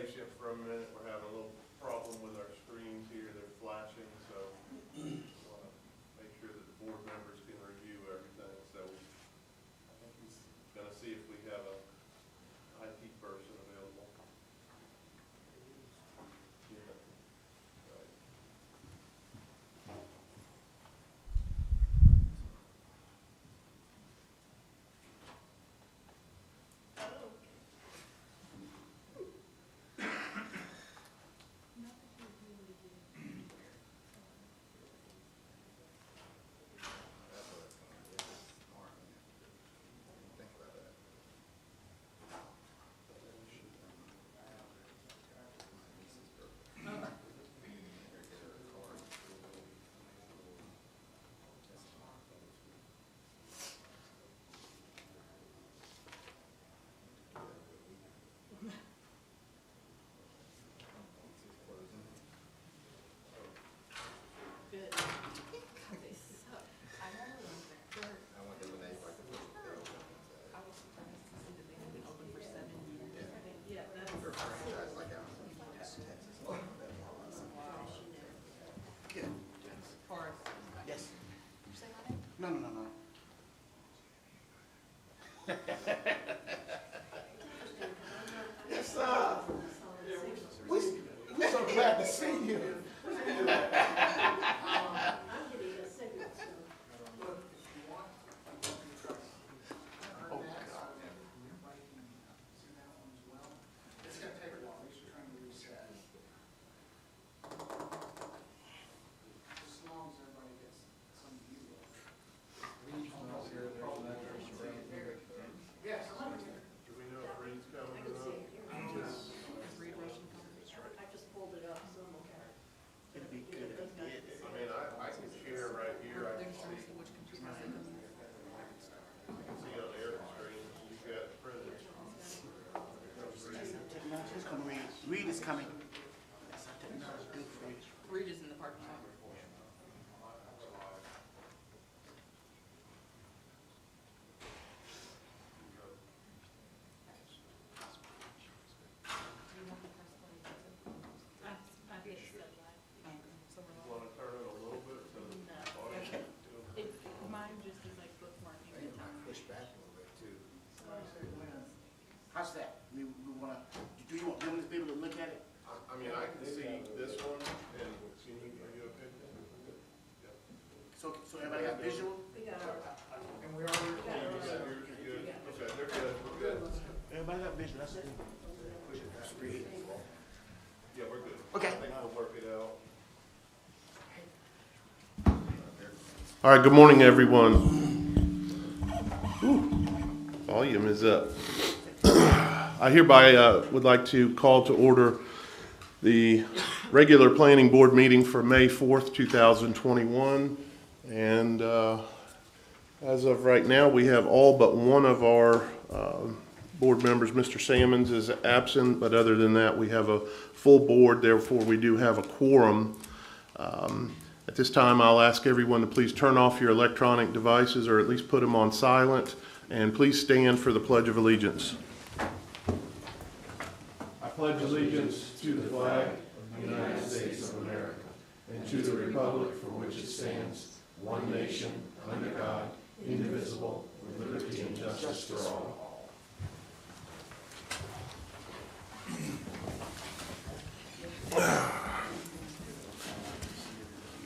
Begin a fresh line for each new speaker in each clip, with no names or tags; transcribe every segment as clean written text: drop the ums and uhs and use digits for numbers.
patient for a minute. We're having a little problem with our screens here. They're flashing, so we want to make sure that the board members can review everything. So I think he's going to see if we have a IT person available. Yeah. Right.
No. Yes, sir. We're so glad to see you.
Do we know if Reed's coming or not?
It'd be good if you did.
I mean, I can share right here. I can see on Eric's screen. You've got printers.
Technology is coming, Reed. Reed is coming. That's how technology do for you.
Reed is in the parking lot.
Want to turn it a little bit so the audience can
Mine just is like bookmarking the time.
Push back a little bit too.
How's that? We wanna, do you want them to be able to look at it?
I mean, I can see this one, and can you, are you okay? Yeah.
So everybody got visual?
And we already.
Yeah, you're good. Okay, they're good. We're good.
Everybody got visual, that's it.
Push it back. Reed.
Yeah, we're good.
Okay.
I think we'll work it out. All right, good morning, everyone. Ooh, volume is up. I hereby would like to call to order the regular planning board meeting for May 4th, 2021. And as of right now, we have all but one of our board members. Mr. Sammons is absent, but other than that, we have a full board. Therefore, we do have a quorum. At this time, I'll ask everyone to please turn off your electronic devices or at least put them on silent, and please stand for the Pledge of Allegiance. I pledge allegiance to the flag of the United States of America and to the republic for which it stands, one nation, under God, indivisible, with liberty and justice for all.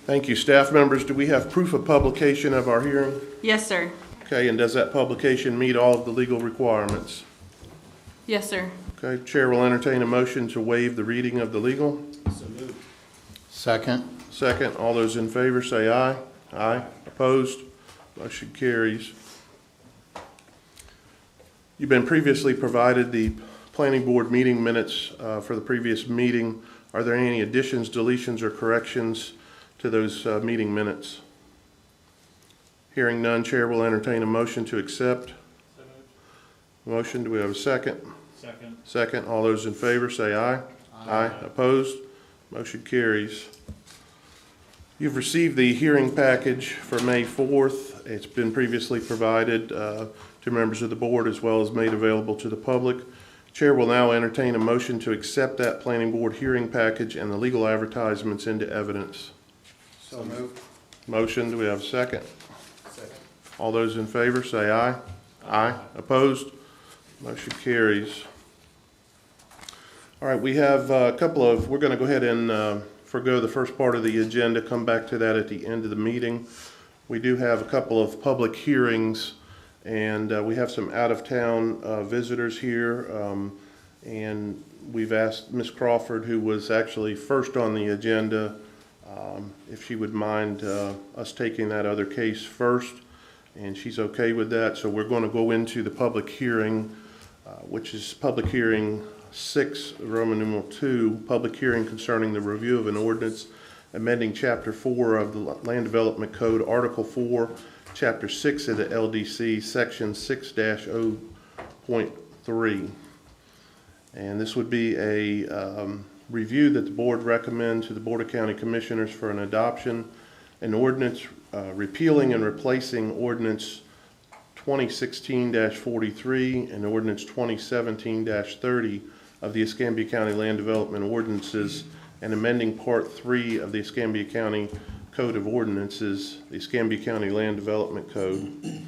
Thank you. Staff members, do we have proof of publication of our hearing?
Yes, sir.
Okay, and does that publication meet all of the legal requirements?
Yes, sir.
Okay, Chair will entertain a motion to waive the reading of the legal.
So moved.
Second.
Second, all those in favor say aye. Aye. Opposed? Motion carries. You've been previously provided the planning board meeting minutes for the previous meeting. Are there any additions, deletions, or corrections to those meeting minutes? Hearing none, Chair will entertain a motion to accept. Motion, do we have a second?
Second.
Second, all those in favor say aye. Aye. Opposed? Motion carries. You've received the hearing package for May 4th. It's been previously provided to members of the board as well as made available to the public. Chair will now entertain a motion to accept that planning board hearing package and the legal advertisements into evidence.
So moved.
Motion, do we have a second?
Second.
All those in favor say aye. Aye. Opposed? Motion carries. All right, we have a couple of, we're going to go ahead and forgo the first part of the agenda, come back to that at the end of the meeting. We do have a couple of public hearings, and we have some out-of-town visitors here. And we've asked Ms. Crawford, who was actually first on the agenda, if she would mind us taking that other case first, and she's okay with that. So we're going to go into the public hearing, which is public hearing 6, Roman numeral 2, public hearing concerning the review of an ordinance amending Chapter 4 of the Land Development Code, Article 4, Chapter 6 of the LDC, Section 6-0.3. And this would be a review that the board recommends to the Board of County Commissioners for an adoption, an ordinance repealing and replacing Ordinance 2016-43 and Ordinance 2017-30 of the Escambia County Land Development Ordinances, and amending Part 3 of the Escambia County Code of Ordinances, the Escambia County Land Development Code,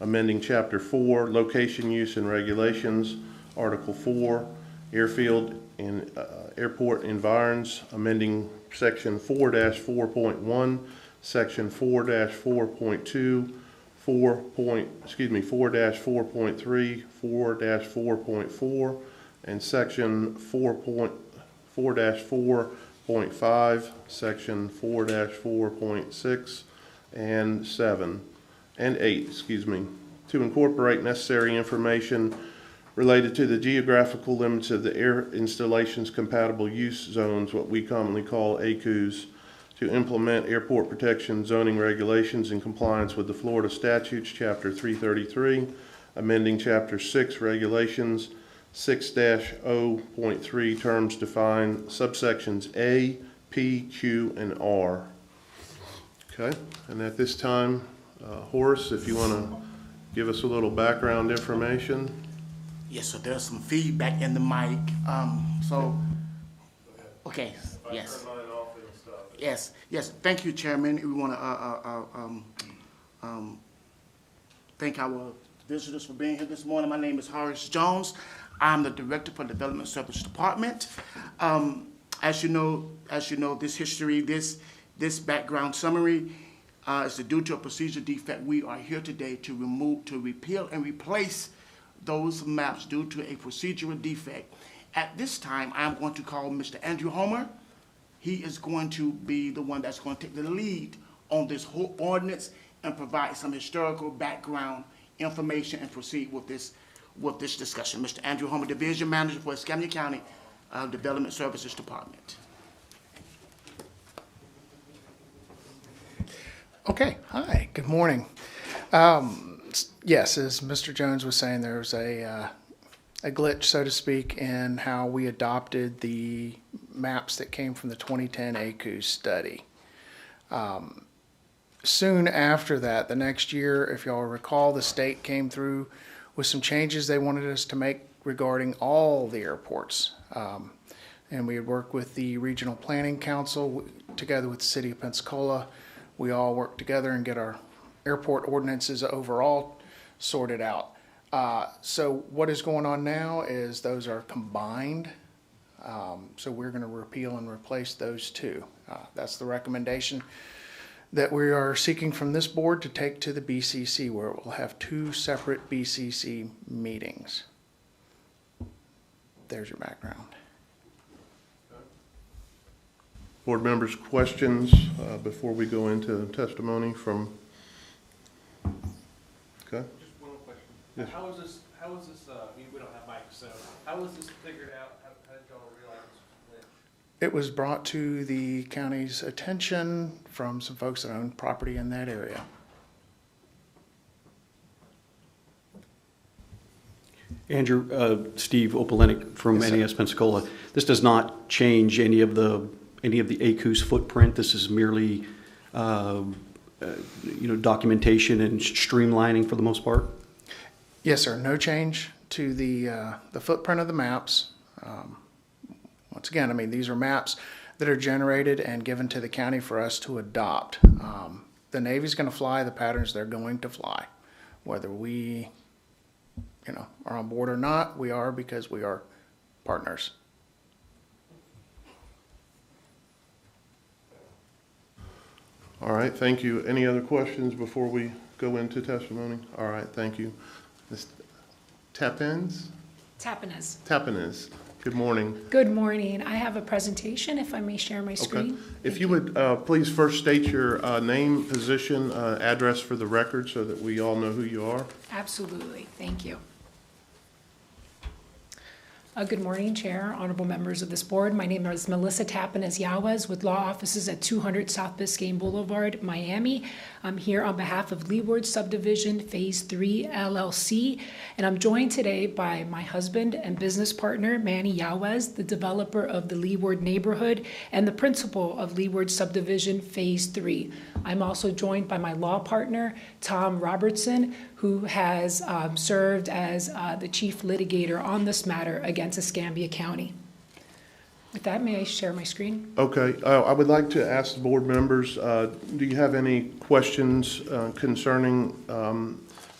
amending Chapter 4, Location, Use, and Regulations, Article 4, Airfield and Airport Environs, amending Section 4-4.1, Section 4-4.2, 4-4.3, 4-4.4, and Section 4-4.5, Section 4-4.6, and 7, and 8, to incorporate necessary information related to the geographical limits of the air installations compatible use zones, what we commonly call ACUs, to implement airport protection zoning regulations in compliance with the Florida statutes, Chapter 333, amending Chapter 6 regulations, 6-0.3 terms defined, subsections A, P, Q, and R. Okay, and at this time, Horace, if you want to give us a little background information.
Yes, so there's some feedback in the mic. Okay, yes. Yes, thank you, Chairman. We want to thank our visitors for being here this morning. My name is Horace Jones. I'm the Director for Development Service Department. As you know, this history, this background summary is due to a procedure defect. We are here today to repeal and replace those maps due to a procedural defect. At this time, I'm going to call Mr. Andrew Homer. He is going to be the one that's going to take the lead on this whole ordinance and provide some historical background information and proceed with this discussion. Mr. Andrew Homer, Division Manager for Escambia County Development Services Department.
Okay, hi, good morning. Yes, as Mr. Jones was saying, there was a glitch, so to speak, in how we adopted the maps that came from the 2010 ACUS study. Soon after that, the next year, if y'all recall, the state came through with some changes they wanted us to make regarding all the airports. And we had worked with the Regional Planning Council together with the City of Pensacola. We all worked together and get our airport ordinances overall sorted out. So what is going on now is those are combined. So we're going to repeal and replace those two. That's the recommendation that we are seeking from this board to take to the BCC, where it will have two separate BCC meetings. There's your background.
Board members, questions before we go into testimony from? Okay.
Just one more question.
Yes.
How is this, we don't have mics, so how was this figured out? How did y'all realize this?
It was brought to the county's attention from some folks that own property in that area.
Andrew, Steve Opalenik from
Yes, sir.
NAS Pensacola. This does not change any of the ACUS footprint. This is merely, documentation and streamlining for the most part.
Yes, sir. No change to the footprint of the maps. Once again, I mean, these are maps that are generated and given to the county for us to adopt. The Navy's going to fly the patterns they're going to fly. Whether we, are on board or not, we are, because we are partners.
All right, thank you. Any other questions before we go into testimony? All right, thank you. Ms. Tapens? Tapines. Good morning.
Good morning. I have a presentation, if I may share my
Okay.
screen.
If you would please first state your name, position, address for the record so that we all know who you are.
Absolutely. Thank you. Good morning, Chair, honorable members of this board. My name is Melissa Tapines Yawez with law offices at 200 South Biscayne Boulevard, Miami. I'm here on behalf of Leeward Subdivision Phase 3 LLC, and I'm joined today by my husband and business partner, Manny Yawez, the developer of the Leeward neighborhood and the principal of Leeward Subdivision Phase 3. I'm also joined by my law partner, Tom Robertson, who has served as the chief litigator on this matter against Escambia County. With that, may I share my screen?
Okay, I would like to ask the board members, do you have any questions concerning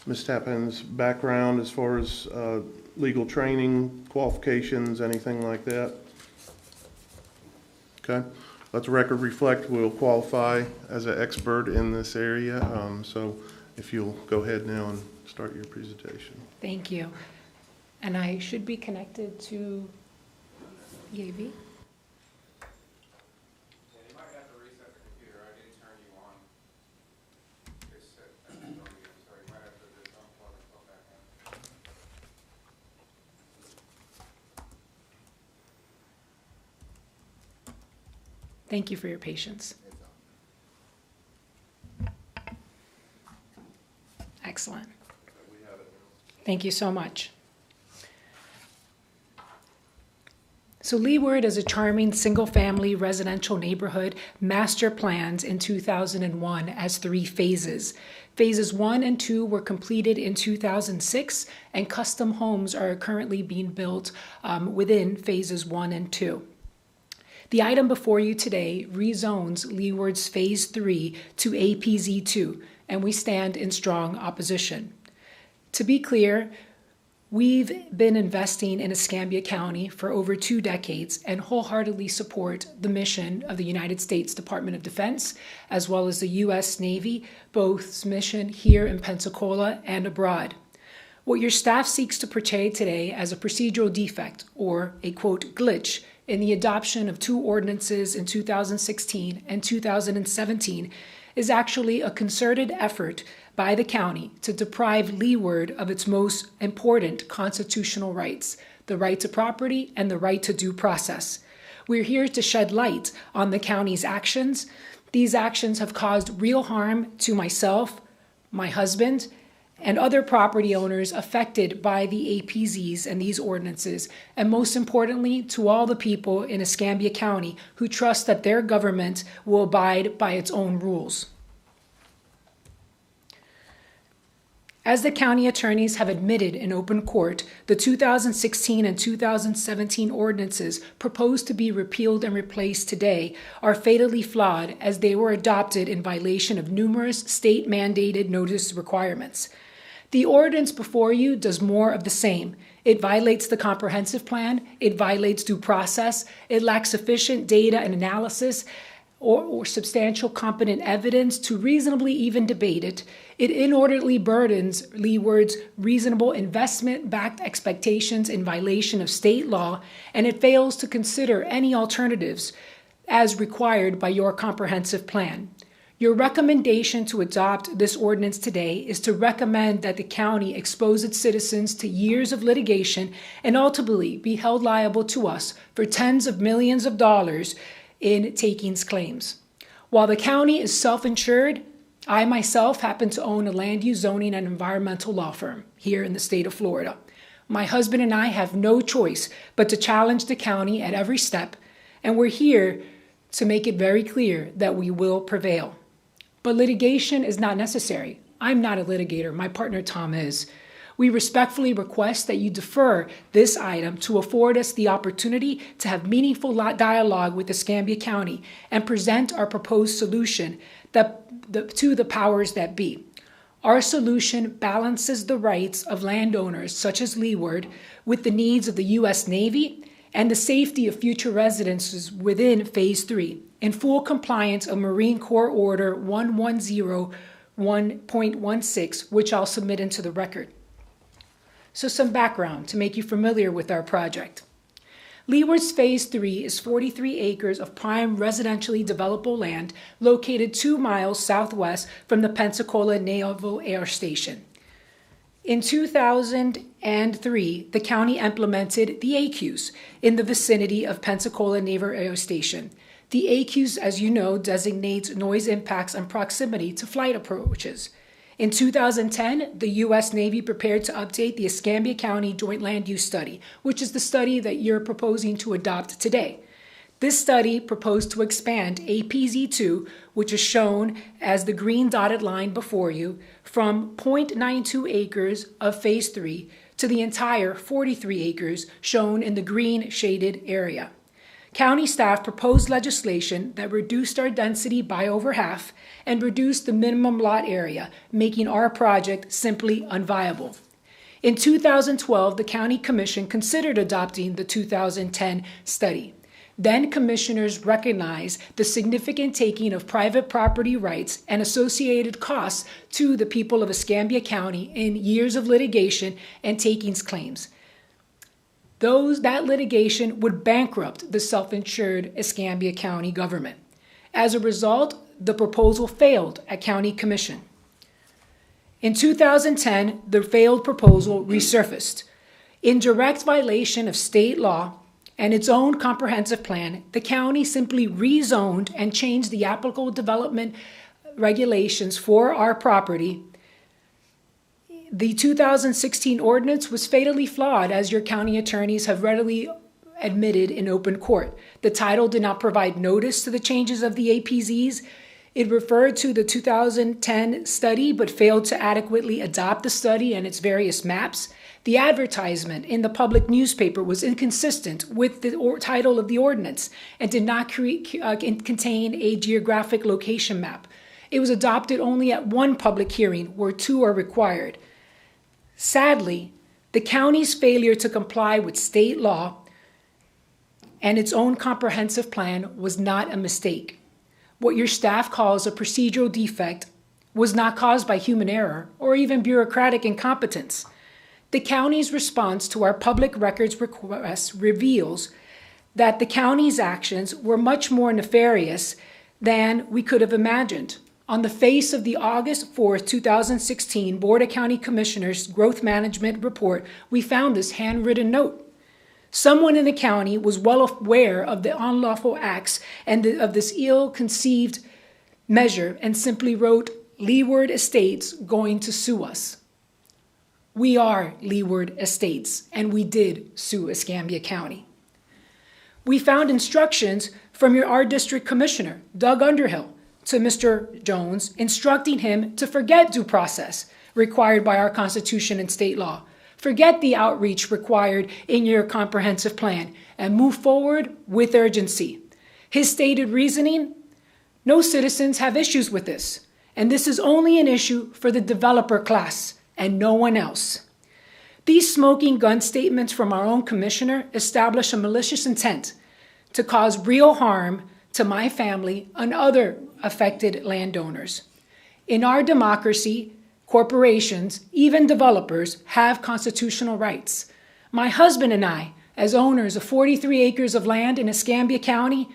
Ms. Tappan's background as far as legal training, qualifications, anything like that? Okay, let the record reflect we'll qualify as an expert in this area, so if you'll go ahead now and start your presentation.
Thank you. And I should be connected to EAV?
Yeah, you might have to reset the computer. I didn't turn you on. It's set. So you might have to just unplug and plug back in.
Thank you for your patience. Excellent. Thank you so much. So Leeward is a charming single-family residential neighborhood master planned in 2001 as 3 phases. Phases 1 and 2 were completed in 2006, and custom homes are currently being built within phases 1 and 2. The item before you today rezones Leeward's Phase 3 to APZ2, and we stand in strong opposition. To be clear, we've been investing in Escambia County for over 2 decades and wholeheartedly support the mission of the United States Department of Defense, as well as the U.S. Navy, both's mission here in Pensacola and abroad. What your staff seeks to portray today as a procedural defect, or a quote glitch, in the adoption of 2 ordinances in 2016 and 2017 is actually a concerted effort by the county to deprive Leeward of its most important constitutional rights, the right to property and the right to due process. We're here to shed light on the county's actions. These actions have caused real harm to myself, my husband, and other property owners affected by the APZs and these ordinances, and most importantly, to all the people in Escambia County who trust that their government will abide by its own rules. As the county attorneys have admitted in open court, the 2016 and 2017 ordinances proposed to be repealed and replaced today are fatally flawed, as they were adopted in violation of numerous state-mandated notice requirements. The ordinance before you does more of the same. It violates the comprehensive plan, it violates due process, it lacks sufficient data and analysis, or substantial competent evidence to reasonably even debate it. It inordinately burdens Leeward's reasonable investment-backed expectations in violation of state law, and it fails to consider any alternatives as required by your comprehensive plan. Your recommendation to adopt this ordinance today is to recommend that the county expose its citizens to years of litigation and ultimately be held liable to us for tens of millions of dollars in takings claims. While the county is self-insured, I myself happen to own a land use, zoning, and environmental law firm here in the state of Florida. My husband and I have no choice but to challenge the county at every step, and we're here to make it very clear that we will prevail. But litigation is not necessary. I'm not a litigator. My partner Tom is. We respectfully request that you defer this item to afford us the opportunity to have meaningful dialogue with Escambia County and present our proposed solution to the powers that be. Our solution balances the rights of landowners such as Leeward with the needs of the U.S. Navy and the safety of future residences within Phase 3, in full compliance of Marine Corps Order 1101.16, which I'll submit into the record. So some background to make you familiar with our project. Leeward's Phase 3 is 43 acres of prime residentially developable land located 2 miles southwest from the Pensacola Naval Air Station. In 2003, the county implemented the ACUs in the vicinity of Pensacola Naval Air Station. The ACUs, as you know, designates noise impacts and proximity to flight approaches. In 2010, the U.S. Navy prepared to update the Escambia County Joint Land Use Study, which is the study that you're proposing to adopt today. This study proposed to expand APZ2, which is shown as the green dotted line before you, from 0.92 acres of Phase 3 to the entire 43 acres shown in the green shaded area. County staff proposed legislation that reduced our density by over half and reduced the minimum lot area, making our project simply unviable. In 2012, the County Commission considered adopting the 2010 study. Then commissioners recognized the significant taking of private property rights and associated costs to the people of Escambia County in years of litigation and takings claims. That litigation would bankrupt the self-insured Escambia County government. As a result, the proposal failed at County Commission. In 2010, the failed proposal resurfaced. In direct violation of state law and its own comprehensive plan, the county simply rezoned and changed the applicable development regulations for our property. The 2016 ordinance was fatally flawed, as your county attorneys have readily admitted in open court. The title did not provide notice to the changes of the APZs. It referred to the 2010 study, but failed to adequately adopt the study and its various maps. The advertisement in the public newspaper was inconsistent with the title of the ordinance and did not contain a geographic location map. It was adopted only at one public hearing, where 2 are required. Sadly, the county's failure to comply with state law and its own comprehensive plan was not a mistake. What your staff calls a procedural defect was not caused by human error or even bureaucratic incompetence. The county's response to our public records request reveals that the county's actions were much more nefarious than we could have imagined. On the face of the August 4, 2016 Board of County Commissioners Growth Management Report, we found this handwritten note. Someone in the county was well aware of the unlawful acts and of this ill-conceived measure and simply wrote, "Leeward Estates going to sue us." We are Leeward Estates, and we did sue Escambia County. We found instructions from our district commissioner, Doug Underhill, to Mr. Jones, instructing him to forget due process required by our Constitution and state law. Forget the outreach required in your comprehensive plan and move forward with urgency. His stated reasoning: no citizens have issues with this, and this is only an issue for the developer class and no one else. These smoking gun statements from our own commissioner establish a malicious intent to cause real harm to my family and other affected landowners. In our democracy, corporations, even developers, have constitutional rights. My husband and I, as owners of 43 acres of land in Escambia County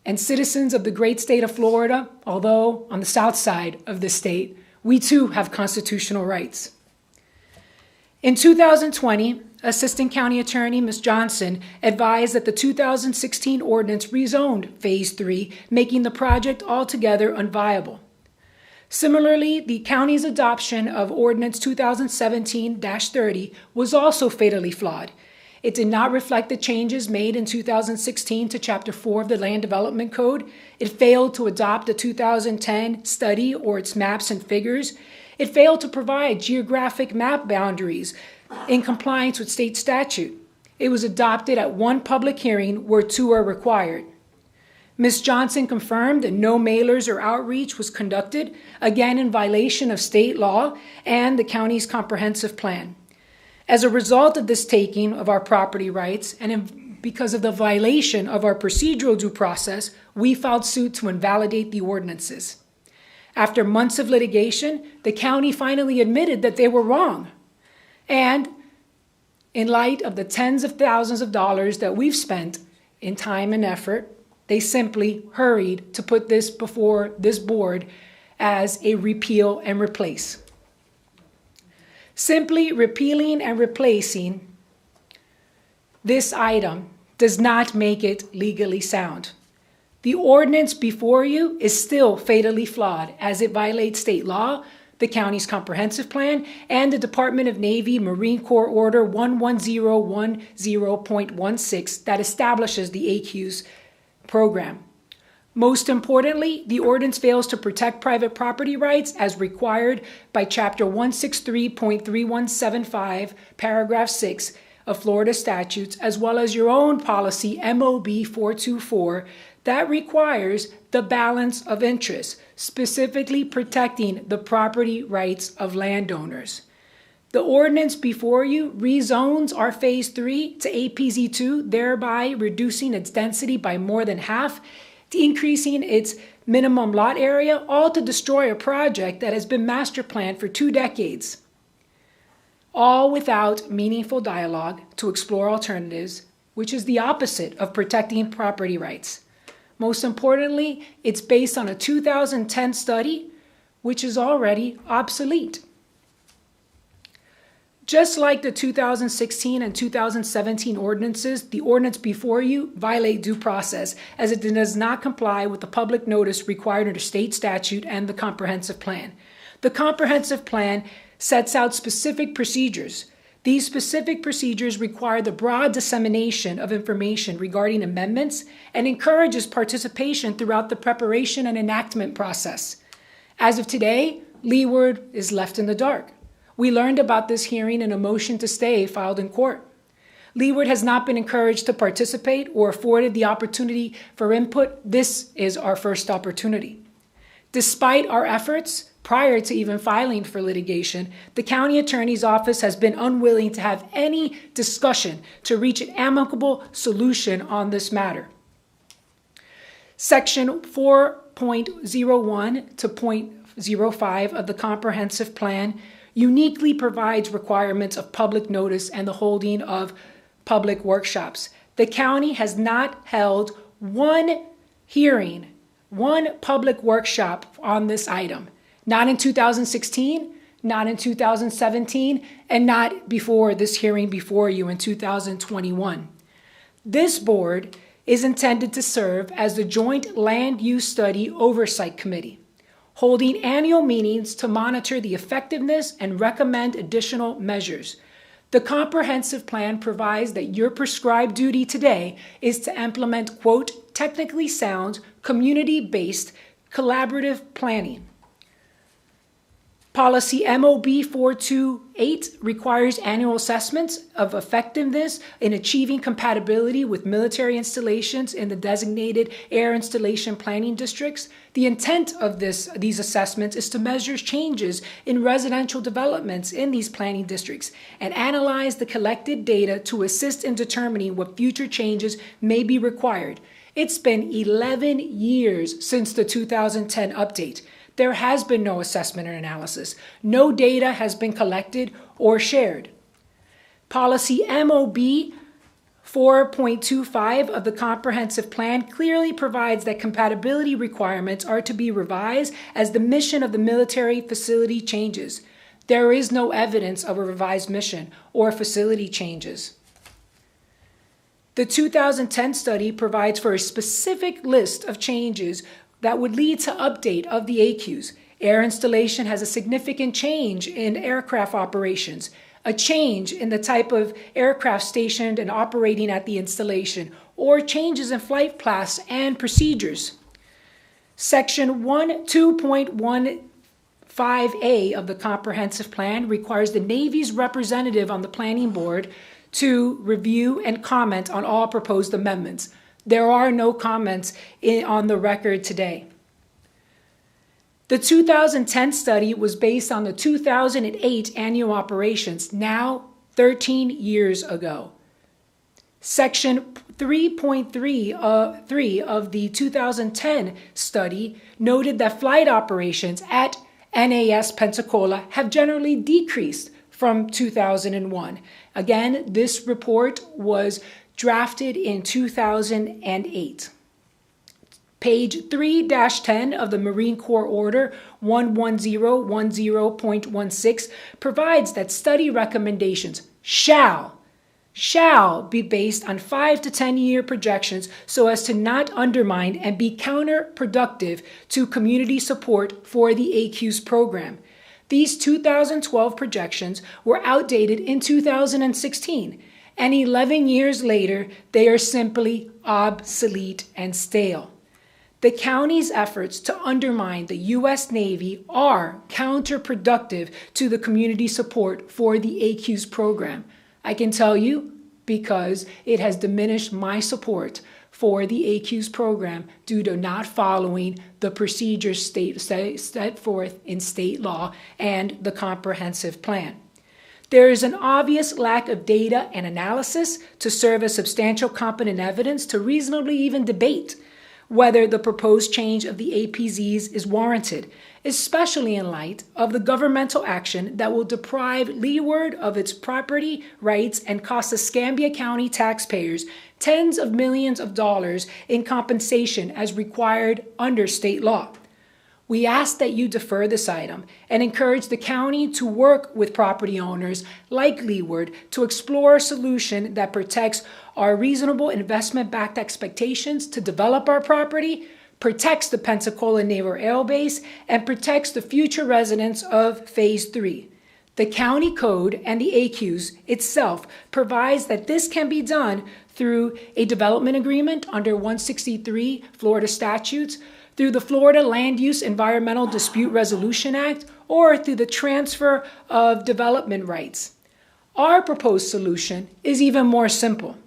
and citizens of the great state of Florida, although on the south side of the state, we too have constitutional rights. In 2020, Assistant County Attorney Ms. Johnson advised that the 2016 ordinance rezoned Phase 3, making the project altogether unviable. Similarly, the county's adoption of Ordinance 2017-30 was also fatally flawed. It did not reflect the changes made in 2016 to Chapter 4 of the Land Development Code. It failed to adopt the 2010 study or its maps and figures. It failed to provide geographic map boundaries in compliance with state statute. It was adopted at one public hearing where two are required. Ms. Johnson confirmed that no mailers or outreach was conducted, again in violation of state law and the county's comprehensive plan. As a result of this taking of our property rights and because of the violation of our procedural due process, we filed suit to invalidate the ordinances. After months of litigation, the county finally admitted that they were wrong. And in light of the tens of thousands of dollars that we've spent in time and effort, they simply hurried to put this before this board as a repeal and replace. Simply repealing and replacing this item does not make it legally sound. The ordinance before you is still fatally flawed as it violates state law, the county's comprehensive plan, and the Department of Navy Marine Corps Order 11010.16 that establishes the ACU's program. Most importantly, the ordinance fails to protect private property rights as required by Chapter 163.3175, Paragraph 6 of Florida statutes, as well as your own policy, MOB 424, that requires the balance of interest, specifically protecting the property rights of landowners. The ordinance before you rezones our Phase 3 to APZ2, thereby reducing its density by more than half, increasing its minimum lot area, all to destroy a project that has been master planned for 2 decades. All without meaningful dialogue to explore alternatives, which is the opposite of protecting property rights. Most importantly, it's based on a 2010 study, which is already obsolete. Just like the 2016 and 2017 ordinances, the ordinance before you violate due process as it does not comply with the public notice required under state statute and the comprehensive plan. The comprehensive plan sets out specific procedures. These specific procedures require the broad dissemination of information regarding amendments and encourages participation throughout the preparation and enactment process. As of today, Leeward is left in the dark. We learned about this hearing in a motion to stay filed in court. Leeward has not been encouraged to participate or afforded the opportunity for input. This is our first opportunity. Despite our efforts, prior to even filing for litigation, the county attorney's office has been unwilling to have any discussion to reach an amicable solution on this matter. Section 4.01 to .05 of the comprehensive plan uniquely provides requirements of public notice and the holding of public workshops. The county has not held one hearing, one public workshop on this item. Not in 2016, not in 2017, and not before this hearing before you in 2021. This board is intended to serve as the Joint Land Use Study Oversight Committee, holding annual meetings to monitor the effectiveness and recommend additional measures. The comprehensive plan provides that your prescribed duty today is to implement, quote, technically sound, community-based, collaborative planning. Policy MOB 428 requires annual assessments of effectiveness in achieving compatibility with military installations in the designated air installation planning districts. The intent of these assessments is to measure changes in residential developments in these planning districts and analyze the collected data to assist in determining what future changes may be required. It's been 11 years since the 2010 update. There has been no assessment or analysis. No data has been collected or shared. Policy MOB 4.25 of the comprehensive plan clearly provides that compatibility requirements are to be revised as the mission of the military facility changes. There is no evidence of a revised mission or facility changes. The 2010 study provides for a specific list of changes that would lead to update of the ACUs. Air installation has a significant change in aircraft operations, a change in the type of aircraft stationed and operating at the installation, or changes in flight paths and procedures. Section 2.15 5A of the comprehensive plan requires the Navy's representative on the planning board to review and comment on all proposed amendments. There are no comments on the record today. The 2010 study was based on the 2008 annual operations, now 13 years ago. Section 3.3 of the 2010 study noted that flight operations at NAS Pensacola have generally decreased from 2001. Again, this report was drafted in 2008. Page 3-10 of the Marine Corps Order 11010.16 provides that study recommendations shall be based on 5 to 10 year projections so as to not undermine and be counterproductive to community support for the ACUS program. These 2012 projections were outdated in 2016, and 11 years later, they are simply obsolete and stale. The county's efforts to undermine the U.S. Navy are counterproductive to the community support for the ACUS program. I can tell you because it has diminished my support for the ACUS program due to not following the procedures set forth in state law and the comprehensive plan. There is an obvious lack of data and analysis to serve as substantial competent evidence to reasonably even debate whether the proposed change of the APZs is warranted, especially in light of the governmental action that will deprive Leeward of its property rights and cost Escambia County taxpayers tens of millions of dollars in compensation as required under state law. We ask that you defer this item and encourage the county to work with property owners like Leeward to explore a solution that protects our reasonable investment-backed expectations to develop our property, protects the Pensacola Naval Air Base, and protects the future residents of Phase 3. The county code and the ACUS itself provides that this can be done through a development agreement under 163 Florida statutes, through the Florida Land Use Environmental Dispute Resolution Act, or through the transfer of development rights. Our proposed solution is even more simple.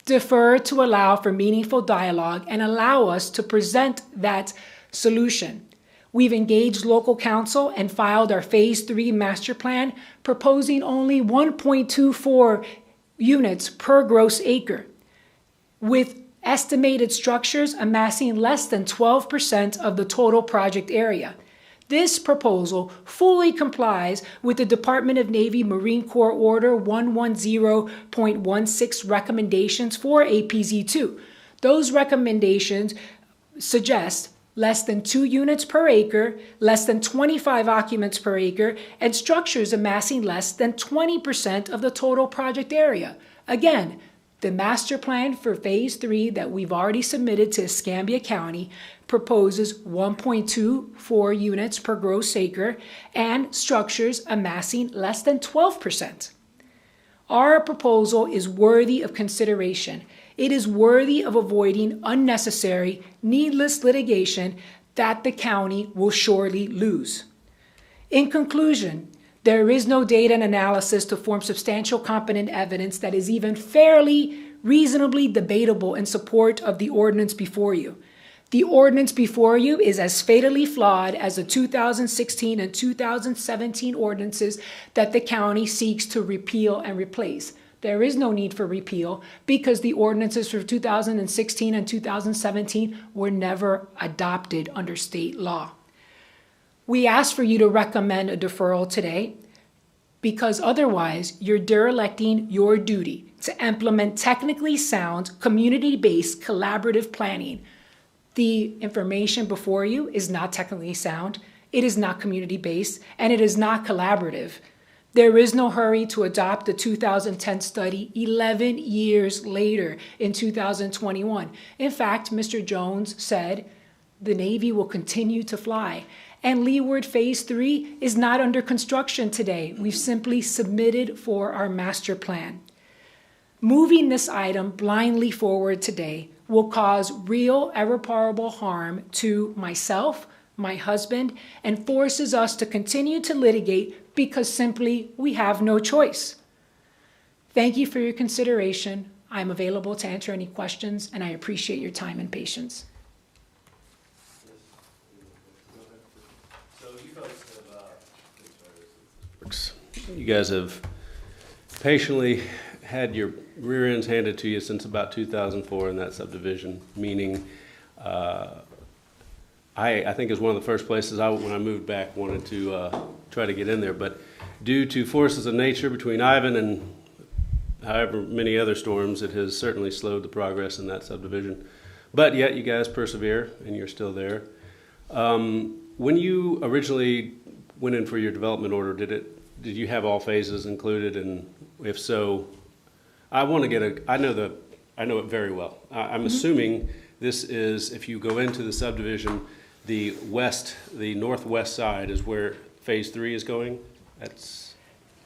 Defer to allow for meaningful dialogue and allow us to present that solution. We've engaged local council and filed our Phase 3 master plan, proposing only 1.24 units per gross acre, with estimated structures amassing less than 12% of the total project area. This proposal fully complies with the Department of Navy Marine Corps Order 110.16 recommendations for APZ2. Those recommendations suggest less than 2 units per acre, less than 25 occupants per acre, and structures amassing less than 20% of the total project area. Again, the master plan for Phase 3 that we've already submitted to Escambia County proposes 1.24 units per gross acre and structures amassing less than 12%. Our proposal is worthy of consideration. It is worthy of avoiding unnecessary, needless litigation that the county will surely lose. In conclusion, there is no data and analysis to form substantial competent evidence that is even fairly, reasonably debatable in support of the ordinance before you. The ordinance before you is as fatally flawed as the 2016 and 2017 ordinances that the county seeks to repeal and replace. There is no need for repeal because the ordinances for 2016 and 2017 were never adopted under state law. We ask for you to recommend a deferral today because otherwise you're derelicting your duty to implement technically sound, community-based collaborative planning. The information before you is not technically sound, it is not community-based, and it is not collaborative. There is no hurry to adopt the 2010 study 11 years later in 2021. In fact, Mr. Jones said the Navy will continue to fly. And Leeward Phase 3 is not under construction today. We've simply submitted for our master plan. Moving this item blindly forward today will cause real irreparable harm to myself, my husband, and forces us to continue to litigate because simply we have no choice. Thank you for your consideration. I'm available to answer any questions, and I appreciate your time and patience.
You guys have patiently had your rear ends handed to you since about 2004 in that subdivision, meaning I think it was one of the first places when I moved back, wanted to try to get in there. But due to forces of nature between Ivan and however many other storms, it has certainly slowed the progress in that subdivision. But yet you guys persevere and you're still there. When you originally went in for your development order, did you have all phases included? And if so, I know it very well. I'm assuming this is, if you go into the subdivision, the northwest side is where phase 3 is going. That's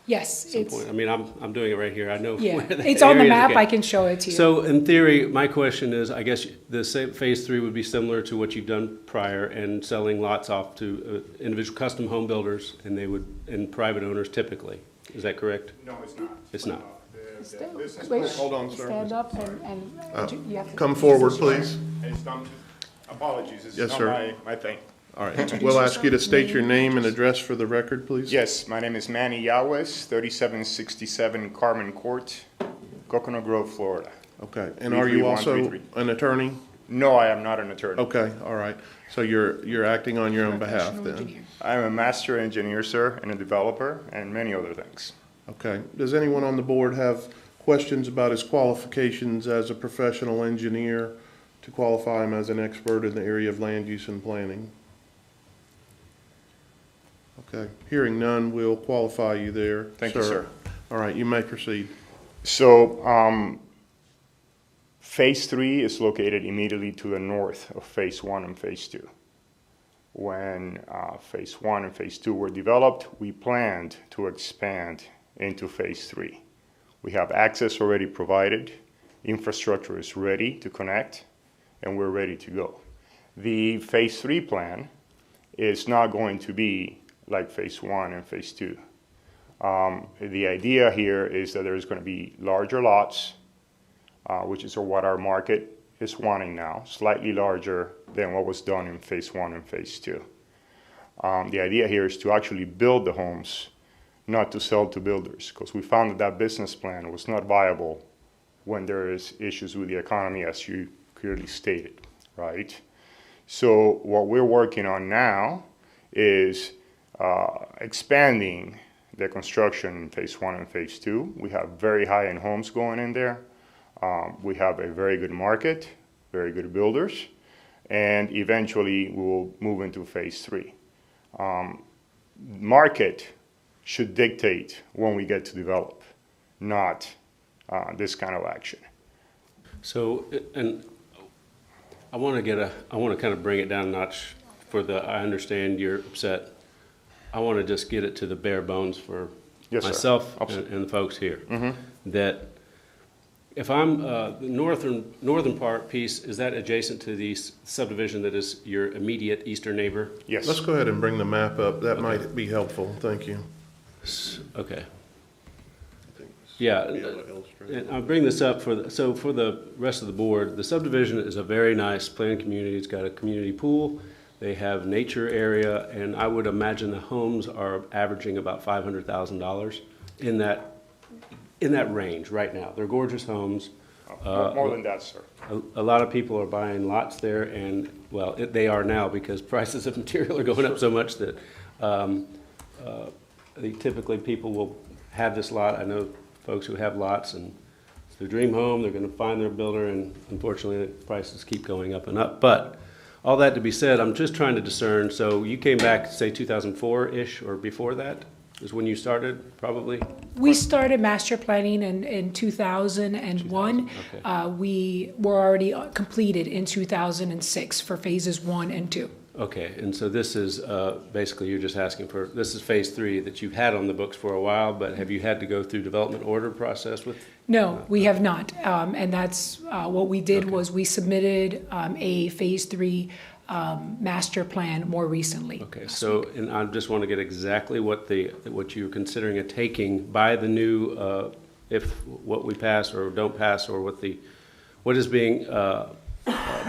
Yes,
some
it's,
point. I mean, I'm doing it right here. I know
yeah,
where that
it's on the
area is.
map.
Okay.
I can show it to you.
So in theory, my question is, I guess the phase 3 would be similar to what you've done prior and selling lots off to individual custom home builders and private owners typically. Is that correct?
No, it's not.
It's not.
Wait,
Hold on, sir.
stand up and you have to.
Come forward, please.
It's done, apologies, it's
Yes,
not
sir.
my thing.
All right. We'll ask you to state your name and address for the record, please.
Yes, my name is Manny Yawes, 3767 Carmen Court, Coconut Grove, Florida.
Okay. And are you also
33133.
an attorney?
No, I am not an attorney.
Okay, all right. So you're acting on your own behalf then?
I am a master engineer, sir, and a developer, and many other things.
Okay. Does anyone on the board have questions about his qualifications as a professional engineer to qualify him as an expert in the area of land use and planning? Okay. Hearing none, we'll qualify you there.
Thank you, sir.
All right, you may proceed.
So, phase 3 is located immediately to the north of phase 1 and phase 2. When phase 1 and phase 2 were developed, we planned to expand into phase 3. We have access already provided, infrastructure is ready to connect, and we're ready to go. The phase 3 plan is not going to be like phase 1 and phase 2. The idea here is that there's going to be larger lots, which is what our market is wanting now, slightly larger than what was done in phase 1 and phase 2. The idea here is to actually build the homes, not to sell to builders, because we found that that business plan was not viable when there is issues with the economy, as you clearly stated, right? So what we're working on now is expanding the construction in phase 1 and phase 2. We have very high-end homes going in there. We have a very good market, very good builders, and eventually we will move into phase 3. Market should dictate when we get to develop, not this kind of action.
So, and I want to kind of bring it down a notch I understand you're upset. I want to just get it to the bare bones for
Yes, sir.
myself and
Absolutely.
the folks here. That if I'm, the northern part piece, is that adjacent to the subdivision that is your immediate eastern neighbor?
Yes.
Let's go ahead and bring the map up. That might be helpful. Thank you.
Okay. Yeah, and I'll bring this up for the rest of the board. The subdivision is a very nice planned community. It's got a community pool. They have nature area, and I would imagine the homes are averaging about $500,000 in that range right now. They're gorgeous homes.
More than that, sir.
A lot of people are buying lots there, and well, they are now because prices of material are going up so much that typically people will have this lot. I know folks who have lots, and it's their dream home. They're going to find their builder, and unfortunately, the prices keep going up and up. But all that to be said, I'm just trying to discern. So you came back, say 2004-ish, or before that is when you started, probably?
We started master planning in 2001.
Okay.
We were already completed in 2006 for phases 1 and 2.
Okay, and so this is basically you're just asking for, this is phase 3 that you've had on the books for a while, but have you had to go through development order process with?
No, we have not. And that's what we did was we submitted a phase 3 master plan more recently.
Okay, so, and I just want to get exactly what you're considering a taking by the new, if what we pass or don't pass, or what is being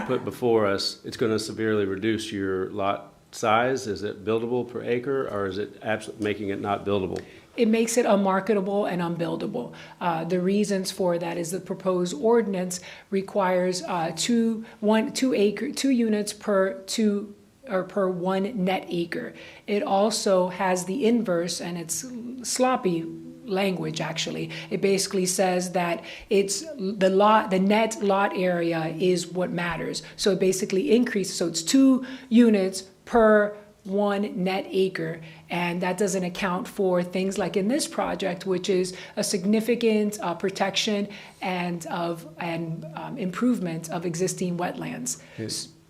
put before us, it's going to severely reduce your lot size? Is it buildable per acre, or is it making it not buildable?
It makes it unmarketable and unbuildable. The reasons for that is the proposed ordinance requires 2 units per one net acre. It also has the inverse, and it's sloppy language actually. It basically says that it's the net lot area is what matters. So it basically increases, so it's 2 units per 1 net acre, and that doesn't account for things like in this project, which is a significant protection and improvement of existing wetlands.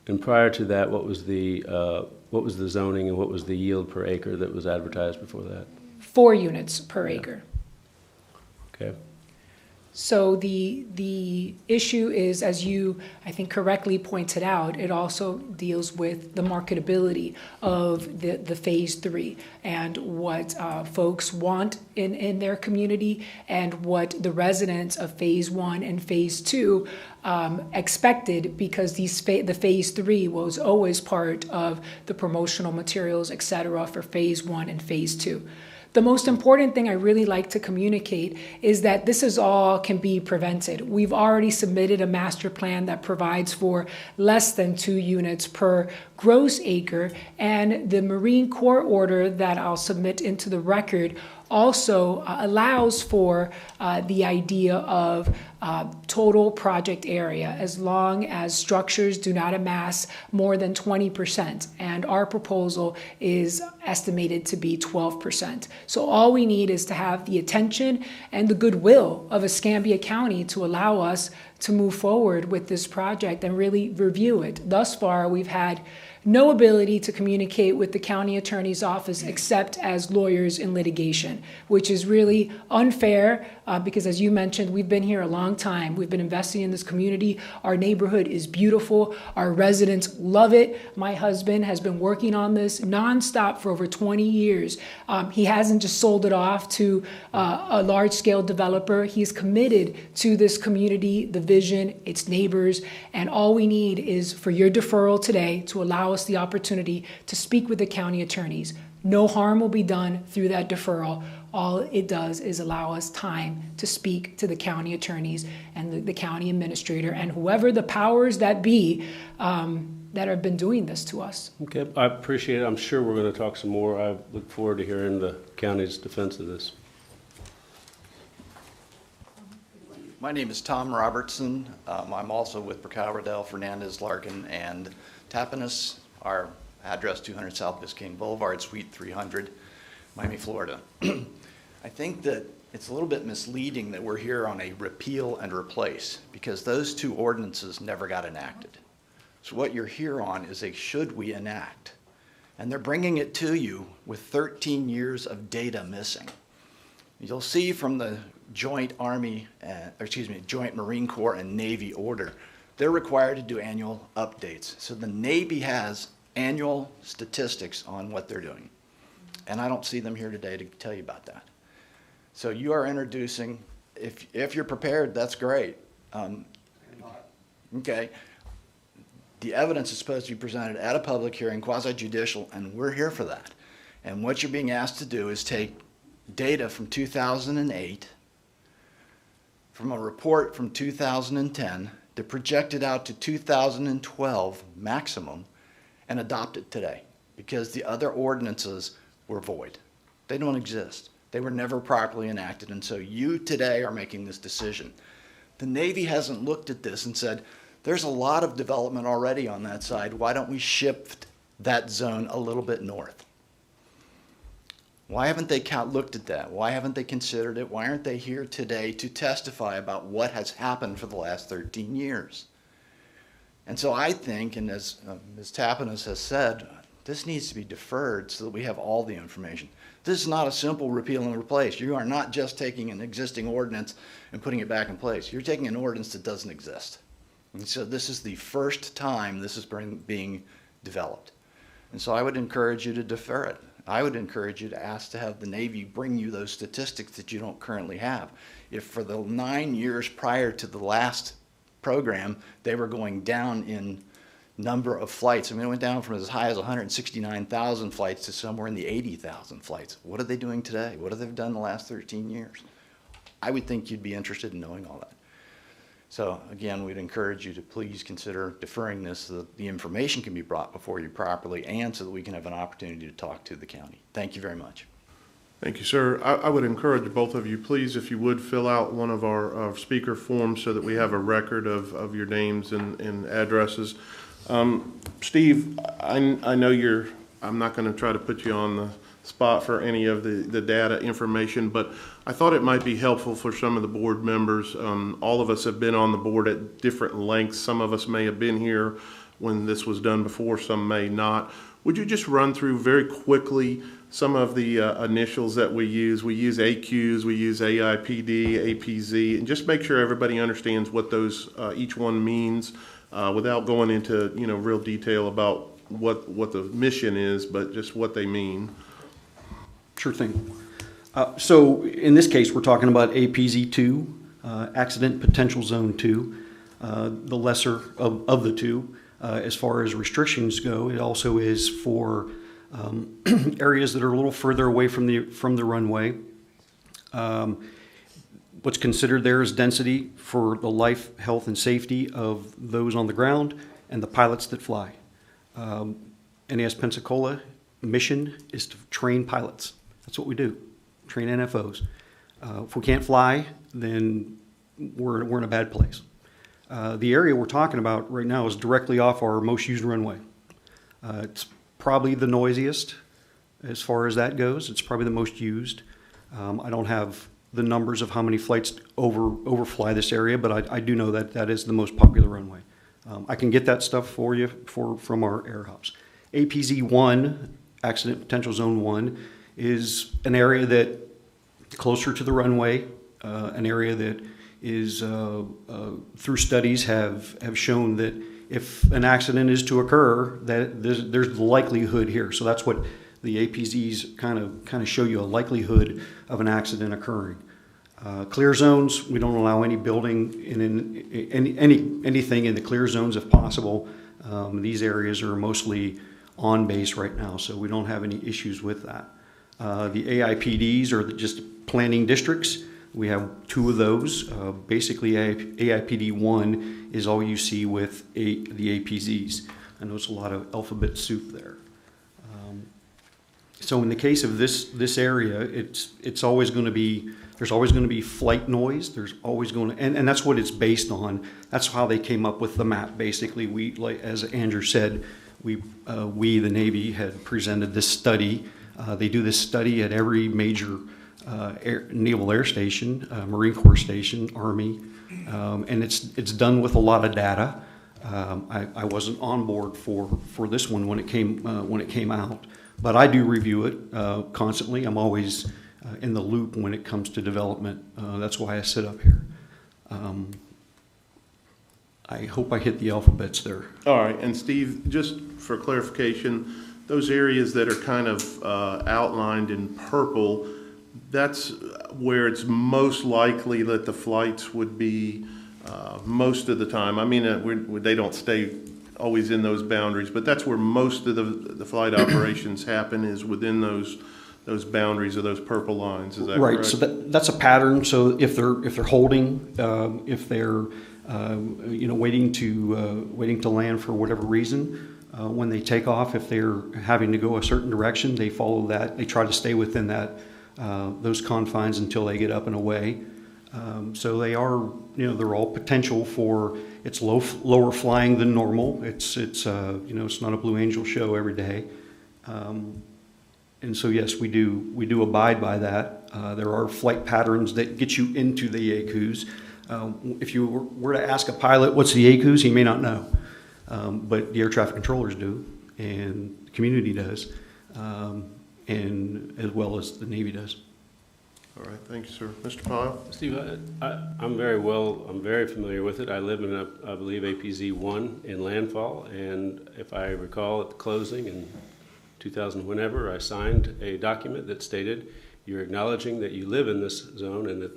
And prior to that, what was the zoning and what was the yield per acre that was advertised before that?
4 units per acre.
Okay.
So the issue is, as you, I think, correctly pointed out, it also deals with the marketability of the Phase 3 and what folks want in their community and what the residents of Phase 1 and Phase 2 expected, because the Phase 3 was always part of the promotional materials, et cetera, for Phase 1 and Phase 2. The most important thing I really like to communicate is that this is all can be prevented. We've already submitted a master plan that provides for less than 2 units per gross acre, and the Marine Corps order that I'll submit into the record also allows for the idea of total project area as long as structures do not amass more than 20%, and our proposal is estimated to be 12%. So all we need is to have the attention and the goodwill of Escambia County to allow us to move forward with this project and really review it. Thus far, we've had no ability to communicate with the county attorney's office except as lawyers in litigation, which is really unfair because, as you mentioned, we've been here a long time. We've been investing in this community. Our neighborhood is beautiful. Our residents love it. My husband has been working on this nonstop for over 20 years. He hasn't just sold it off to a large-scale developer. He's committed to this community, the vision, its neighbors, and all we need is for your deferral today to allow us the opportunity to speak with the county attorneys. No harm will be done through that deferral. All it does is allow us time to speak to the county attorneys and the county administrator and whoever the powers that be that have been doing this to us.
Okay, I appreciate it. I'm sure we're going to talk some more. I look forward to hearing the county's defense of this.
My name is Tom Robertson. I'm also with Bracao, Riddell, Fernandez, Larkin, and Tapanus. Our address 200 South Biscayne Boulevard, Suite 300, Miami, Florida. I think that it's a little bit misleading that we're here on a repeal and replace because those 2 ordinances never got enacted. So what you're here on is a should we enact. And they're bringing it to you with 13 years of data missing. You'll see from the Joint Marine Corps and Navy order, they're required to do annual updates. So the Navy has annual statistics on what they're doing. And I don't see them here today to tell you about that. So you are introducing, if you're prepared, that's great. Okay. The evidence is supposed to be presented at a public hearing, quasi-judicial, and we're here for that. And what you're being asked to do is take data from 2008, from a report from 2010, to project it out to 2012 maximum, and adopt it today, because the other ordinances were void. They don't exist. They were never properly enacted, and so you today are making this decision. The Navy hasn't looked at this and said, there's a lot of development already on that side. Why don't we shift that zone a little bit north? Why haven't they looked at that? Why haven't they considered it? Why aren't they here today to testify about what has happened for the last 13 years? And so I think, and as Ms. Tapanus has said, this needs to be deferred so that we have all the information. This is not a simple repeal and replace. You are not just taking an existing ordinance and putting it back in place. You're taking an ordinance that doesn't exist. And so this is the first time this is being developed. And so I would encourage you to defer it. I would encourage you to ask to have the Navy bring you those statistics that you don't currently have. If for the 9 years prior to the last program, they were going down in number of flights. I mean, it went down from as high as 169,000 flights to somewhere in the 80,000 flights. What are they doing today? What have they done in the last 13 years? I would think you'd be interested in knowing all that. So again, we'd encourage you to please consider deferring this so that the information can be brought before you properly and so that we can have an opportunity to talk to the county. Thank you very much.
Thank you, sir. I would encourage both of you, please, if you would, fill out one of our speaker forms so that we have a record of your names and addresses. Steve, I know I'm not going to try to put you on the spot for any of the data information, but I thought it might be helpful for some of the board members. All of us have been on the board at different lengths. Some of us may have been here when this was done before, some may not. Would you just run through very quickly some of the initials that we use? We use AQs, we use AIPD, APZ, and just make sure everybody understands what those each one means without going into real detail about what the mission is, but just what they mean.
Sure thing. So in this case, we're talking about APZ2, Accident Potential Zone 2, the lesser of the two. As far as restrictions go, it also is for areas that are a little further away from the runway. What's considered there is density for the life, health, and safety of those on the ground and the pilots that fly. NAS Pensacola mission is to train pilots. That's what we do, train NFOs. If we can't fly, then we're in a bad place. The area we're talking about right now is directly off our most used runway. It's probably the noisiest as far as that goes. It's probably the most used. I don't have the numbers of how many flights overfly this area, but I do know that that is the most popular runway. I can get that stuff for you from our air hops. APZ1, Accident Potential Zone 1, is an area that closer to the runway, an area that is through studies have shown that if an accident is to occur, that there's the likelihood here. So that's what the APZs kind of show you, a likelihood of an accident occurring. Clear zones, we don't allow any building anything in the clear zones if possible. These areas are mostly on base right now, so we don't have any issues with that. The AIPDs are just planning districts. We have 2 of those. Basically, AIPD 1 is all you see with the APZs. I know it's a lot of alphabet soup there. So in the case of this area, it's always going to be, there's always going to be flight noise. There's always going to, and that's what it's based on. That's how they came up with the map. Basically, we, like as Andrew said, we the Navy had presented this study. They do this study at every major Naval Air Station, Marine Corps station, Army, and it's done with a lot of data. I wasn't on board for this one when it came out, but I do review it constantly. I'm always in the loop when it comes to development. That's why I sit up here. I hope I hit the alphabets there.
All right, and Steve, just for clarification, those areas that are kind of outlined in purple, that's where it's most likely that the flights would be most of the time. I mean, they don't stay always in those boundaries, but that's where most of the flight operations happen, is within those boundaries of those purple lines. Is that
right?
Correct?
So that's a pattern. So if they're holding, if they're waiting to land for whatever reason, when they take off, if they're having to go a certain direction, they follow that. They try to stay within that those confines until they get up and away. So they are, they're all potential for, it's lower flying than normal. It's it's not a Blue Angel show every day. And so yes, we do abide by that. There are flight patterns that get you into the ACUs. If you were to ask a pilot what's the ACUs, he may not know, but the air traffic controllers do, and the community does, and as well as the Navy does.
All right, thank you, sir. Mr. Pyle?
Steve, I'm very familiar with it. I live in I believe APZ 1 in Landfall, and if I recall at the closing in 2000, whenever, I signed a document that stated you're acknowledging that you live in this zone and that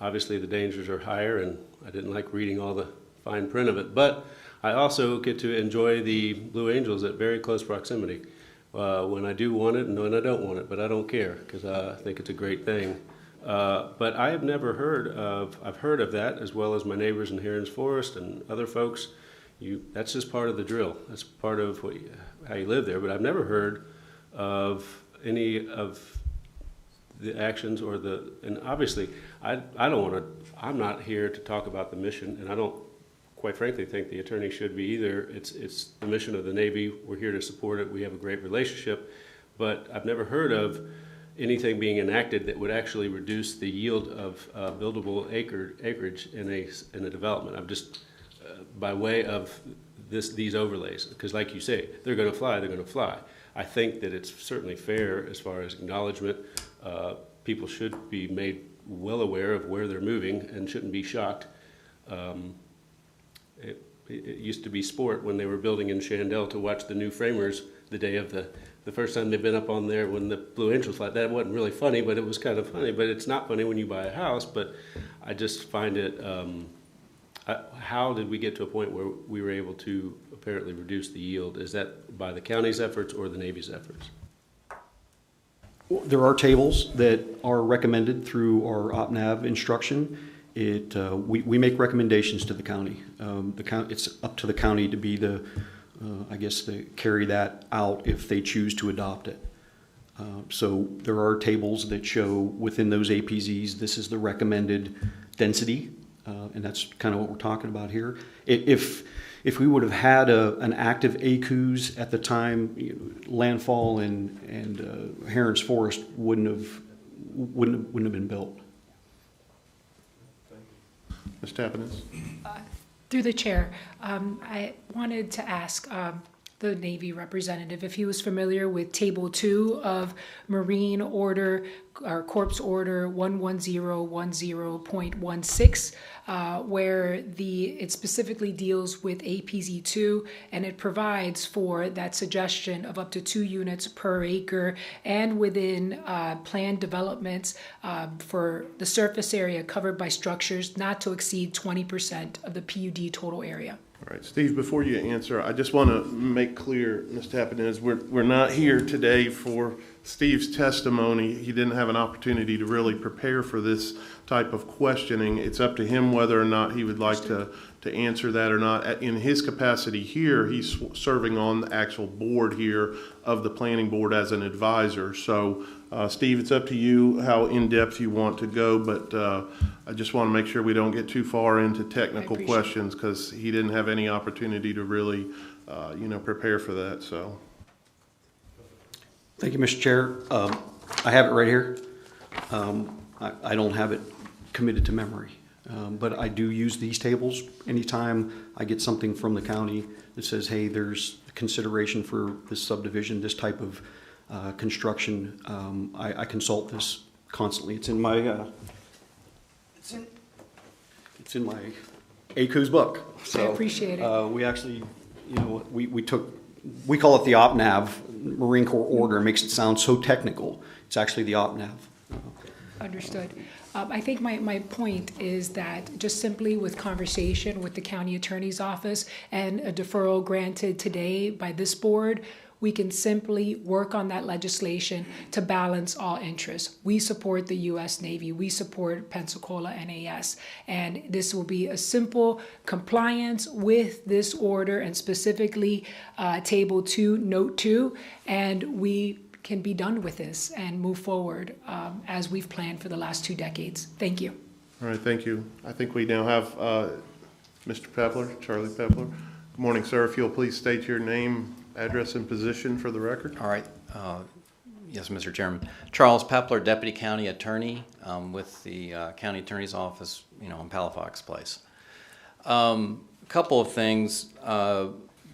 obviously the dangers are higher, and I didn't like reading all the fine print of it, but I also get to enjoy the Blue Angels at very close proximity. When I do want it and when I don't want it, but I don't care because I think it's a great thing. But I have never I've heard of that, as well as my neighbors in Heron's Forest and other folks. That's just part of the drill. That's part of how you live there. But I've never heard of any of the actions and obviously I don't want to, I'm not here to talk about the mission, and I don't quite frankly think the attorney should be either. It's the mission of the Navy. We're here to support it. We have a great relationship, but I've never heard of anything being enacted that would actually reduce the yield of buildable acreage in a development. I'm just by way of these overlays, because like you say, they're going to fly. They're going to fly. I think that it's certainly fair as far as acknowledgement. People should be made well aware of where they're moving and shouldn't be shocked. It used to be sport when they were building in Chandel to watch the new framers the day of the first time they've been up on there when the Blue Angels fly. That wasn't really funny, but it was kind of funny. But it's not funny when you buy a house. But I just find it, how did we get to a point where we were able to apparently reduce the yield? Is that by the county's efforts or the Navy's efforts?
There are tables that are recommended through our OpNav instruction. We make recommendations to the county. It's up to the county to be to carry that out if they choose to adopt it. So there are tables that show within those APZs, this is the recommended density, and that's kind of what we're talking about here. If we would have had an active ACUS at the time, Landfall and Heron's Forest wouldn't have been built.
Ms. Tappanis?
Through the chair, I wanted to ask the Navy representative if he was familiar with Table 2 of Marine Order or Corps Order 11010.16, where it specifically deals with APZ2, and it provides for that suggestion of up to 2 units per acre and within planned developments for the surface area covered by structures not to exceed 20% of the PUD total area.
All right, Steve, before you answer, I just want to make clear, Ms. Tappanis, we're not here today for Steve's testimony. He didn't have an opportunity to really prepare for this type of questioning. It's up to him whether or not he would like to answer that or not. In his capacity here, he's serving on the actual board here of the planning board as an advisor. So, Steve, it's up to you how in-depth you want to go, but I just want to make sure we don't get too far into technical questions because he didn't have any opportunity to really, prepare for that. So,
thank you, Mr. Chair. I have it right here. I don't have it committed to memory, but I do use these tables anytime I get something from the county that says, hey, there's consideration for this subdivision, this type of construction. I consult this constantly. It's in my it's in my ACUS book. So
I appreciate it.
we actually, we call it the OpNav Marine Corps order. It makes it sound so technical. It's actually the OpNav.
Understood. I think my point is that just simply with conversation with the county attorney's office and a deferral granted today by this board, we can simply work on that legislation to balance all interests. We support the U.S. Navy. We support Pensacola NAS. And this will be a simple compliance with this order and specifically Table 2, Note 2, and we can be done with this and move forward as we've planned for the last 2 decades. Thank you.
all right, thank you. I think we now have Mr. Pepler, Charlie Pepler. Good morning, sir. If you'll please state your name, address, and position for the record.
All right. Yes, Mr. Chairman. Charles Pepler, Deputy County Attorney with the County Attorney's Office, in Palafox Place. A couple of things.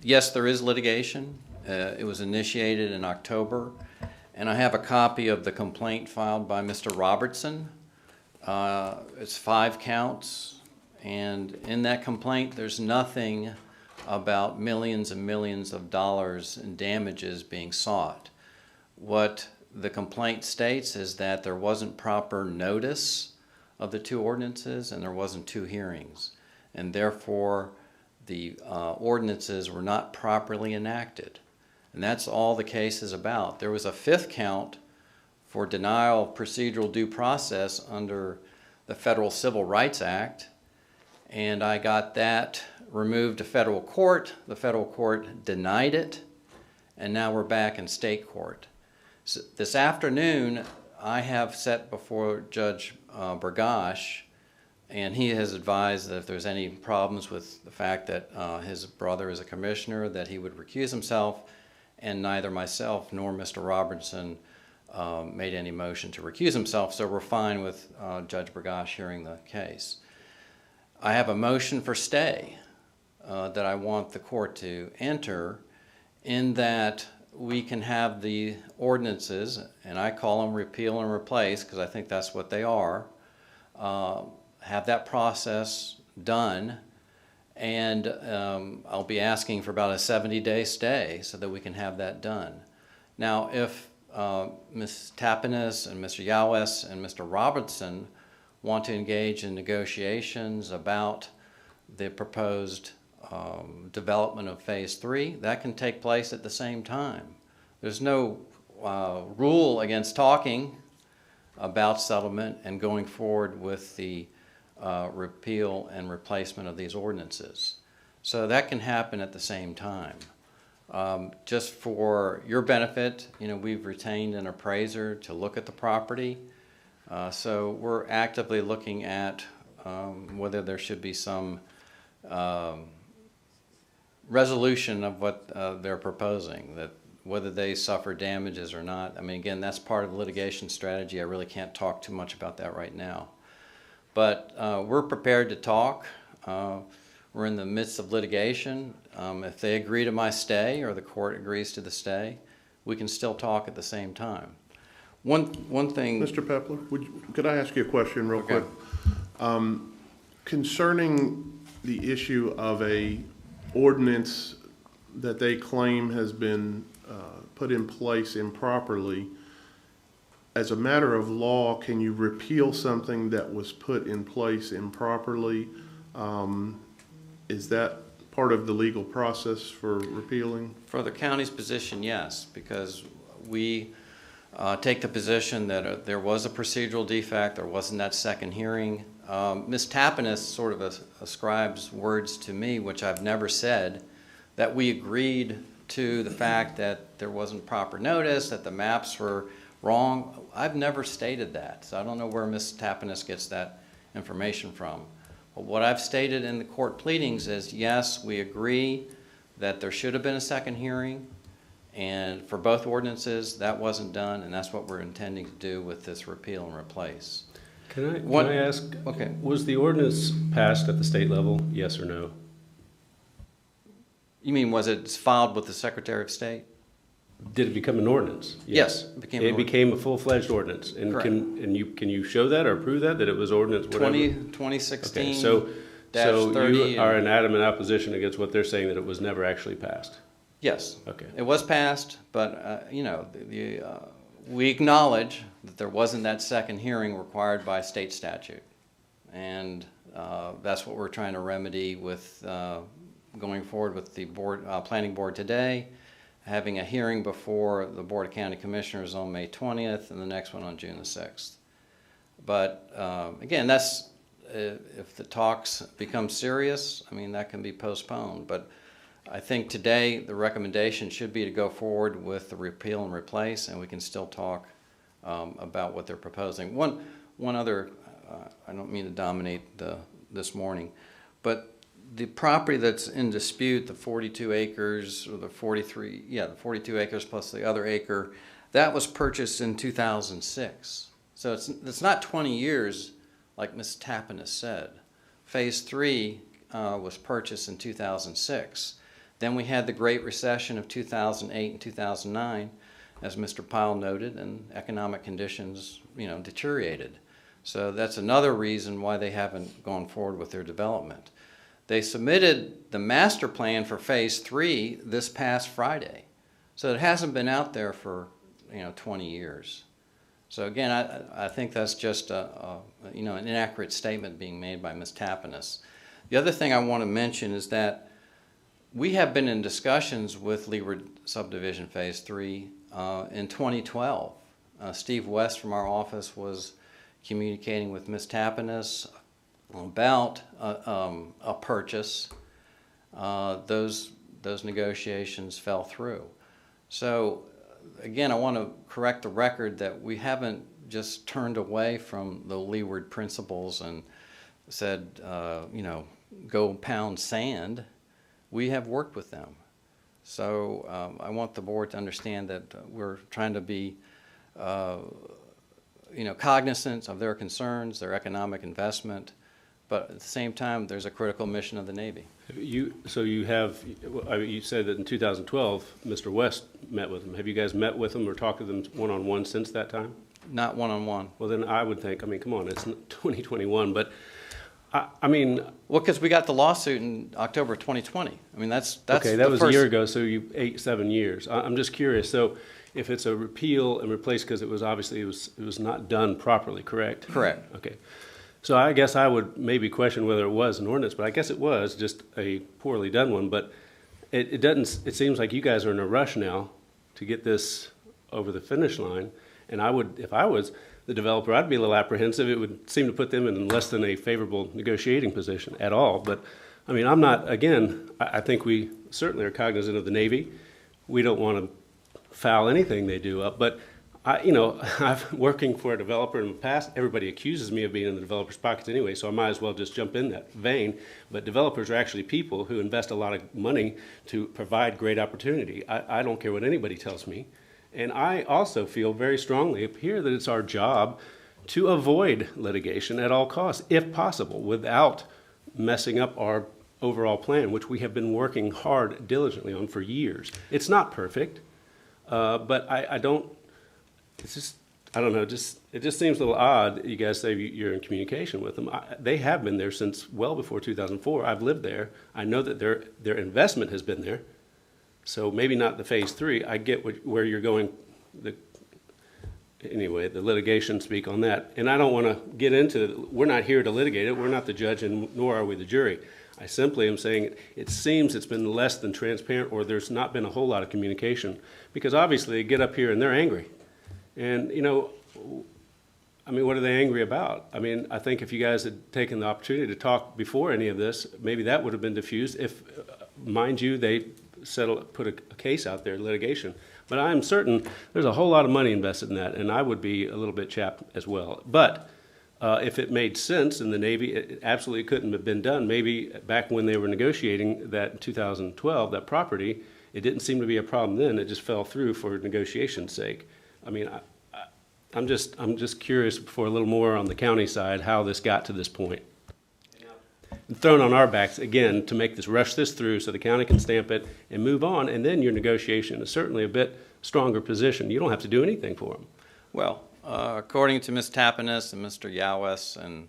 Yes, there is litigation. It was initiated in October, And I have a copy of the complaint filed by Mr. Robertson. It's 5 counts, and in that complaint, there's nothing about millions and millions of dollars in damages being sought. What the complaint states is that there wasn't proper notice of the 2 ordinances and there wasn't 2 hearings, and therefore the ordinances were not properly enacted. And that's all the case is about. There was a 5th count for denial of procedural due process under the Federal Civil Rights Act, and I got that removed to federal court. The federal court denied it, and now we're back in state court. So this afternoon, I have set before Judge Burgash, and he has advised that if there's any problems with the fact that his brother is a commissioner, that he would recuse himself, and neither myself nor Mr. Robertson made any motion to recuse himself, so we're fine with Judge Burgash hearing the case. I have a motion for stay that I want the court to enter, in that we can have the ordinances, and I call them repeal and replace because I think that's what they are, have that process done, and I'll be asking for about a 70-day stay so that we can have that done. Now, if Ms. Tapinas and Mr. Yawes and Mr. Robertson want to engage in negotiations about the proposed development of Phase 3, that can take place at the same time. There's no rule against talking about settlement and going forward with the repeal and replacement of these ordinances. So that can happen at the same time. Just for your benefit, we've retained an appraiser to look at the property. So we're actively looking at whether there should be some resolution of what they're proposing, that whether they suffer damages or not. I mean, again, that's part of the litigation strategy. I really can't talk too much about that right now. But we're prepared to talk. We're in the midst of litigation. If they agree to my stay or the court agrees to the stay, we can still talk at the same time. One thing...
Mr. Pepler, could I ask you a question real quick? Concerning the issue of a ordinance that they claim has been put in place improperly, as a matter of law, can you repeal something that was put in place improperly? Is that part of the legal process for repealing?
For the county's position, yes, because we take the position that there was a procedural defect, there wasn't that second hearing. Ms. Tapinas sort of ascribes words to me, which I've never said, that we agreed to the fact that there wasn't proper notice, that the maps were wrong. I've never stated that, so I don't know where Ms. Tapinas gets that information from. But what I've stated in the court pleadings is, yes, we agree that there should have been a second hearing, and for both ordinances, that wasn't done, and that's what we're intending to do with this repeal and replace.
Can I ask,
okay,
was the ordinance passed at the state level, yes or no?
You mean, was it filed with the Secretary of State?
Did it become an ordinance?
Yes, it became an ordinance.
It became a full-fledged ordinance. And
correct.
Can you show that or prove that it was ordinance whatever?
2016.
Okay, so
30
you are in adamant opposition against what they're saying, that it was never actually passed?
Yes.
Okay.
It was passed, but we acknowledge that there wasn't that second hearing required by state statute, and that's what we're trying to remedy with going forward with the board, planning board today, having a hearing before the Board of County Commissioners on May 20th, and the next one on June the 6th. But again, that's if the talks become serious, I mean, that can be postponed. But I think today the recommendation should be to go forward with the repeal and replace, and we can still talk about what they're proposing. One other, I don't mean to dominate this morning, but the property that's in dispute, the 42 acres or the 42 acres plus the other acre, that was purchased in 2006. So it's not 20 years like Ms. Tapinas said. Phase 3 was purchased in 2006. Then we had the Great Recession of 2008 and 2009, as Mr. Pyle noted, and economic conditions, deteriorated. So that's another reason why they haven't gone forward with their development. They submitted the master plan for Phase 3 this past Friday. So it hasn't been out there for, 20 years. So again, I think that's just an inaccurate statement being made by Ms. Tapinas. The other thing I want to mention is that we have been in discussions with Leeward Subdivision Phase 3 in 2012. Steve West from our office was communicating with Ms. Tapinas about a purchase. Those negotiations fell through. So again, I want to correct the record that we haven't just turned away from the Leeward principles and said, go pound sand. We have worked with them. So I want the board to understand that we're trying to be cognizant of their concerns, their economic investment, but at the same time, there's a critical mission of the Navy.
You said that in 2012, Mr. West met with them. Have you guys met with them or talked to them one-on-one since that time?
Not one-on-one.
Well, then I would think, come on, it's 2021, but
Well, because we got the lawsuit in October 2020. That's
okay, that was a year ago, so 7 years. I'm just curious, so if it's a repeal and replace, because it was not done properly, correct?
Correct.
Okay. So I guess I would maybe question whether it was an ordinance, but I guess it was just a poorly done one. But it seems like you guys are in a rush now to get this over the finish line. And if I was the developer, I'd be a little apprehensive. It would seem to put them in less than a favorable negotiating position at all. But I'm not, again, I think we certainly are cognizant of the Navy. We don't want to foul anything they do up, but I've working for a developer in the past. Everybody accuses me of being in the developer's pockets anyway, so I might as well just jump in that vein. But developers are actually people who invest a lot of money to provide great opportunity. I don't care what anybody tells me. And I also feel very strongly up here that it's our job to avoid litigation at all costs, if possible, without messing up our overall plan, which we have been working hard, diligently on for years. It's not perfect, but I don't. It's just, I don't know, it just seems a little odd. You guys say you're in communication with them. They have been there since well before 2004. I've lived there. I know that their investment has been there. So maybe not the Phase 3. I get where you're going. Anyway, the litigation speak on that. And I don't want to get into, we're not here to litigate it. We're not the judge, and nor are we the jury. I simply am saying it seems it's been less than transparent, or there's not been a whole lot of communication. Because obviously they get up here and they're angry. And, what are they angry about? I think if you guys had taken the opportunity to talk before any of this, maybe that would have been diffused if, mind you, they put a case out there, litigation. But I'm certain there's a whole lot of money invested in that, and I would be a little bit chapped as well. But if it made sense in the Navy, it absolutely couldn't have been done. Maybe back when they were negotiating that in 2012, that property, it didn't seem to be a problem then. It just fell through for negotiation's sake. I'm just curious for a little more on the county side how this got to this point. And thrown on our backs again to rush this through so the county can stamp it and move on, and then your negotiation is certainly a bit stronger position. You don't have to do anything for them.
Well, according to Ms. Tapinas and Mr. Yawes and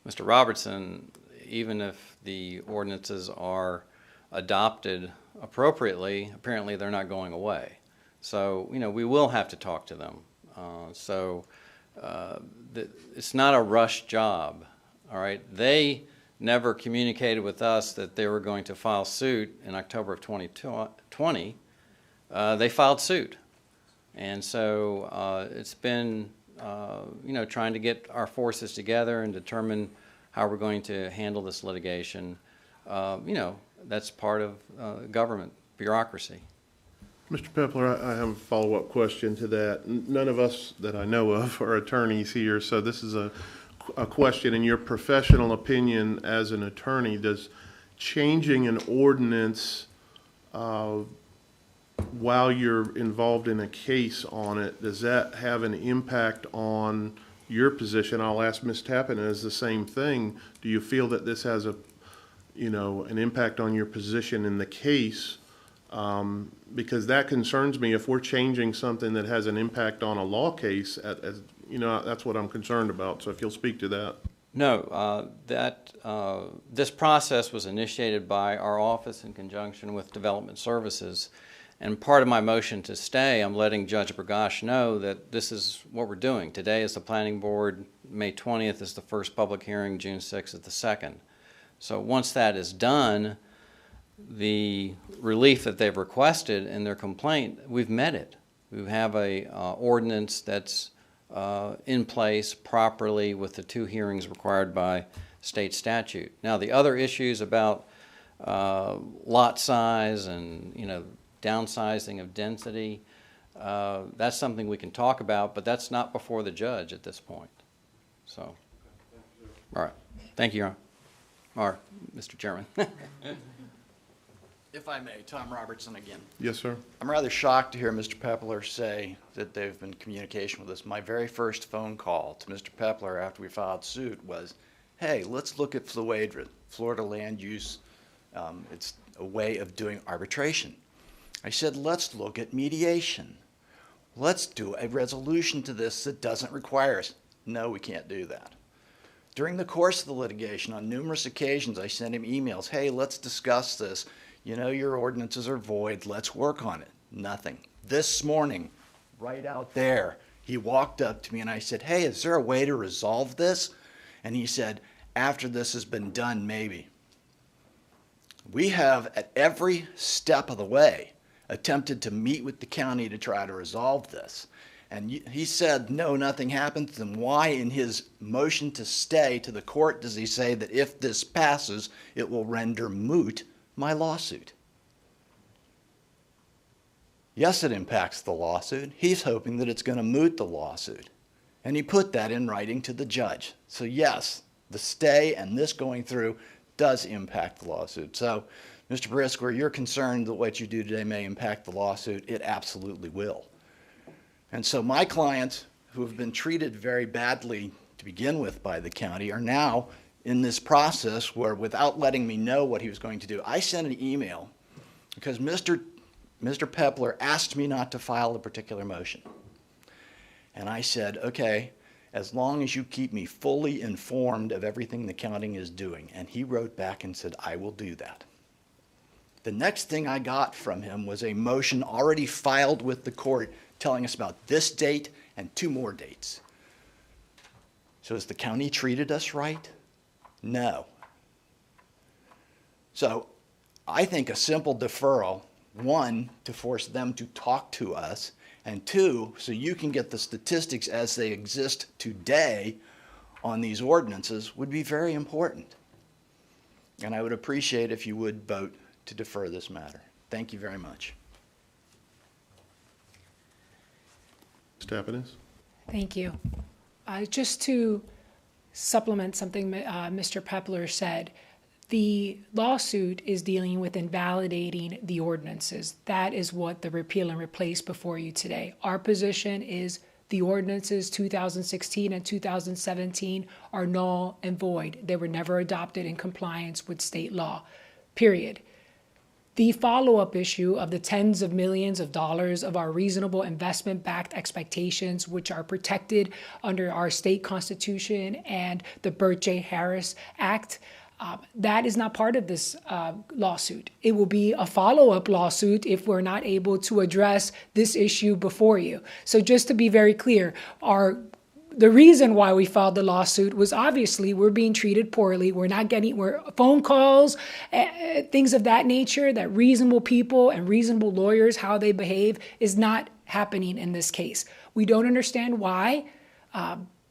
Mr. Robertson, even if the ordinances are adopted appropriately, apparently they're not going away. So, we will have to talk to them. It's not a rush job, all right? They never communicated with us that they were going to file suit in October of 2020. They filed suit. And so it's been, trying to get our forces together and determine how we're going to handle this litigation. That's part of government bureaucracy.
Mr. Pepler, I have a follow-up question to that. None of us that I know of are attorneys here, so this is a question. In your professional opinion as an attorney, does changing an ordinance while you're involved in a case on it, does that have an impact on your position? I'll ask Ms. Tapinas the same thing. Do you feel that this has an impact on your position in the case Because that concerns me if we're changing something that has an impact on a law case, as, you know, that's what I'm concerned about. So if you'll speak to that.
No, this process was initiated by our office in conjunction with Development Services. And part of my motion to stay, I'm letting Judge Bergosh know that this is what we're doing. Today is the planning board, May 20th is the first public hearing, June 6th is the second. So once that is done, the relief that they've requested in their complaint, we've met it. We have a ordinance that's in place properly with the 2 hearings required by state statute. Now, the other issues about lot size and, you know, downsizing of density, that's something we can talk about, but that's not before the judge at this point. So, all right. Thank you, Your Honor. Or, Mr. Chairman.
If I may, Tom Robertson again.
Yes, sir.
I'm rather shocked to hear Mr. Pepler say that they've been in communication with us. My very first phone call to Mr. Pepler after we filed suit was, hey, let's look at FLUADRA, Florida Land Use. It's a way of doing arbitration. I said, let's look at mediation. Let's do a resolution to this that doesn't require us. No, we can't do that. During the course of the litigation, on numerous occasions, I sent him emails, hey, let's discuss this. You know, your ordinances are void. Let's work on it. Nothing. This morning, right out there, he walked up to me and I said, hey, is there a way to resolve this? And he said, after this has been done, maybe. We have, at every step of the way, attempted to meet with the county to try to resolve this. And he said, no, nothing happened. Then why in his motion to stay to the court does he say that if this passes, it will render moot my lawsuit? Yes, it impacts the lawsuit. He's hoping that it's going to moot the lawsuit. And he put that in writing to the judge. So yes, the stay and this going through does impact the lawsuit. So, Mr. Brisker, you're concerned that what you do today may impact the lawsuit. It absolutely will. And so my clients, who have been treated very badly to begin with by the county, are now in this process where, without letting me know what he was going to do, I sent an email because Mr. Pepler asked me not to file a particular motion. And I said, okay, as long as you keep me fully informed of everything the county is doing. And he wrote back and said, I will do that. The next thing I got from him was a motion already filed with the court telling us about this date and 2 more dates. So has the county treated us right? No. So I think a simple deferral, 1, to force them to talk to us, and 2, so you can get the statistics as they exist today on these ordinances, would be very important. And I would appreciate if you would vote to defer this matter. Thank you very much.
Ms. Tapinas?
Thank you. Just to supplement something Mr. Pepler said, the lawsuit is dealing with invalidating the ordinances. That is what the repeal and replace before you today. Our position is the ordinances 2016 and 2017 are null and void. They were never adopted in compliance with state law, period. The follow-up issue of the tens of millions of dollars of our reasonable investment-backed expectations, which are protected under our state constitution and the Burt J. Harris Act, that is not part of this lawsuit. It will be a follow-up lawsuit if we're not able to address this issue before you. So just to be very clear, the reason why we filed the lawsuit was obviously we're being treated poorly. We're phone calls, things of that nature, that reasonable people and reasonable lawyers, how they behave, is not happening in this case. We don't understand why,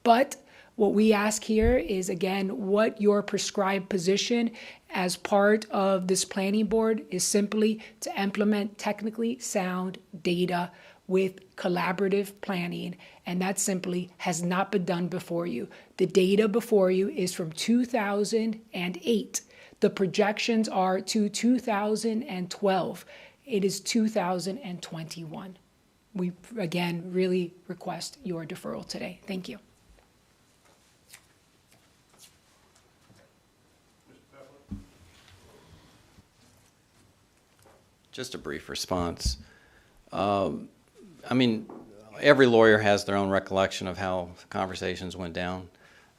but what we ask here is, again, what your prescribed position as part of this planning board is simply to implement technically sound data with collaborative planning, and that simply has not been done before you. The data before you is from 2008. The projections are to 2012. It is 2021. We, again, really request your deferral today. Thank you.
Just a brief response. I mean, every lawyer has their own recollection of how conversations went down.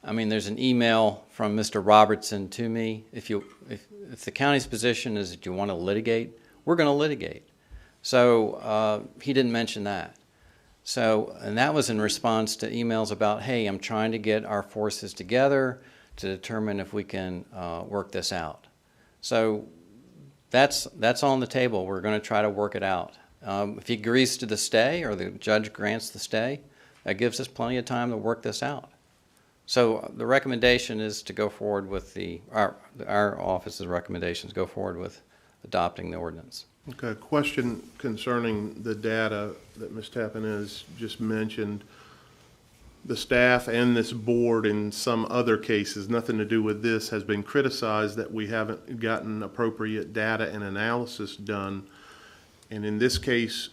I mean, there's an email from Mr. Robertson to me. If the county's position is that you want to litigate, we're going to litigate. So he didn't mention that. So, and that was in response to emails about, hey, I'm trying to get our forces together to determine if we can work this out. So that's on the table. We're going to try to work it out. If he agrees to the stay or the judge grants the stay, that gives us plenty of time to work this out. So the recommendation is to go forward with our office's recommendations, go forward with adopting the ordinance.
Okay, question concerning the data that Ms. Tappan has just mentioned. The staff and this board in some other cases, nothing to do with this, has been criticized that we haven't gotten appropriate data and analysis done. And in this case,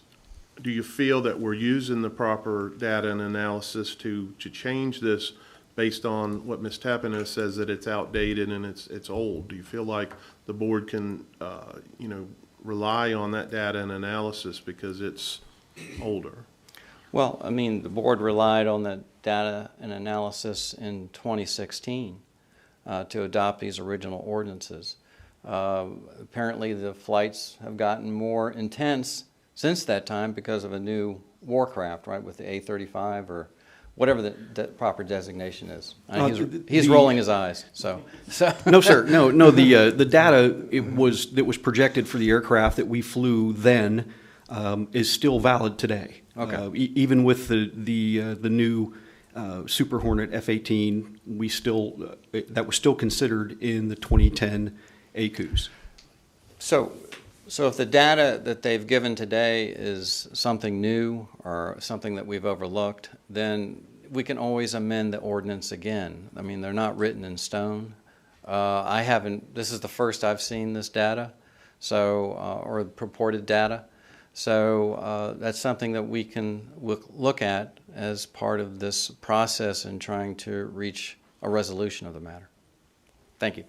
do you feel that we're using the proper data and analysis to change this based on what Ms. Tappan has says that it's outdated and it's old? Do you feel like the board can, rely on that data and analysis because it's older?
Well, I mean, the board relied on the data and analysis in 2016 to adopt these original ordinances. Apparently the flights have gotten more intense since that time because of a new warcraft, right, with the A-35 or whatever the proper designation is. He's rolling his eyes, so.
No, sir, no, the data that was projected for the aircraft that we flew then is still valid today.
Okay.
Even with the new Super Hornet F-18, we still, that was still considered in the 2010 ACUs.
So if the data that they've given today is something new or something that we've overlooked, then we can always amend the ordinance again. I mean, they're not written in stone. This is the first I've seen this data, so, or purported data. So that's something that we can look at as part of this process in trying to reach a resolution of the matter. Thank you.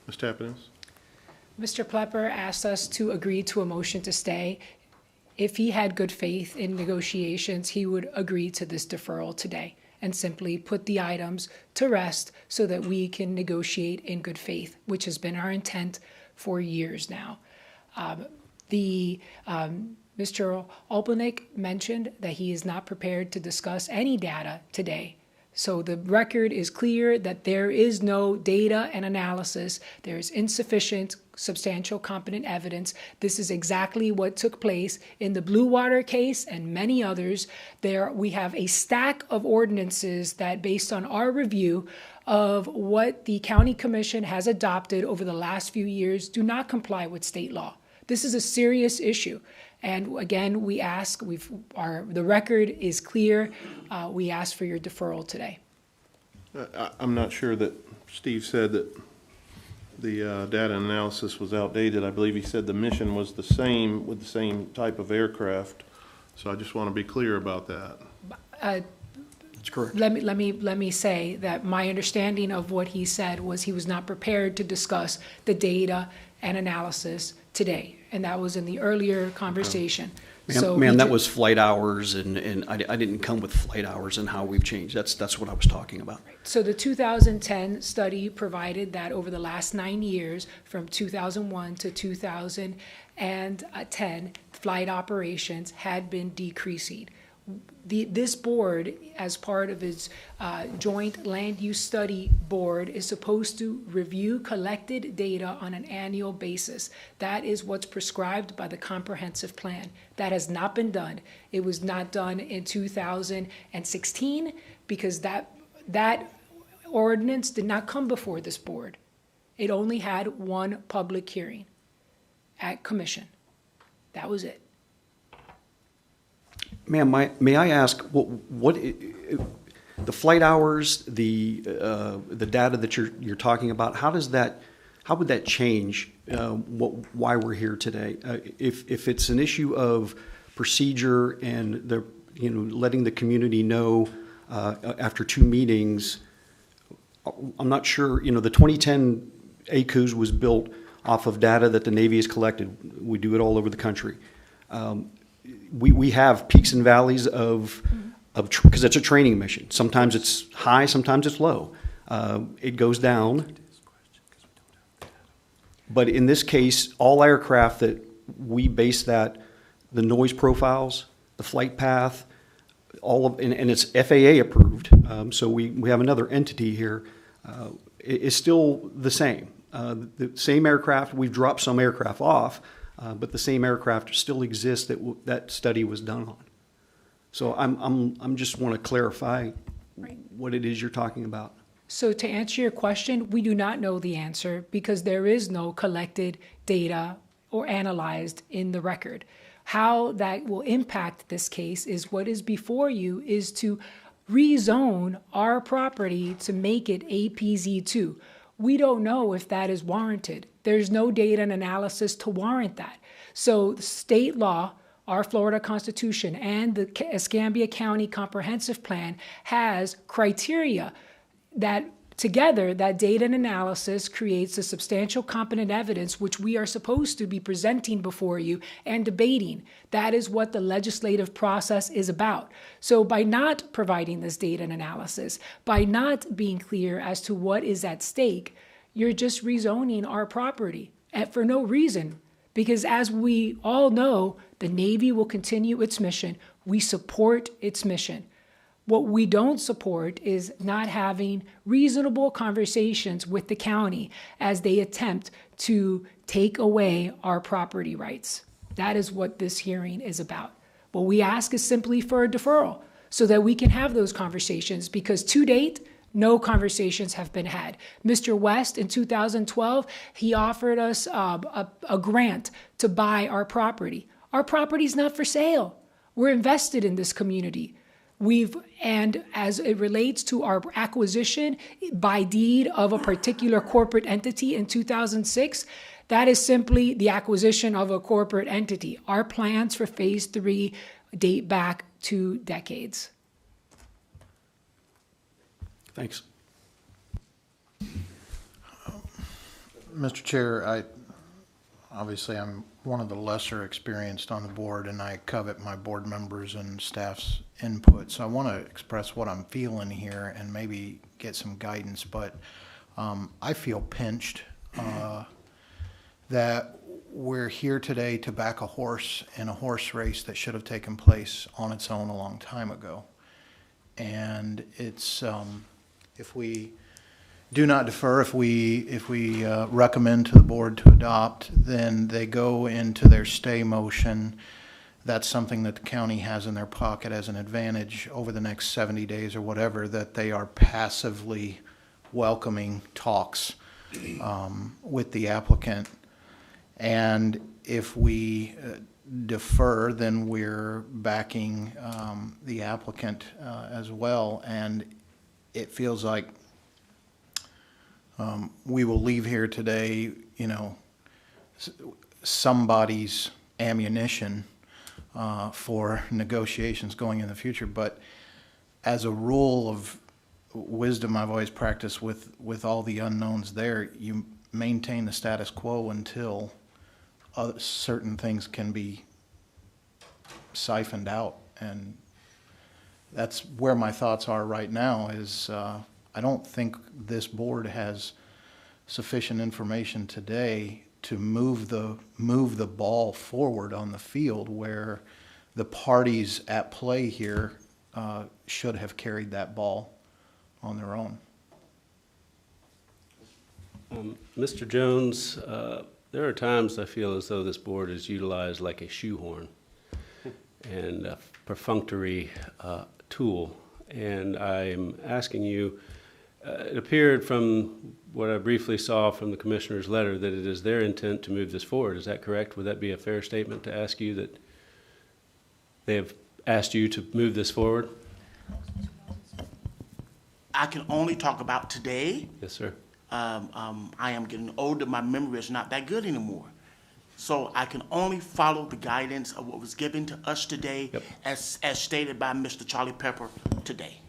Ms. Tappan?
Mr. Plepper asked us to agree to a motion to stay. If he had good faith in negotiations, he would agree to this deferral today and simply put the items to rest so that we can negotiate in good faith, which has been our intent for years now. Mr. Olpenick mentioned that he is not prepared to discuss any data today. So the record is clear that there is no data and analysis. There is insufficient, substantial, competent evidence. This is exactly what took place in the Blue Water case and many others. There we have a stack of ordinances that, based on our review of what the county commission has adopted over the last few years, do not comply with state law. This is a serious issue. And again, we ask, the record is clear. We ask for your deferral today.
I'm not sure that Steve said that the data analysis was outdated. I believe he said the mission was the same with the same type of aircraft. So I just want to be clear about that.
That's correct.
Let me say that my understanding of what he said was he was not prepared to discuss the data and analysis today, and that was in the earlier conversation.
Ma'am, that was flight hours, and I didn't come with flight hours and how we've changed. That's what I was talking about.
So the 2010 study provided that over the last 9 years, from 2001 to 2010, flight operations had been decreasing. This board, as part of its joint land use study board, is supposed to review collected data on an annual basis. That is what's prescribed by the comprehensive plan. That has not been done. It was not done in 2016 because that ordinance did not come before this board. It only had one public hearing at commission. That was it.
Ma'am, may I ask what the flight hours, the data that you're talking about? How would that change why we're here today? If it's an issue of procedure and letting the community know after 2 meetings, I'm not sure. The 2010 ACUs was built off of data that the Navy has collected. We do it all over the country. We have peaks and valleys of because it's a training mission. Sometimes it's high, sometimes it's low. It goes down. But in this case, all aircraft that we base the noise profiles, the flight path, and it's FAA approved, so we have another entity here, is still the same. The same aircraft, we've dropped some aircraft off, but the same aircraft still exists that study was done on. So I'm just want to clarify what it is you're talking about.
So to answer your question, we do not know the answer because there is no collected data or analyzed in the record. How that will impact this case is what is before you is to rezone our property to make it APZ2. We don't know if that is warranted. There's no data and analysis to warrant that. So the state law, our Florida Constitution, and the Escambia County Comprehensive Plan has criteria that together, that data and analysis creates a substantial competent evidence which we are supposed to be presenting before you and debating. That is what the legislative process is about. So by not providing this data and analysis, by not being clear as to what is at stake, you're just rezoning our property for no reason. Because as we all know, the Navy will continue its mission. We support its mission. What we don't support is not having reasonable conversations with the county as they attempt to take away our property rights. That is what this hearing is about. What we ask is simply for a deferral so that we can have those conversations, because to date, no conversations have been had. Mr. West, in 2012, he offered us a grant to buy our property. Our property is not for sale. We're invested in this community. And as it relates to our acquisition by deed of a particular corporate entity in 2006, that is simply the acquisition of a corporate entity. Our plans for phase 3 date back 2 decades.
Thanks.
Mr. Chair, obviously I'm one of the lesser experienced on the board, and I covet my board members and staff's input. So I want to express what I'm feeling here and maybe get some guidance. But I feel pinched that we're here today to back a horse in a horse race that should have taken place on its own a long time ago. And it's if we do not defer, if we recommend to the board to adopt, then they go into their stay motion. That's something that the county has in their pocket as an advantage over the next 70 days or whatever, that they are passively welcoming talks with the applicant. And if we defer, then we're backing the applicant as well. And it feels like we will leave here today, somebody's ammunition for negotiations going in the future. But as a rule of wisdom I've always practiced with all the unknowns there, you maintain the status quo until certain things can be siphoned out. And that's where my thoughts are right now is I don't think this board has sufficient information today to move the ball forward on the field, where the parties at play here should have carried that ball on their own.
Mr. Jones, there are times I feel as though this board is utilized like a shoehorn and a perfunctory tool. And I'm asking you, it appeared from what I briefly saw from the commissioner's letter that it is their intent to move this forward. Is that correct? Would that be a fair statement to ask you that they have asked you to move this forward?
I can only talk about today.
Yes, sir.
I am getting older. My memory is not that good anymore. So I can only follow the guidance of what was given to us today,
Yep.
as stated by Mr. Charlie Pepper today.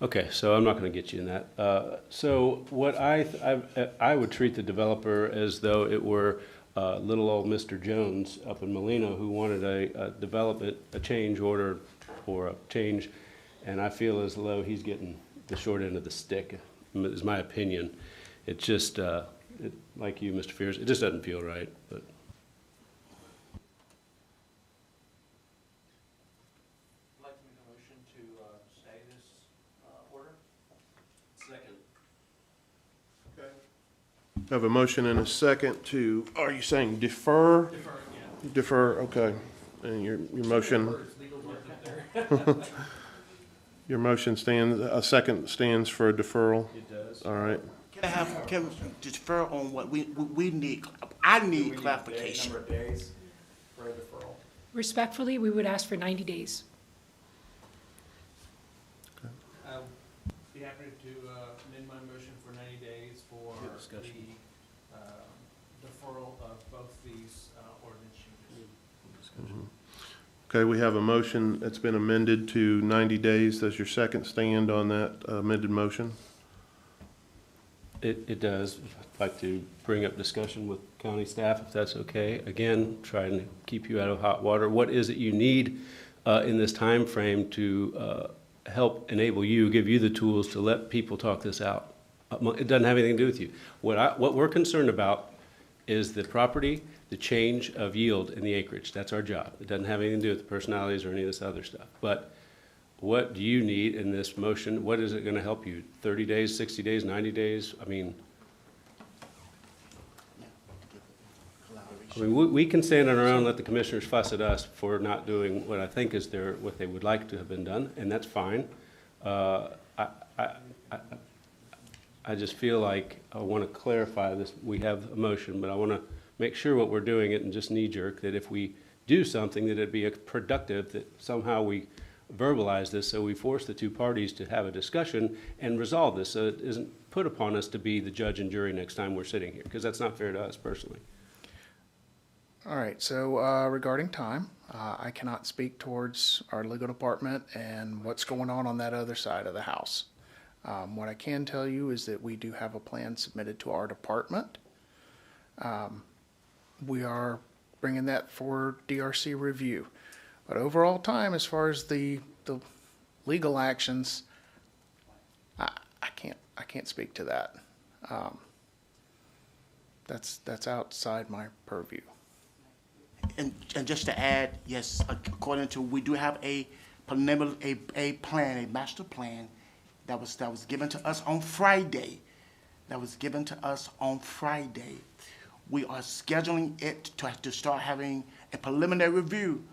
Okay, so I'm not gonna get you in that. So what I would treat the developer as though it were little old Mr. Jones up in Molino who wanted a development, a change order or a change, and I feel as though he's getting the short end of the stick, is my opinion. It just, like you, Mr. Fears, it just doesn't feel right, but.
I'd like to make a motion to stay this order.
Second.
Have a motion and a second to, are you saying defer?
Defer, yeah.
Defer, okay. And your motion,
Legal words up there.
your motion stands, a second stands for a deferral?
It does.
All right.
Can we defer on what we need? I need clarification.
Number of days for a deferral.
Respectfully, we would ask for 90 days.
I'll be happy to amend my motion for 90 days for
Good discussion.
the deferral of both these ordinance changes.
Okay, we have a motion that's been amended to 90 days. Does your second stand on that amended motion?
It does. I'd like to bring up discussion with county staff, if that's okay. Again, trying to keep you out of hot water. What is it you need in this time frame to help enable you, give you the tools to let people talk this out? It doesn't have anything to do with you. What we're concerned about is the property, the change of yield in the acreage. That's our job. It doesn't have anything to do with the personalities or any of this other stuff. But what do you need in this motion? What is it going to help you? 30 days, 60 days, 90 days? I mean, we can stand on our own and let the commissioners fuss at us for not doing what I think is what they would like to have been done, and that's fine. I just feel like I want to clarify this. We have a motion, but I want to make sure what we're doing isn't just knee-jerk, that if we do something, that it be productive, that somehow we verbalize this, so we force the two parties to have a discussion and resolve this, so it isn't put upon us to be the judge and jury next time we're sitting here, because that's not fair to us personally.
All right, so regarding time, I cannot speak towards our legal department and what's going on that other side of the house. What I can tell you is that we do have a plan submitted to our department. We are bringing that for DRC review. But overall time, as far as the legal actions, I can't speak to that. That's outside my purview.
And just to add, yes, according to, we do have a preliminary, a plan, a master plan that was given to us on Friday. We are scheduling it to start having a preliminary review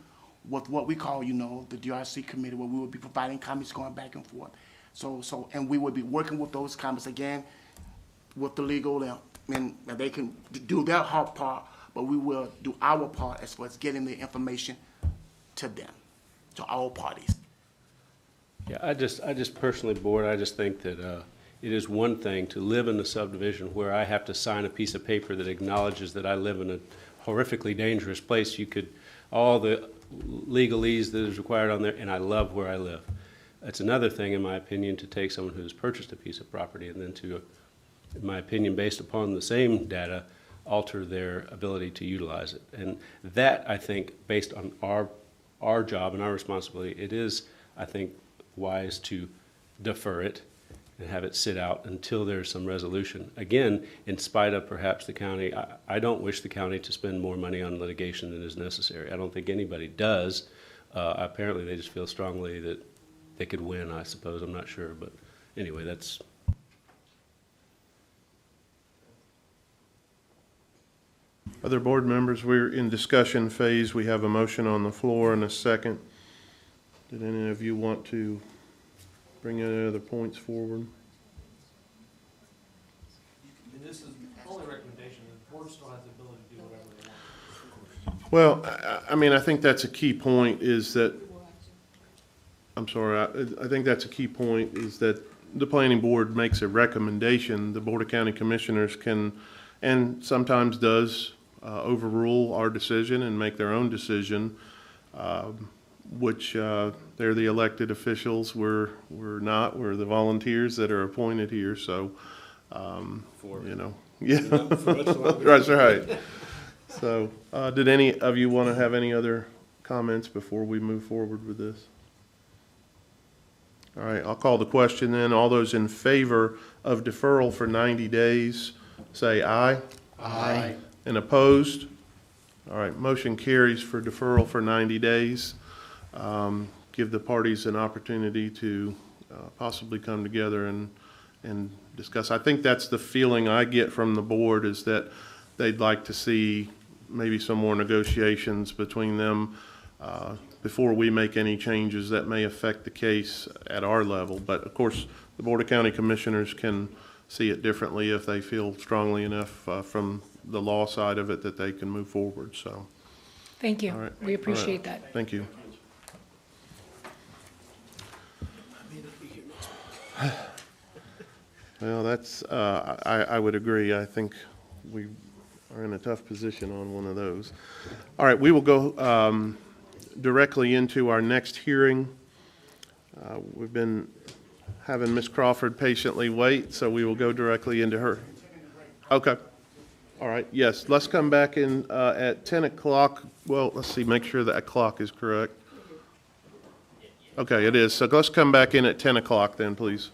with what we call, the DRC committee, where we will be providing comments going back and forth. And we will be working with those comments again with the legal, and they can do their hard part, but we will do our part as far as getting the information to them, to all parties.
Yeah, I just personally, Board, I just think that it is one thing to live in a subdivision where I have to sign a piece of paper that acknowledges that I live in a horrifically dangerous place. All the legalese that is required on there, and I love where I live. It's another thing, in my opinion, to take someone who's purchased a piece of property and then to, in my opinion, based upon the same data, alter their ability to utilize it. And that, I think, based on our job and our responsibility, it is, I think, wise to defer it and have it sit out until there's some resolution. Again, in spite of perhaps the county, I don't wish the county to spend more money on litigation than is necessary. I don't think anybody does. Apparently, they just feel strongly that they could win, I suppose. I'm not sure. But anyway, that's...
Other board members, we're in discussion phase. We have a motion on the floor and a second. Did any of you want to bring any other points forward?
And this is only recommendation, the board still has the ability to do whatever they want.
Well, I mean, I think that's a key point is that, I'm sorry, I think that's a key point is that the planning board makes a recommendation. The Board of County Commissioners can, and sometimes does, overrule our decision and make their own decision. which they're the elected officials. We're not. We're the volunteers that are appointed here. So, you know, yeah, that's right. So, did any of you want to have any other comments before we move forward with this? All right, I'll call the question then. All those in favor of deferral for 90 days, say aye.
Aye.
And opposed? All right, motion carries for deferral for 90 days. Give the parties an opportunity to possibly come together and discuss. I think that's the feeling I get from the board, is that they'd like to see maybe some more negotiations between them before we make any changes that may affect the case at our level. But of course, the Board of County Commissioners can see it differently if they feel strongly enough from the law side of it that they can move forward. So,
Thank you.
all right.
We appreciate
All right.
that.
Thank you. Well, that's, I would agree. I think we are in a tough position on one of those. All right, we will go directly into our next hearing. We've been having Ms. Crawford patiently wait, so we will go directly into her. Okay. All right, yes, let's come back in at 10 o'clock. Well, let's see, make sure that clock is correct. Okay, it is. So let's come back in at 10 o'clock then, please.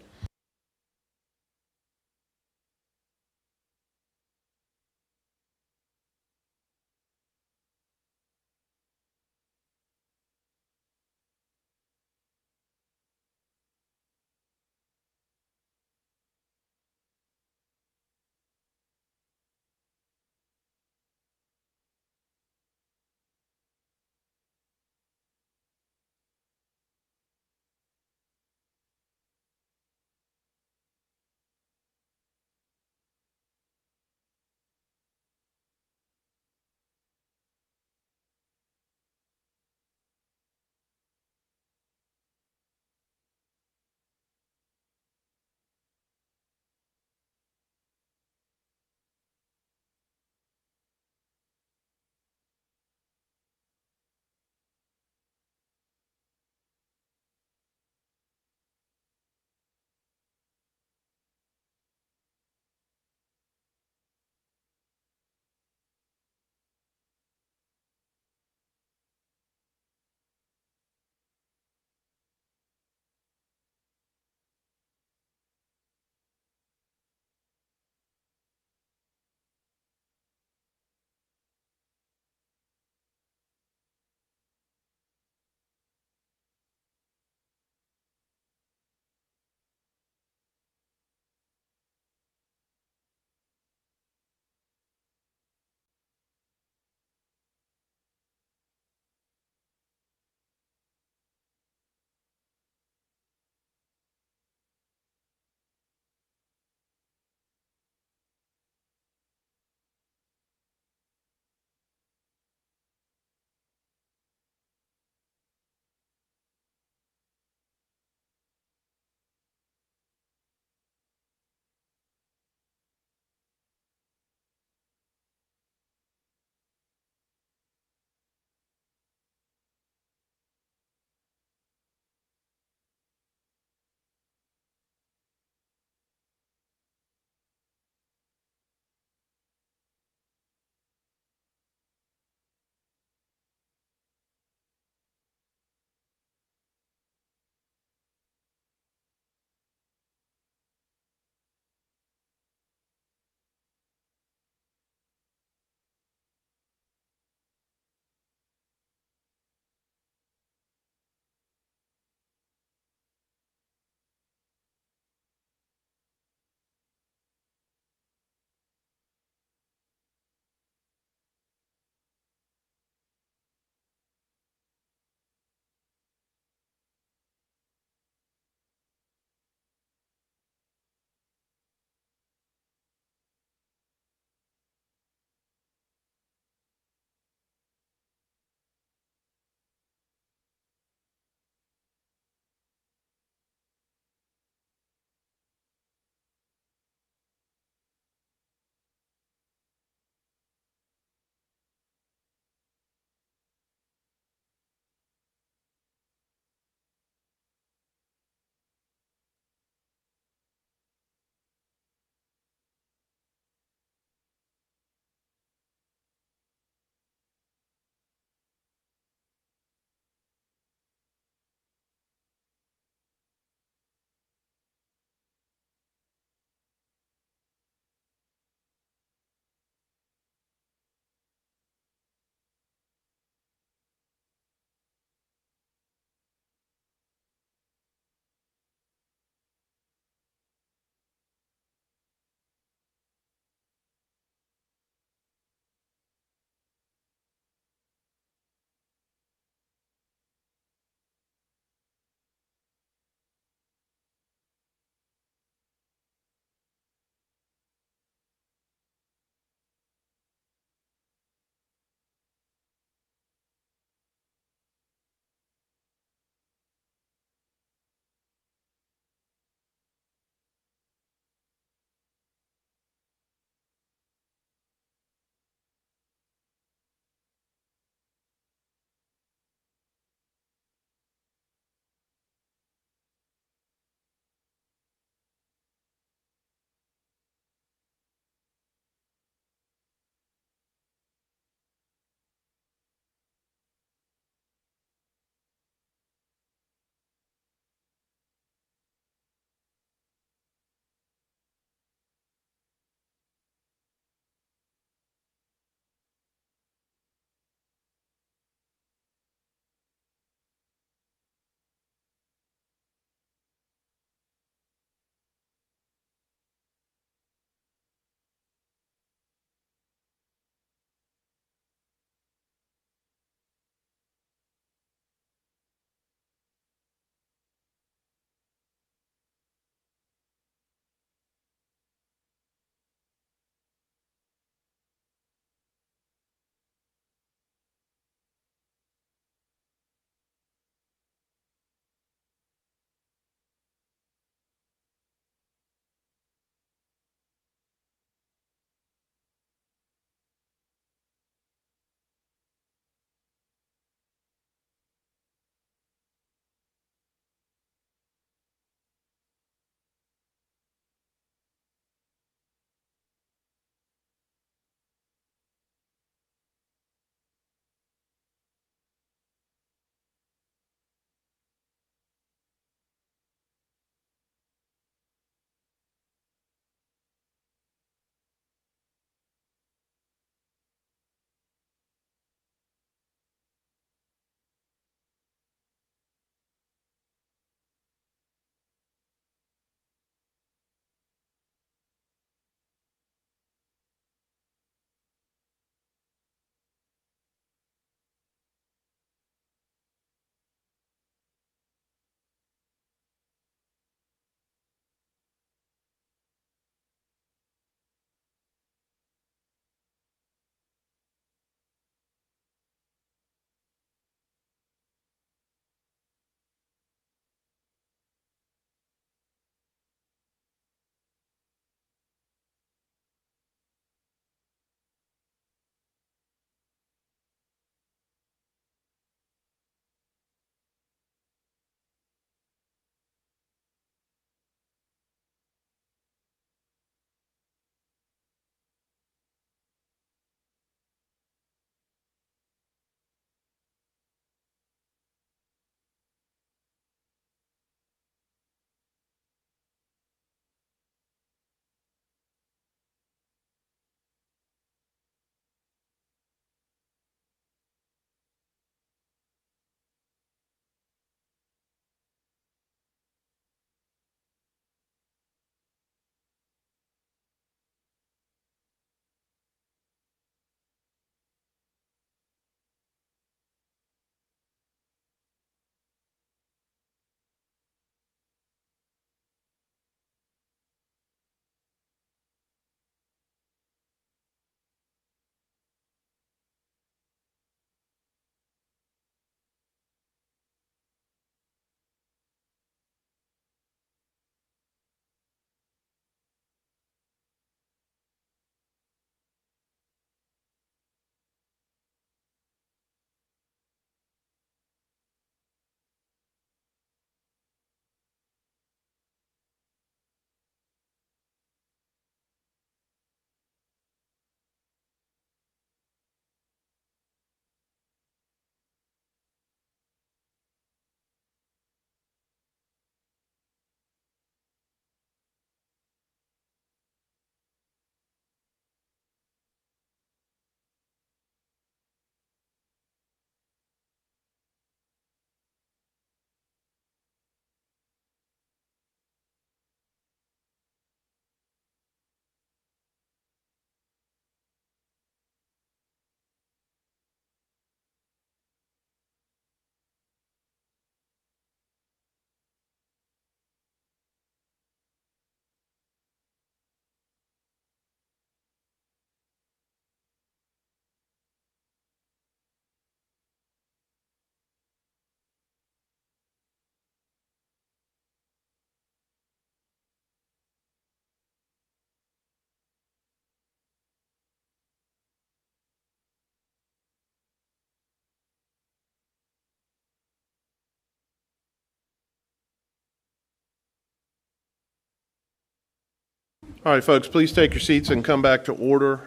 All right, folks, please take your seats and come back to order.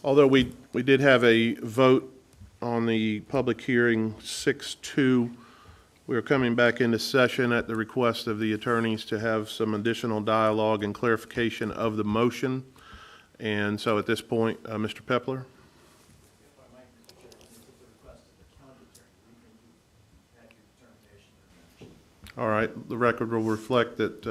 Although we did have a vote on the public hearing 6-2, we are coming back into session at the request of the attorneys to have some additional dialogue and clarification of the motion. And so at this point, Mr. Pepler. All right, the record will reflect that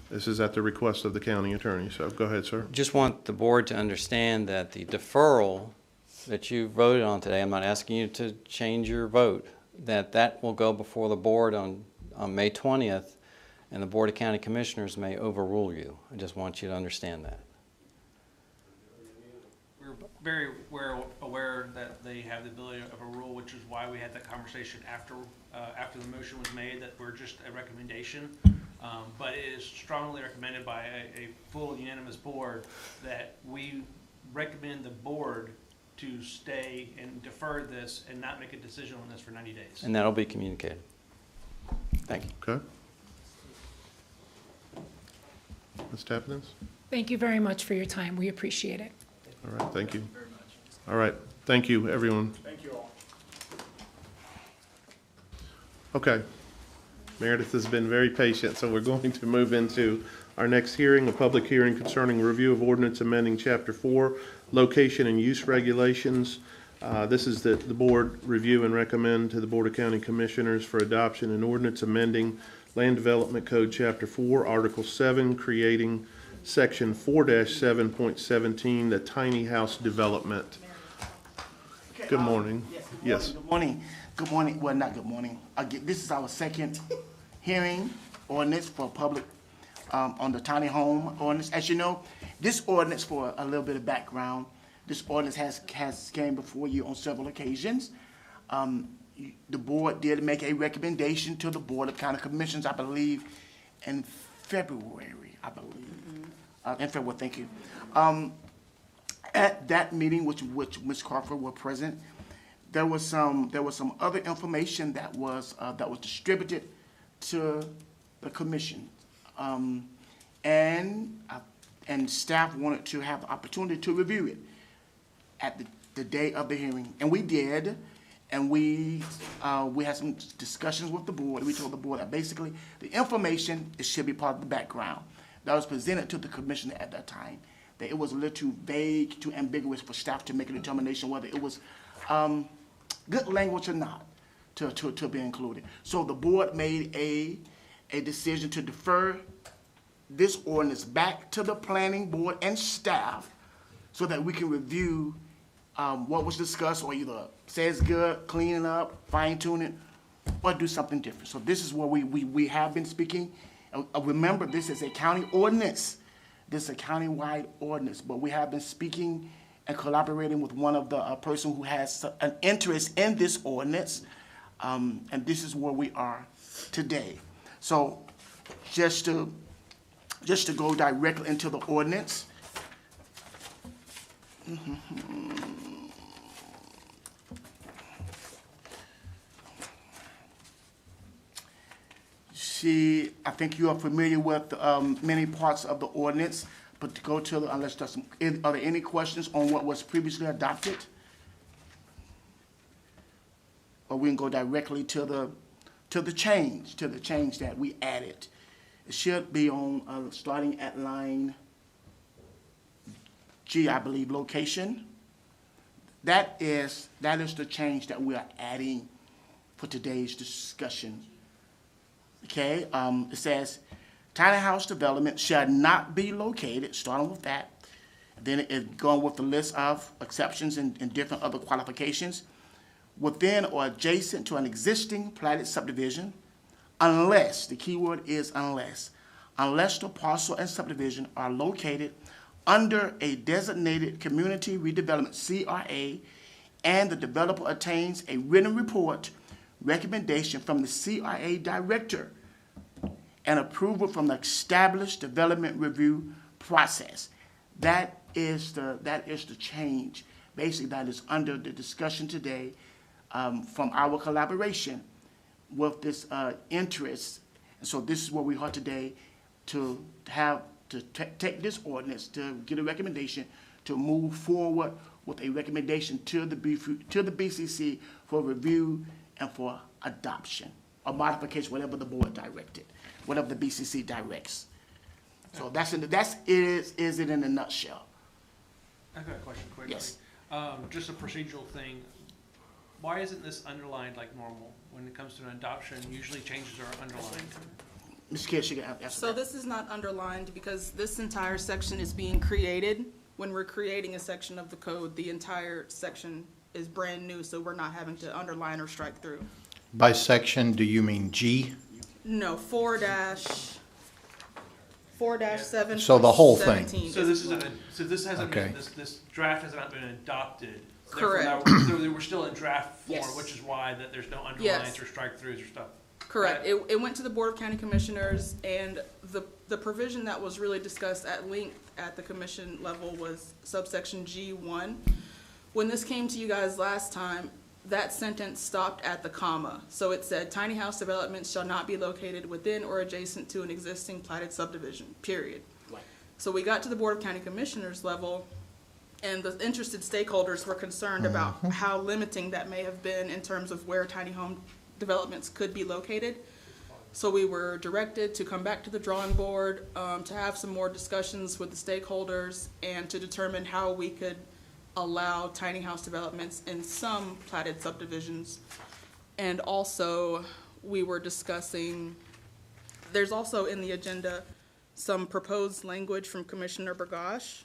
this is at the request of the county attorney. So go ahead, sir.
Just want the board to understand that the deferral that you voted on today, I'm not asking you to change your vote, that will go before the board on May 20th, and the Board of County Commissioners may overrule you. I just want you to understand that.
We're very aware that they have the ability of a rule, which is why we had that conversation after the motion was made, that we're just a recommendation. But it is strongly recommended by a full unanimous board that we recommend the board to stay and defer this and not make a decision on this for 90 days.
And that'll be communicated. Thank you.
Okay. Ms. Tappaness?
Thank you very much for your time. We appreciate it.
All right, thank you. All right, thank you, everyone.
Thank you all.
Okay. Meredith has been very patient, so we're going to move into our next hearing, a public hearing concerning review of ordinance amending Chapter 4, Location and Use Regulations. This is the board review and recommend to the Board of County Commissioners for adoption an ordinance amending Land Development Code Chapter 4, Article 7, creating Section 4-7.17, the tiny house development.
Okay,
Good morning. Yes.
Good morning. Good morning. Well, not good morning. This is our second hearing ordinance for public on the tiny home ordinance. As you know, this ordinance, for a little bit of background, this ordinance has came before you on several occasions. The board did make a recommendation to the Board of County Commissioners, I believe, in February, in February, thank you. At that meeting, which Ms. Crawford were present, there was some other information that was distributed to the commission, and staff wanted to have the opportunity to review it at the day of the hearing, and we did. And we had some discussions with the board. We told the board that basically the information, it should be part of the background that was presented to the commissioner at that time, that it was a little too vague, too ambiguous for staff to make a determination whether it was good language or not to be included. So the board made a decision to defer this ordinance back to the planning board and staff so that we can review what was discussed, or either say it's good, clean it up, fine tune it, or do something different. So this is where we have been speaking. Remember, this is a county ordinance. This is a county-wide ordinance, but we have been speaking and collaborating with one of the person who has an interest in this ordinance, and this is where we are today. So just to go directly into the ordinance. I think you are familiar with many parts of the ordinance, but to go to, unless there's some, are there any questions on what was previously adopted? Or we can go directly to the change that we added. It should be on, starting at line G, I believe, location. That is the change that we are adding for today's discussion. Okay, it says, tiny house development shall not be located, starting with that. Then it going with the list of exceptions and different other qualifications within or adjacent to an existing platted subdivision, unless, the key word is unless the parcel and subdivision are located under a designated community redevelopment CRA, and the developer obtains a written report recommendation from the CRA director and approval from the established development review process. That is the change. Basically, that is under the discussion today from our collaboration with this interest And so this is where we are today to take this ordinance, to get a recommendation, to move forward with a recommendation to the BCC for review and for adoption, or modification, whatever the board directed, whatever the BCC directs. So that's is it in a nutshell.
I've got a question quickly.
Yes.
Just a procedural thing. Why isn't this underlined like normal? When it comes to an adoption, usually changes are underlined.
Ms. Kish, you can answer
So
that.
this is not underlined because this entire section is being created. When we're creating a section of the code, the entire section is brand new, so we're not having to underline or strike through.
By section, do you mean G?
No, 4-7.
So the whole thing.
So this isn't, so this hasn't
Okay.
been, this draft has not been adopted. Therefore,
Correct.
now we're still in draft form,
Yes.
which is why that there's no underlines
Yes.
or strike throughs or stuff.
Correct. It went to the Board of County Commissioners, and the provision that was really discussed at length at the commission level was subsection G1. When this came to you guys last time, that sentence stopped at the comma. So it said, tiny house developments shall not be located within or adjacent to an existing platted subdivision, period.
Right.
So we got to the Board of County Commissioners level, and the interested stakeholders were concerned about how limiting that may have been in terms of where tiny home developments could be located. So we were directed to come back to the drawing board, to have some more discussions with the stakeholders and to determine how we could allow tiny house developments in some platted subdivisions. And also, we were discussing, there's also in the agenda some proposed language from Commissioner Burgash.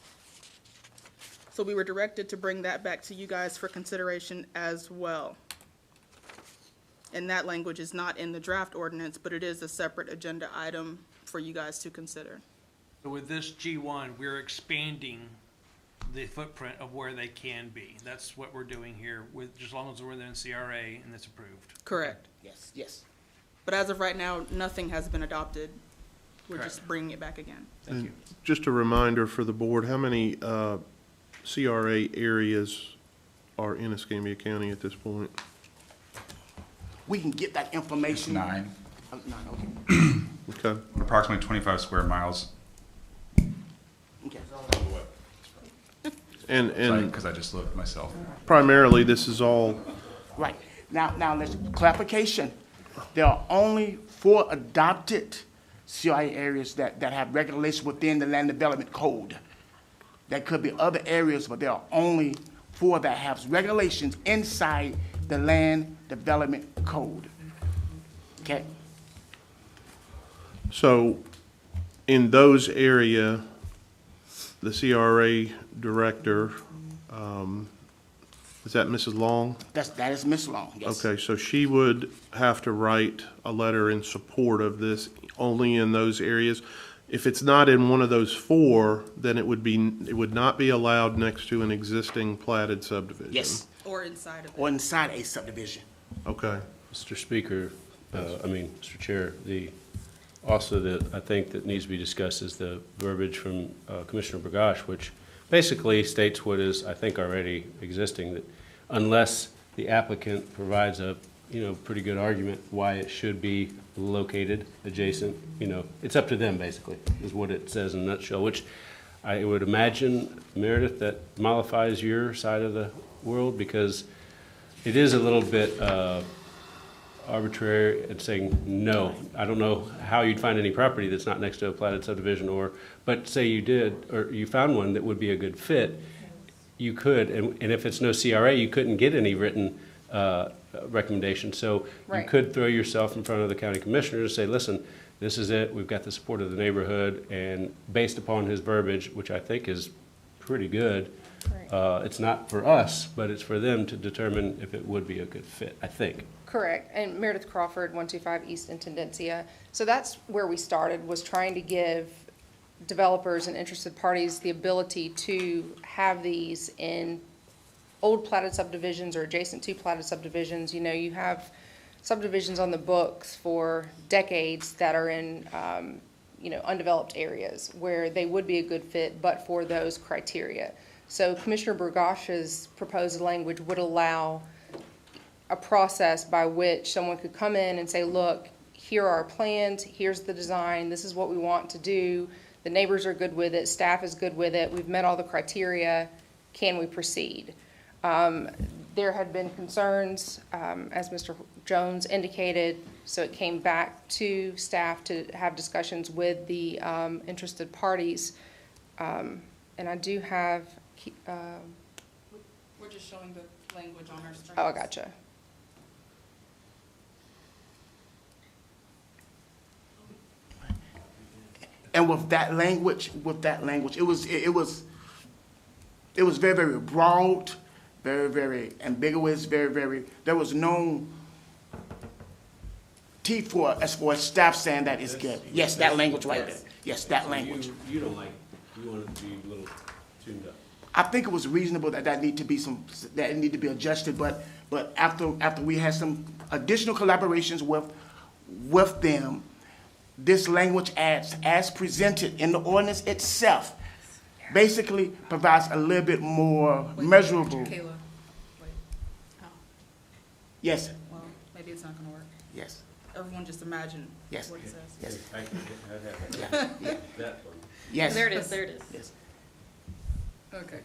So we were directed to bring that back to you guys for consideration as well. And that language is not in the draft ordinance, but it is a separate agenda item for you guys to consider.
So with this G1, we're expanding the footprint of where they can be. That's what we're doing here, with, as long as we're within CRA and it's approved.
Correct.
Yes, yes.
But as of right now, nothing has been adopted. We're
Correct.
just bringing it back again.
Thank you.
Just a reminder for the board, how many CRA areas are in Escambia County at this point?
We can get that information.
9,
9, okay.
Okay.
approximately 25 square miles.
Okay.
And
Because I just looked myself.
primarily, this is all,
Right. Now, let's, clarification. There are only 4 adopted CRA areas that have regulations within the land development code. There could be other areas, but there are only 4 that have regulations inside the land development code. Okay?
so in those area, the CRA director, is that Mrs. Long?
That is Ms. Long, yes.
Okay, so she would have to write a letter in support of this only in those areas. If it's not in one of those 4, then it would not be allowed next to an existing platted subdivision.
Yes,
Or inside of it.
or inside a subdivision.
Okay.
Mr. Speaker, Mr. Chair, also that I think that needs to be discussed is the verbiage from Commissioner Burgash, which basically states what is, I think, already existing, that unless the applicant provides a, pretty good argument why it should be located adjacent, it's up to them, basically, is what it says in a nutshell, which I would imagine, Meredith, that mollifies your side of the world, because it is a little bit arbitrary at saying, no, I don't know how you'd find any property that's not next to a platted subdivision, but say you did, or you found one that would be a good fit, you could, and if it's no CRA, you couldn't get any written recommendation. So you
Right.
could throw yourself in front of the county commissioner and say, listen, this is it, we've got the support of the neighborhood, and based upon his verbiage, which I think is pretty good, it's not for us, but it's for them to determine if it would be a good fit, I think.
Correct. And Meredith Crawford, 125 East Intendencia. So that's where we started, was trying to give developers and interested parties the ability to have these in old platted subdivisions or adjacent to platted subdivisions. You have subdivisions on the books for decades that are in, undeveloped areas where they would be a good fit, but for those criteria. So Commissioner Burgash's proposed language would allow a process by which someone could come in and say, look, here are our plans, here's the design, this is what we want to do, the neighbors are good with it, staff is good with it, we've met all the criteria, can we proceed? There had been concerns, as Mr. Jones indicated, so it came back to staff to have discussions with the interested parties. And I do have,
We're just showing the language on our screen.
oh, I gotcha.
And with that language, it was very, very broad, very, very ambiguous, very, there was no T for, as far as staff saying that is good. Yes, that language right there. Yes, that language.
You don't like, you want it to be a little tuned up.
I think it was reasonable that need to be that it need to be adjusted, but after we had some additional collaborations with them, this language as presented in the ordinance itself basically provides a little bit more measurable.
Kayla, wait. Oh,
Yes,
well, maybe it's not gonna work.
yes,
Everyone just imagine
Yes.
what it says.
yes,
I can get
yeah,
that one.
yes.
There it is, there it is.
Yes.
Okay.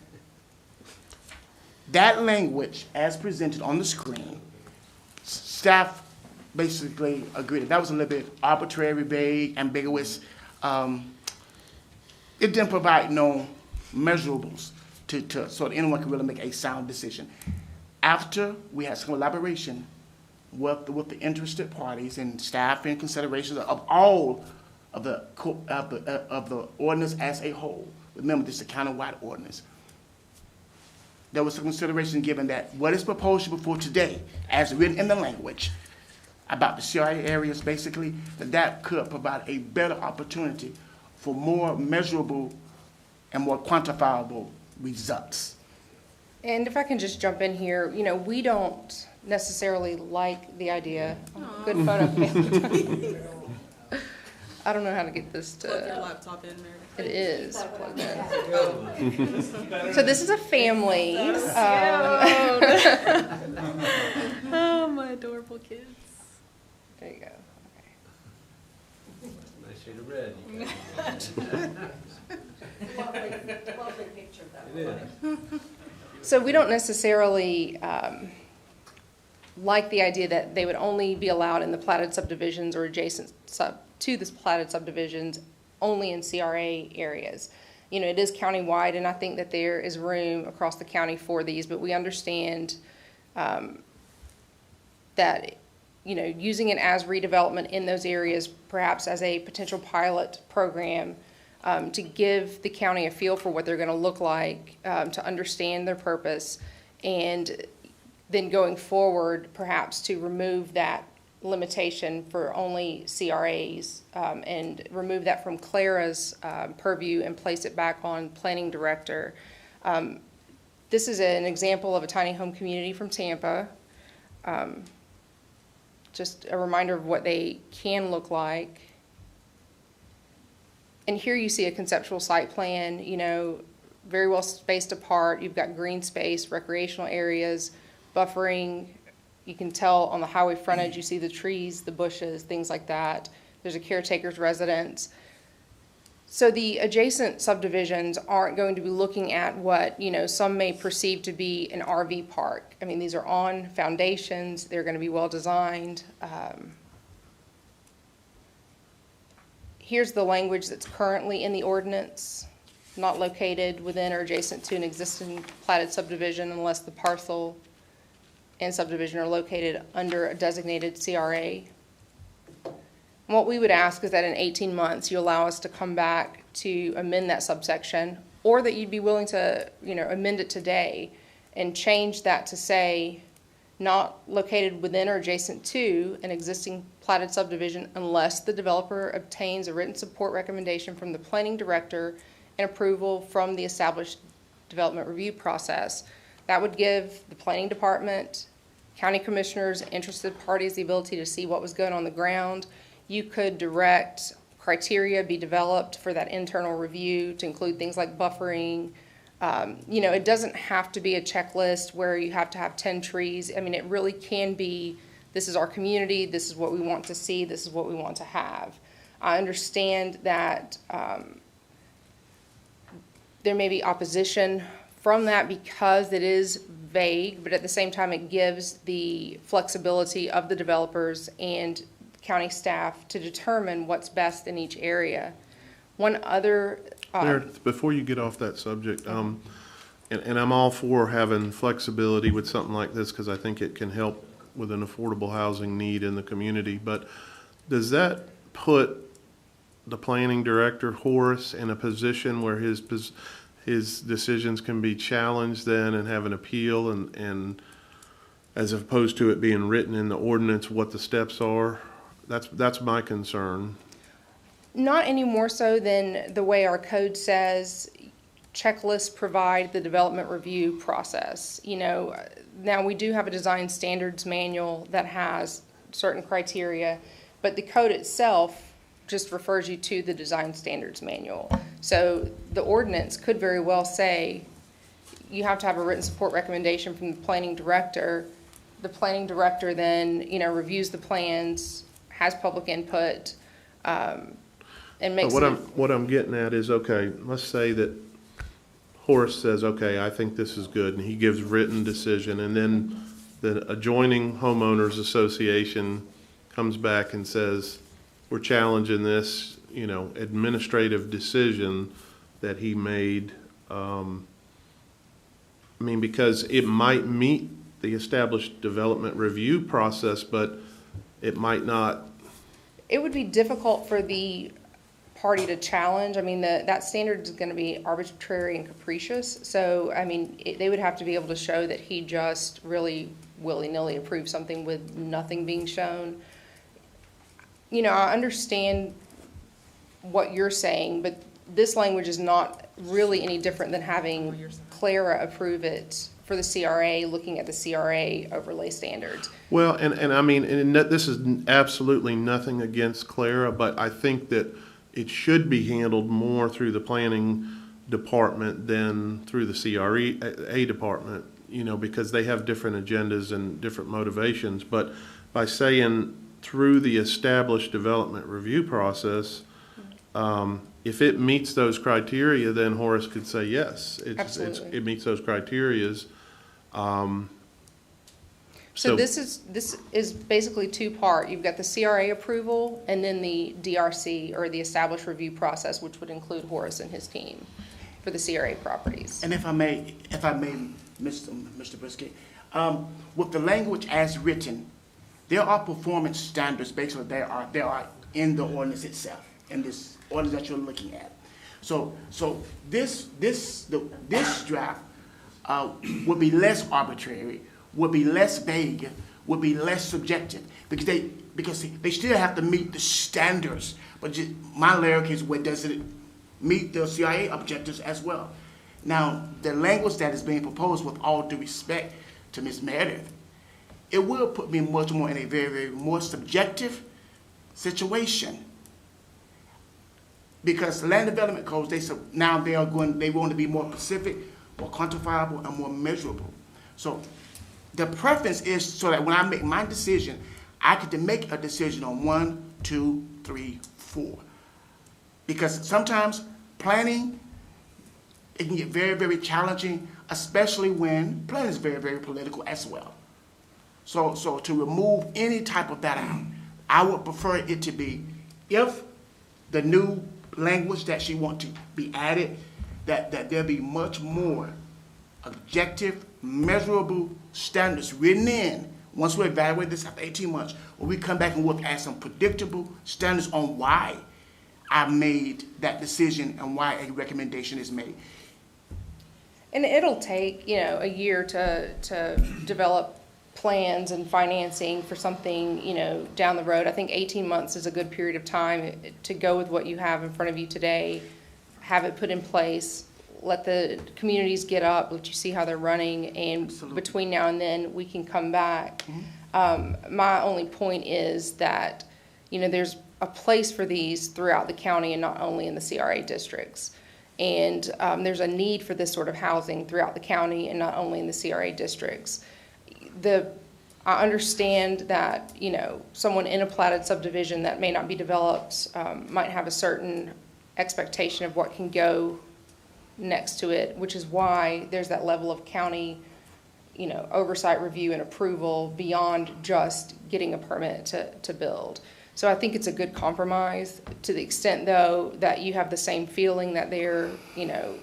That language, as presented on the screen, staff basically agreed. That was a little bit arbitrary, vague, ambiguous. It didn't provide no measurables so that anyone could really make a sound decision. After we had some collaboration with the interested parties and staff in consideration of all of the ordinance as a whole. Remember, this is a countywide ordinance. There was some consideration given that what is proposed before today, as written in the language, about the CRA areas basically, that could provide a better opportunity for more measurable and more quantifiable results.
And if I can just jump in here, you know, we don't necessarily like the idea. Good photo. I don't know how to get this to.
Plug your laptop in, Meredith.
It is plugged in. So this is a family.
Oh, my adorable kids.
There you go.
Nice shade of red. It is.
So we don't necessarily like the idea that they would only be allowed in the platted subdivisions or adjacent to the platted subdivisions only in CRA areas. You know, it is countywide, and I think that there is room across the county for these, but we understand that, you know, using it as redevelopment in those areas, perhaps as a potential pilot program, to give the county a feel for what they're going to look like, to understand their purpose, and then going forward, perhaps to remove that limitation for only CRAs, and remove that from Clara's purview and place it back on planning director. This is an example of a tiny home community from Tampa. Just a reminder of what they can look like. And here you see a conceptual site plan, you know, very well spaced apart. You've got green space, recreational areas, buffering. You can tell on the highway frontage, you see the trees, the bushes, things like that. There's a caretaker's residence. So the adjacent subdivisions aren't going to be looking at what, you know, some may perceive to be an RV park. I mean, these are on foundations. They're going to be well designed. Here's the language that's currently in the ordinance: not located within or adjacent to an existing platted subdivision unless the parcel and subdivision are located under a designated CRA. And what we would ask is that in 18 months, you allow us to come back to amend that subsection, or that you'd be willing to, you know, amend it today and change that to say not located within or adjacent to an existing platted subdivision unless the developer obtains a written support recommendation from the planning director and approval from the established development review process. That would give the planning department, county commissioners, interested parties the ability to see what was going on the ground. You could direct criteria be developed for that internal review to include things like buffering. You know, it doesn't have to be a checklist where you have to have 10 trees. I mean, it really can be this is our community, this is what we want to see, this is what we want to have. I understand that there may be opposition from that because it is vague, but at the same time, it gives the flexibility of the developers and county staff to determine what's best in each area. One other,
Meredith, before you get off that subject, and I'm all for having flexibility with something like this because I think it can help with an affordable housing need in the community, but does that put the planning director, Horace, in a position where his decisions can be challenged then and have an appeal and as opposed to it being written in the ordinance what the steps are? That's my concern.
not any more so than the way our code says checklists provide the development review process. You know, now we do have a design standards manual that has certain criteria, but the code itself just refers you to the design standards manual. So the ordinance could very well say you have to have a written support recommendation from the planning director. The planning director then, you know, reviews the plans, has public input, and makes.
But what I'm getting at is, okay, let's say that Horace says, okay, I think this is good, and he gives written decision, and then the adjoining homeowners association comes back and says, we're challenging this, you know, administrative decision that he made. I mean, because it might meet the established development review process, but it might not.
It would be difficult for the party to challenge. I mean, that standard is going to be arbitrary and capricious. So, I mean, they would have to be able to show that he just really willy-nilly approved something with nothing being shown. You know, I understand what you're saying, but this language is not really any different than having Clara approve it for the CRA, looking at the CRA overlay standards.
Well, and I mean, and this is absolutely nothing against Clara, but I think that it should be handled more through the planning department than through the CRA department, you know, because they have different agendas and different motivations. But by saying through the established development review process, if it meets those criteria, then Horace could say, yes, it meets those criterias.
So this is basically two-part. You've got the CRA approval and then the DRC, or the established review process, which would include Horace and his team for the CRA properties.
And if I may, Mr. Brisket, with the language as written, there are performance standards basically there are in the ordinance itself, in this ordinance that you're looking at. So this draft would be less arbitrary, would be less vague, would be less subjective, because they still have to meet the standards. But just, my lyric is, where does it meet the CIA objectives as well? Now, the language that is being proposed, with all due respect to Ms. Meredith, it will put me much more in a very, very more subjective situation. Because land development codes, they want to be more specific, more quantifiable, and more measurable. So the preference is so that when I make my decision, I get to make a decision on 1, 2, 3, 4. Because sometimes planning, it can get very, very challenging, especially when planning is very, very political as well. So to remove any type of that out, I would prefer it to be, if the new language that she wants to be added, that there be much more objective, measurable standards written in. Once we evaluate this after 18 months, or we come back and we'll add some predictable standards on why I made that decision and why a recommendation is made.
And it'll take, you know, a year to develop plans and financing for something, you know, down the road. I think 18 months is a good period of time to go with what you have in front of you today, have it put in place, let the communities get up, let you see how they're running, and Absolutely. Between now and then, we can come back. Mm-hmm. My only point is that, you know, there's a place for these throughout the county and not only in the CRA districts. And there's a need for this sort of housing throughout the county and not only in the CRA districts. I understand that, you know, someone in a platted subdivision that may not be developed might have a certain expectation of what can go next to it, which is why there's that level of county, you know, oversight, review, and approval beyond just getting a permit to build. So I think it's a good compromise, to the extent, though, that you have the same feeling that they're, you know,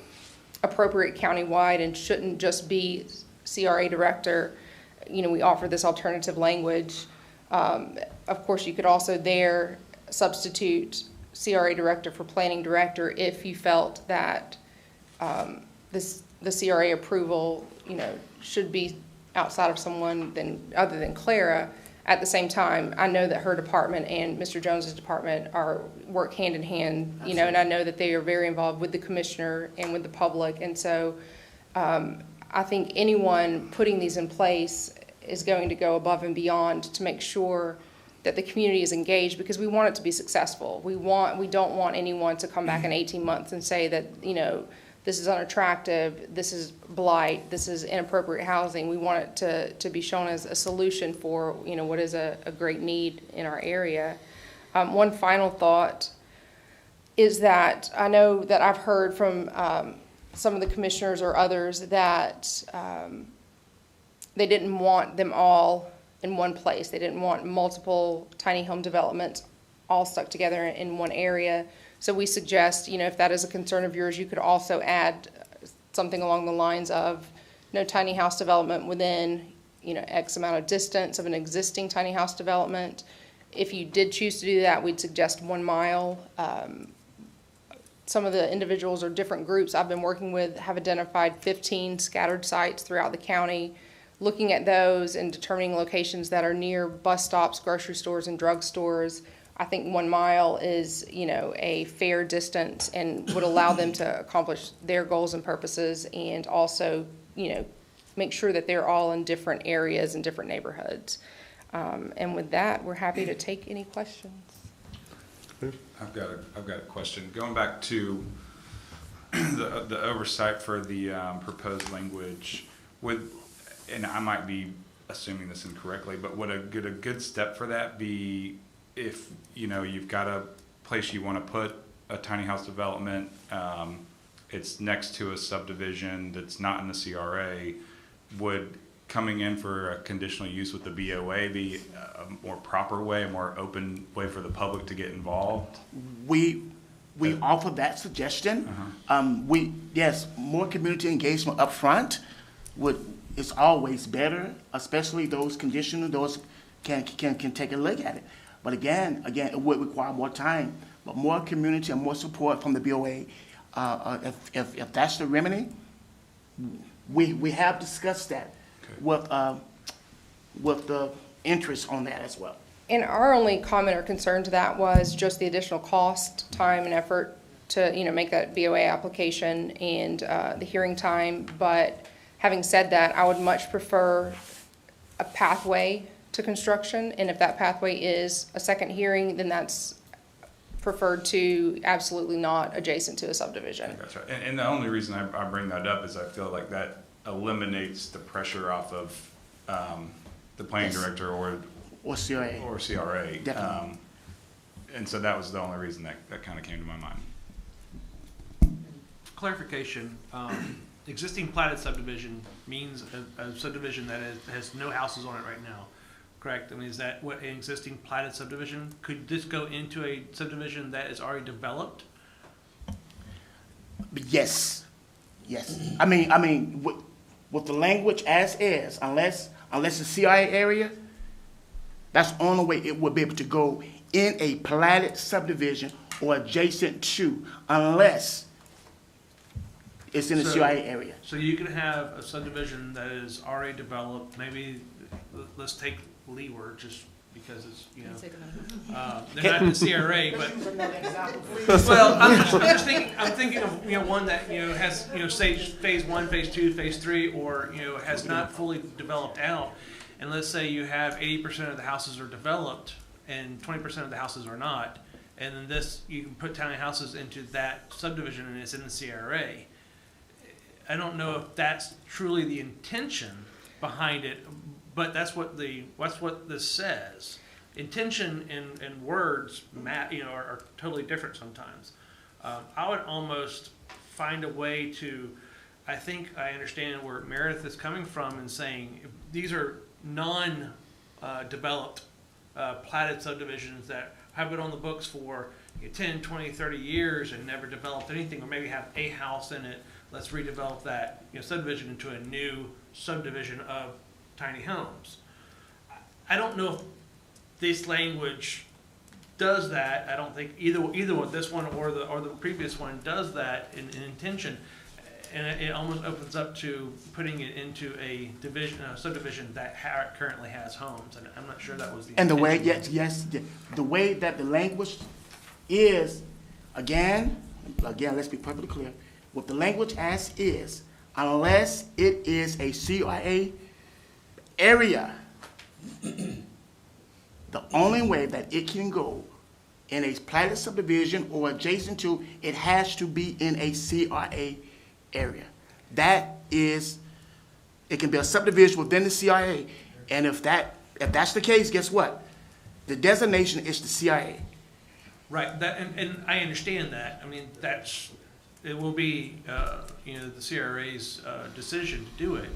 appropriate countywide and shouldn't just be CRA director. You know, we offer this alternative language. Of course, you could also there substitute CRA director for planning director if you felt that the CRA approval, you know, should be outside of someone other than Clara. At the same time, I know that her department and Mr. Jones's department work hand in hand, you know, and I know that they are very involved with the commissioner and with the public. And so I think anyone putting these in place is going to go above and beyond to make sure that the community is engaged, because we want it to be successful. We don't want anyone to come back in 18 months and say that, you know, this is unattractive, this is blight, this is inappropriate housing. We want it to be shown as a solution for, you know, what is a great need in our area. One final thought is that I know that I've heard from some of the commissioners or others that they didn't want them all in one place. They didn't want multiple tiny home developments all stuck together in one area. So we suggest, you know, if that is a concern of yours, you could also add something along the lines of no tiny house development within, you know, X amount of distance of an existing tiny house development. If you did choose to do that, we'd suggest 1 mile. Some of the individuals or different groups I've been working with have identified 15 scattered sites throughout the county. Looking at those and determining locations that are near bus stops, grocery stores, and drugstores, I think 1 mile is, you know, a fair distance and would allow them to accomplish their goals and purposes, and also, you know, make sure that they're all in different areas and different neighborhoods. And with that, we're happy to take any questions.
I've got a question. Going back to the oversight for the proposed language, and I might be assuming this incorrectly, but would a good step for that be if, you know, you've got a place you want to put a tiny house development, it's next to a subdivision that's not in the CRA, would coming in for a conditional use with the BOA be a more proper way, a more open way for the public to get involved?
We offer that suggestion. Yes, more community engagement up front is always better, especially those conditional, those can take a look at it. But again, it would require more time, but more community and more support from the BOA. If that's the remedy, we have discussed that with the interest on that as well.
And our only comment or concern to that was just the additional cost, time, and effort to, you know, make that BOA application and the hearing time. But having said that, I would much prefer a pathway to construction, and if that pathway is a second hearing, then that's preferred to absolutely not adjacent to a subdivision.
That's right. And the only reason I bring that up is I feel like that eliminates the pressure off of the planning director or CRA.
Definitely.
And so that was the only reason that kind of came to my mind.
Clarification, existing platted subdivision means a subdivision that has no houses on it right now, correct? I mean, is that what an existing platted subdivision? Could this go into a subdivision that is already developed?
Yes. I mean, with the language as is, unless the CIA area, that's the only way it would be able to go in a platted subdivision or adjacent to, unless it's in the CIA area.
So you can have a subdivision that is already developed, maybe, let's take Leeward, just because it's, you know, they're not in the CRA, but, well, I'm thinking of, you know, one that, you know, has, you know, say phase 1, phase 2, phase 3, or, you know, has not fully developed out. And let's say you have 80% of the houses are developed and 20% of the houses are not. And then this, you can put tiny houses into that subdivision and it's in the CRA. I don't know if that's truly the intention behind it, But that's what this says. Intention and words, are totally different sometimes. I would almost find a way to, I think I understand where Meredith is coming from and saying these are non-developed platted subdivisions that have been on the books for 10, 20, 30 years and never developed anything, or maybe have a house in it. Let's redevelop that subdivision into a new subdivision of tiny homes. I don't know if this language does that. I don't think either one, this one or the previous one, does that in intention, and it almost opens up to putting it into a subdivision that currently has homes, and I'm not sure that was the
And the way,
intention.
yes, the way that the language is, again, let's be perfectly clear, with the language as is, unless it is a CIA area, the only way that it can go in a platted subdivision or adjacent to, it has to be in a CIA area. That is, it can be a subdivision within the CIA, and if that's the case, guess what? The designation is the CIA.
Right, and I understand that. I mean, it will be, the CRA's decision to do it,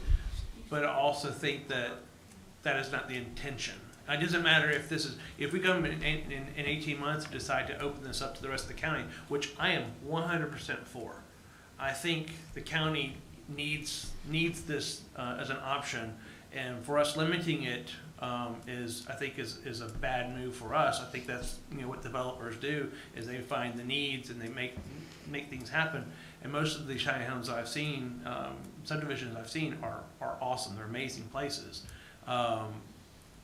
but I also think that that is not the intention. It doesn't matter if we come in 18 months and decide to open this up to the rest of the county, which I am 100% for. I think the county needs this as an option, and for us limiting it is a bad move for us. I think that's what developers do, is they find the needs and they make things happen. And most of the tiny homes I've seen, subdivisions I've seen, are awesome. They're amazing places.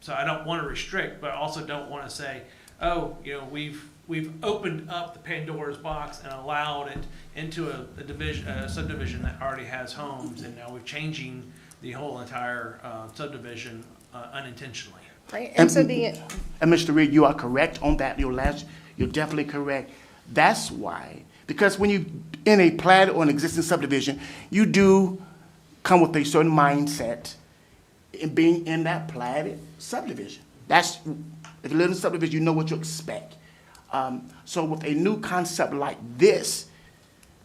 So I don't want to restrict, but I also don't want to say, oh, we've opened up the Pandora's box and allowed it into a subdivision that already has homes, and now we're changing the whole entire subdivision unintentionally.
Right, and so the,
And Mr. Reed, you are correct on that. You're definitely correct. That's why, because when you in a platted or an existing subdivision, you do come with a certain mindset in being in that platted subdivision. If you live in a subdivision, you know what you expect. So with a new concept like this,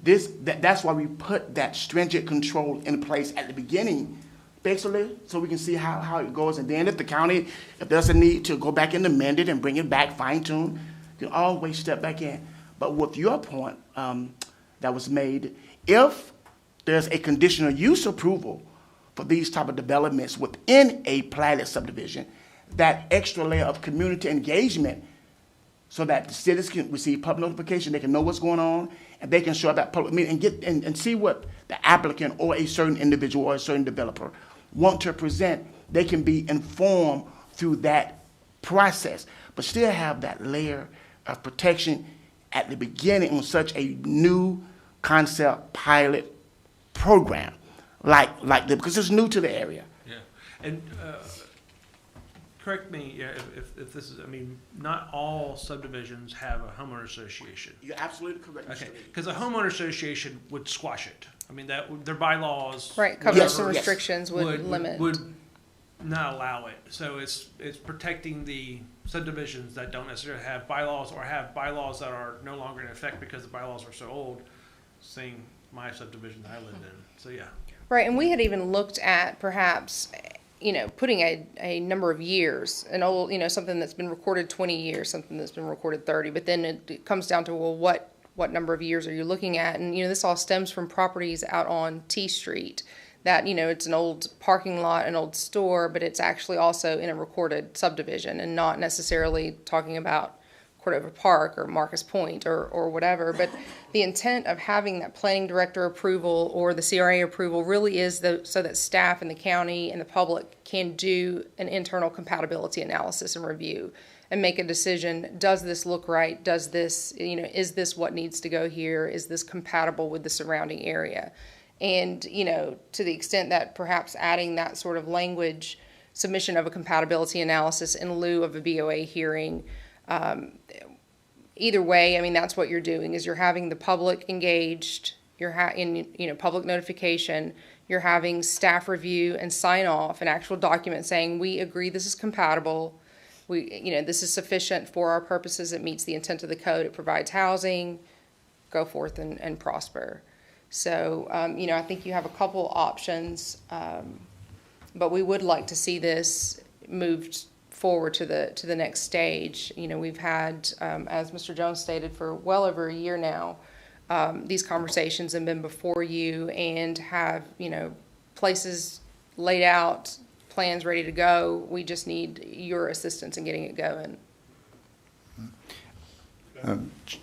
that's why we put that stringent control in place at the beginning, basically, so we can see how it goes. And then if the county, if there's a need to go back and amend it and bring it back fine-tuned, you can always step back in. But with your point that was made, if there's a conditional use approval for these type of developments within a platted subdivision, that extra layer of community engagement so that the citizens can receive public notification, they can know what's going on, and they can show up at public meeting and see what the applicant or a certain individual or a certain developer want to present. They can be informed through that process, but still have that layer of protection at the beginning on such a new concept pilot program like this, because it's new to the area.
Yeah, and correct me if this is, not all subdivisions have a homeowner association.
You're absolutely correct, Mr.
Okay,
Reed.
because a homeowner association would squash it. Their bylaws.
right, covenants
Yes,
and
yes.
restrictions would limit.
Would not allow it. So it's protecting the subdivisions that don't necessarily have bylaws, or have bylaws that are no longer in effect because the bylaws are so old, saying my subdivision that I lived in. So yeah.
Right, and we had even looked at perhaps, putting a number of years, an old, something that's been recorded 20 years, something that's been recorded 30, but then it comes down to, well, what number of years are you looking at? And, this all stems from properties out on T Street that, it's an old parking lot, an old store, but it's actually also in a recorded subdivision, and not necessarily talking about Cordova Park or Marcus Point or whatever. But the intent of having that planning director approval or the CRA approval really is so that staff in the county and the public can do an internal compatibility analysis and review and make a decision. Does this look right? Does this, is this what needs to go here? Is this compatible with the surrounding area? And, to the extent that perhaps adding that sort of language, submission of a compatibility analysis in lieu of a BOA hearing, either way, that's what you're doing, is you're having the public engaged, you're in, public notification, You're having staff review and sign off an actual document saying, we agree this is compatible. This is sufficient for our purposes. It meets the intent of the code. It provides housing, go forth and prosper. So, I think you have a couple options, but we would like to see this moved forward to the next stage. We've had, as Mr. Jones stated, for well over a year now, these conversations have been before you and have, places laid out, plans ready to go. We just need your assistance in getting it going.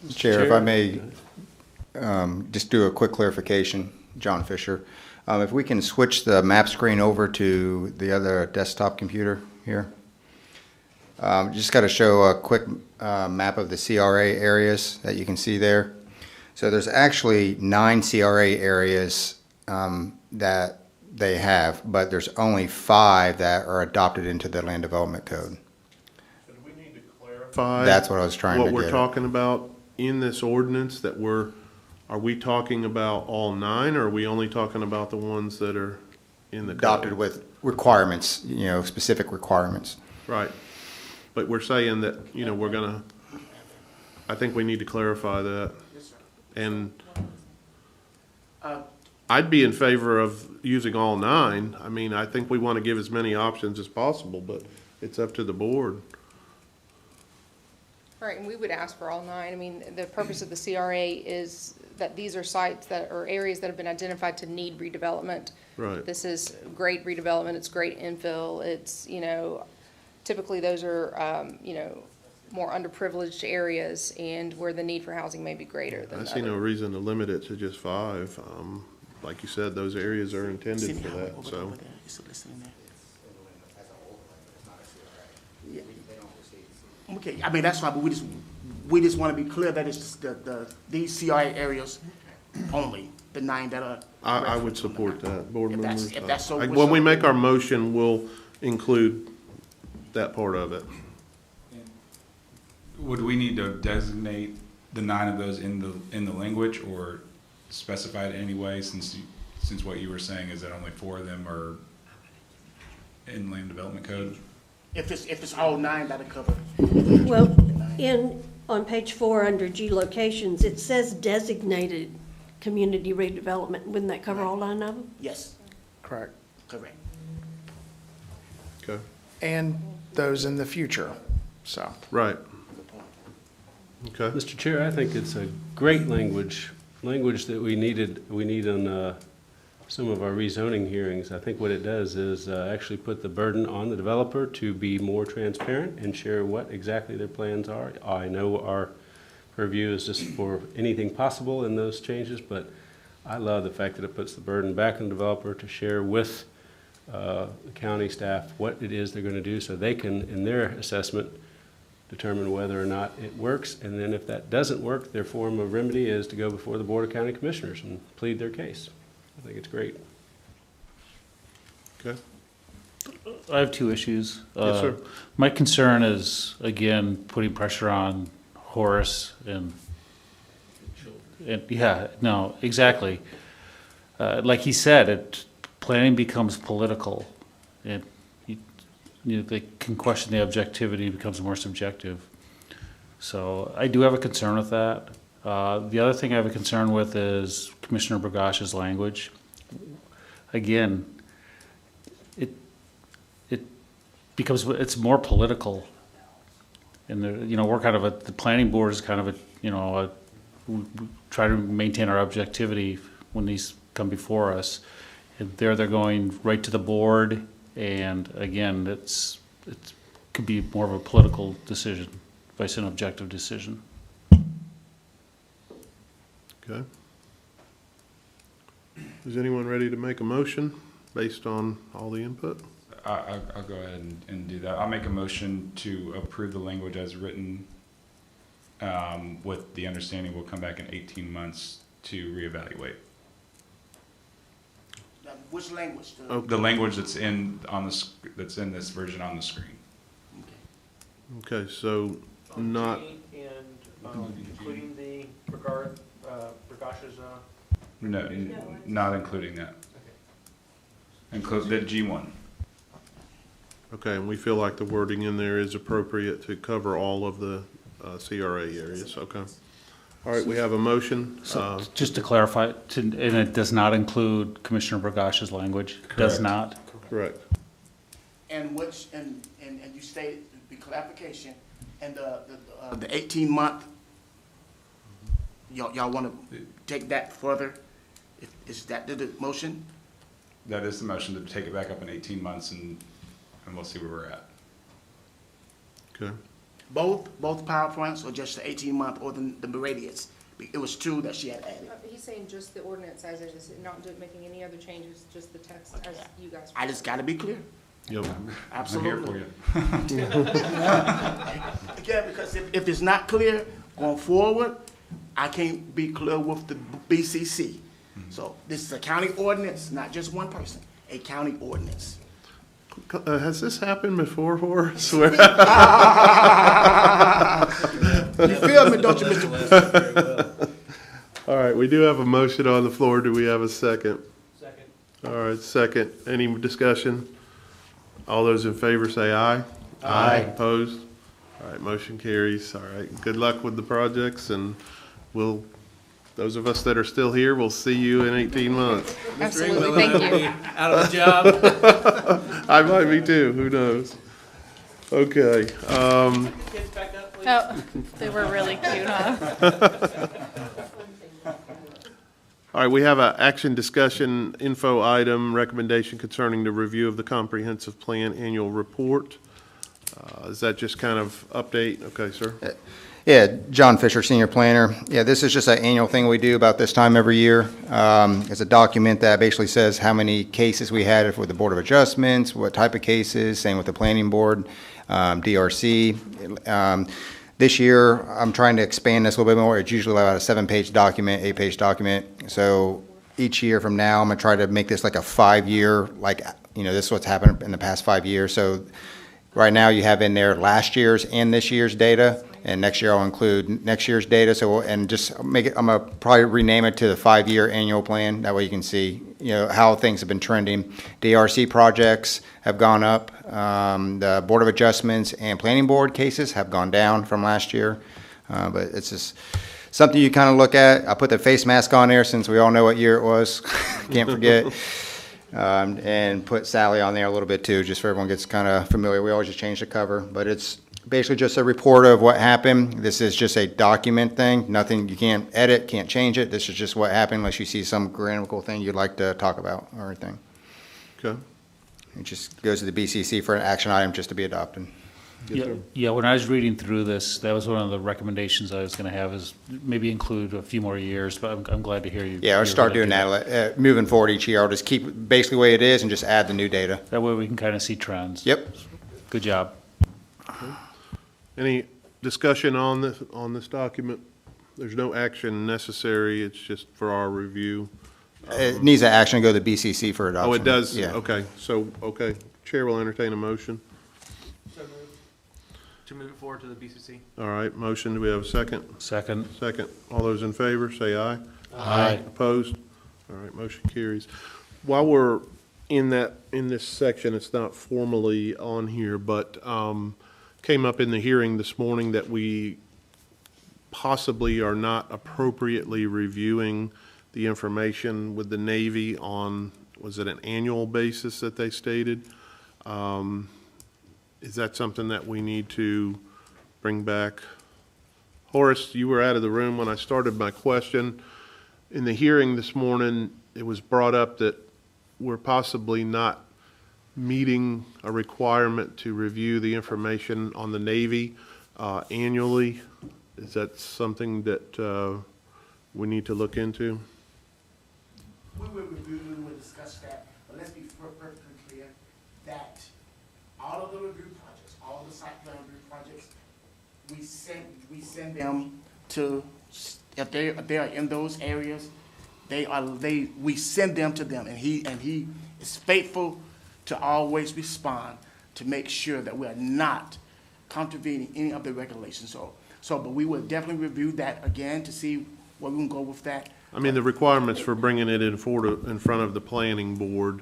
Chair, if I may just do a quick clarification, John Fisher. If we can switch the map screen over to the other desktop computer here. Just got to show a quick map of the CRA areas that you can see there. So there's actually 9 CRA areas that they have, but there's only 5 that are adopted into the Land Development Code.
So do we need to clarify?
That's what I was trying to get
What we're
at.
talking about in this ordinance, that are we talking about all 9, or are we only talking about the ones that are in the code?
Adopted with requirements, specific requirements.
Right. But we're saying that, I think we need to clarify that. And I'd be in favor of using all 9. I mean, I think we want to give as many options as possible, but it's up to the board.
Right, and we would ask for all 9. I mean, the purpose of the CRA is that these are sites that are areas that have been identified to need redevelopment.
Right.
This is great redevelopment, it's great infill, it's, typically those are, more underprivileged areas and where the need for housing may be greater than
I see no
others.
reason to limit it to just 5. Like you said, those areas are intended for that, so.
Okay, I mean, that's fine, but we just want to be clear that it's these CRA areas only, the 9 that are.
I would support that, board
If that's-
members.
if that's so-
When we make our motion, we'll include that part of it.
Would we need to designate the 9 of those in the language, or specify it anyway, since what you were saying is that only 4 of them are in land development code?
If it's all 9 that are covered.
Well, on page 4 under G locations, it says designated community redevelopment. Wouldn't that cover all 9 of them?
Yes,
Correct.
correct.
Okay,
And those in the future, so.
right. Okay,
Mr. Chair, I think it's a great language that we need on some of our rezoning hearings. I think what it does is actually put the burden on the developer to be more transparent and share what exactly their plans are. I know our purview is just for anything possible in those changes, but I love the fact that it puts the burden back on the developer to share with the county staff what it is they're going to do, so they can, in their assessment, determine whether or not it works. And then if that doesn't work, their form of remedy is to go before the Board of County Commissioners and plead their case. I think it's great.
okay.
I have 2 issues.
Yes, sir.
My concern is, again, putting pressure on Horace and yeah, no, exactly. Like he said, planning becomes political. And they can question the objectivity, becomes more subjective. So I do have a concern with that. The other thing I have a concern with is Commissioner Burgash's language. Again, it becomes, it's more political. And we're kind of the planning board is kind of we try to maintain our objectivity when these come before us. And they're going right to the board. And again, it could be more of a political decision, vice an objective decision.
Okay. Is anyone ready to make a motion based on all the input?
I'll go ahead and do that. I'll make a motion to approve the language as written, with the understanding we'll come back in 18 months to reevaluate.
Which language?
The language that's in this version on the screen.
Okay, so not,
Including the Burgash's,
No, not including that. Include the G1.
Okay, and we feel like the wording in there is appropriate to cover all of the CRA areas, okay. All right, we have a motion.
So, just to clarify, and it does not include Commissioner Burgash's language? Does
Correct.
not?
Correct.
And which, and you stated, the clarification, and the 18-month, y'all want to take that further? Is that the motion?
That is the motion, to take it back up in 18 months, and we'll see where we're at.
Okay.
Both PowerPoints, or just the 18-month, or the radius? It was two that she had added.
He's saying just the ordinance as it is, not making any other changes, just the text as you guys.
I just gotta be clear.
Yep.
Absolutely.
I'm here for you.
Again, because if it's not clear going forward, I can't be clear with the BCC. So this is a county ordinance, not just one person, a county ordinance.
Has this happened before, Horace? Where-
You feel me, don't you, Mr.
All right, we do have a motion on the floor. Do we have a second?
Second.
All right, second. Any discussion? All those in favor say aye. Aye. Opposed? All right, motion carries. All right, good luck with the projects, and those of us that are still here, we'll see you in 18 months.
Absolutely, thank you.
Out of a job.
I might be too, who knows? Okay,
Kids back up, please.
Oh, they were really cute, huh?
all right, we have a action discussion info item, recommendation concerning the review of the comprehensive plan annual report. Is that just kind of update? Okay, sir.
Yeah, John Fisher, Senior Planner. Yeah, this is just an annual thing we do about this time every year. It's a document that basically says how many cases we had with the Board of Adjustments, what type of cases, same with the Planning Board, DRC. This year, I'm trying to expand this a little bit more. It's usually about a 7-page document, 8-page document. So each year from now, I'm gonna try to make this like a 5-year, this is what's happened in the past 5 years. So right now, you have in there last year's and this year's data. And next year I'll include next year's data. So, and just make it, I'm gonna probably rename it to the 5-year annual plan. That way you can see, how things have been trending. DRC projects have gone up. The Board of Adjustments and Planning Board cases have gone down from last year. But it's just something you kind of look at. I put the face mask on there since we all know what year it was. Can't forget. And put Sally on there a little bit too, just so everyone gets kind of familiar. We always just change the cover, but it's basically just a report of what happened. This is just a document thing. Nothing, you can't edit, can't change it. This is just what happened unless you see some grammatical thing you'd like to talk about or anything.
Okay.
It just goes to the BCC for an action item just to be adopted.
Yeah, when I was reading through this, that was one of the recommendations I was gonna have, is maybe include a few more years, but I'm glad to hear you.
Yeah, I'll start doing that. Moving forward each year, I'll just keep basically the way it is and just add the new data.
That way we can kind of see trends.
Yep.
Good job.
Any discussion on this document? There's no action necessary. It's just for our review.
It needs an action to go to the BCC for adoption.
Oh, it does?
Yeah.
Okay, Chair will entertain a motion.
So moved. To move it forward to the BCC.
All right, motion, do we have a second?
Second.
Second. All those in favor, say aye.
Aye.
Opposed? All right, motion carries. While we're in this section, it's not formally on here, but came up in the hearing this morning that we possibly are not appropriately reviewing the information with the Navy on, was it an annual basis that they stated? Is that something that we need to bring back? Horace, you were out of the room when I started my question. In the hearing this morning, it was brought up that we're possibly not meeting a requirement to review the information on the Navy annually. Is that something that we need to look into?
We will review, we will discuss that, but let's be perfectly clear that all of the review projects, all of the site plan review projects, we send them to, if they are in those areas, we send them to them, and he is faithful to always respond to make sure that we are not contravening any of the regulations. But we will definitely review that again to see where we can go with that.
I mean, the requirements for bringing it in front of the planning board,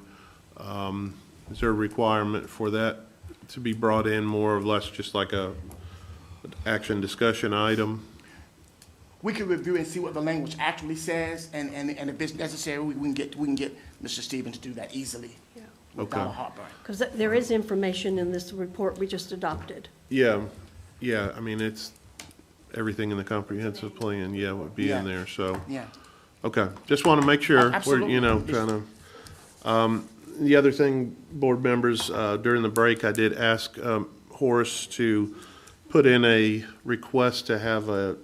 Is there a requirement for that to be brought in more or less just like a action discussion item?
We can review and see what the language actually says, and if it's necessary, we can get Mr. Stevens to do that easily. Without a heartburn.
Because there is information in this report we just adopted.
Yeah, I mean, it's, everything in the comprehensive plan, would be in there, so.
Yeah.
Okay, just want to make sure, we're,
Absolutely.
kind of. The other thing, board members, during the break, I did ask Horace to put in a request to have a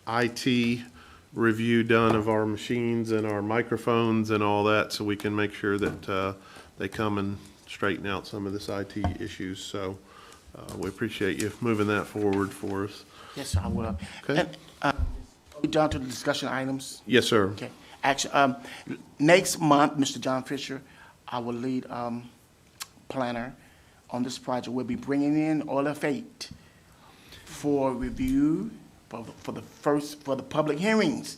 IT review done of our machines and our microphones and all that, so we can make sure that they come and straighten out some of this IT issues. So we appreciate you moving that forward for us.
Yes, sir, I will.
Okay.
And, are we down to the discussion items?
Yes, sir.
Okay. Actually, next month, Mr. John Fisher, our lead planner on this project, will be bringing in OLF8 for review for the public hearings.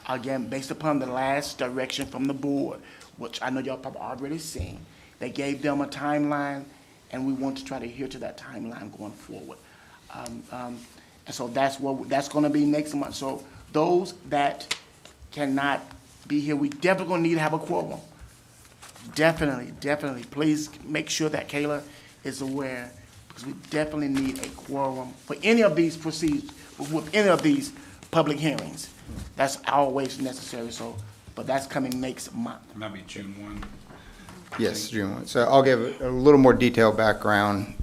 Again, based upon the last direction from the board, which I know y'all probably already seen. They gave them a timeline, and we want to try to adhere to that timeline going forward. And so that's going to be next month. So those that cannot be here, we definitely going to need to have a quorum. Definitely. Please make sure that Kayla is aware, because we definitely need a quorum for any of these procedures, with any of these public hearings. That's always necessary, so, but that's coming next month.
That'll be June 1.
Yes, June 1. So I'll give a little more detailed background.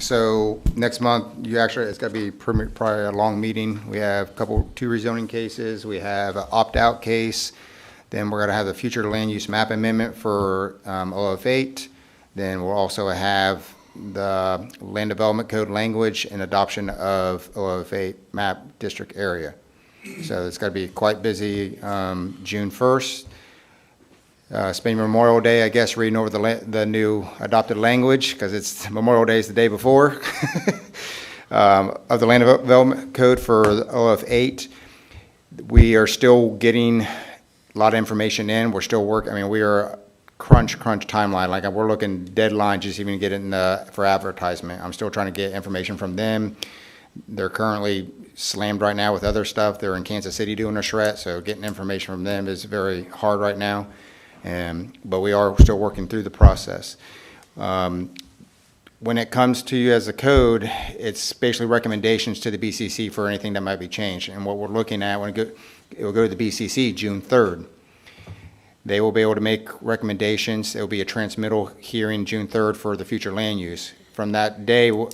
So next month, it's got to be probably a long meeting. We have two rezoning cases. We have an opt-out case. Then we're going to have the future land use map amendment for OF8. Then we'll also have the land development code language and adoption of OF8 map district area. So it's got to be quite busy June 1st. Spending Memorial Day, I guess, reading over the new adopted language, because it's Memorial Day is the day before, of the land development code for the OF8. We are still getting a lot of information in. We're still working. I mean, we are crunch timeline. Like, we're looking deadline just even to get it for advertisement. I'm still trying to get information from them. They're currently slammed right now with other stuff. They're in Kansas City doing a shred, so getting information from them is very hard right now. But we are still working through the process. When it comes to you as a code, it's basically recommendations to the BCC for anything that might be changed. And what we're looking at, it will go to the BCC June 3rd. They will be able to make recommendations. It will be a transmittal hearing June 3rd for the future land use. From that day, we'll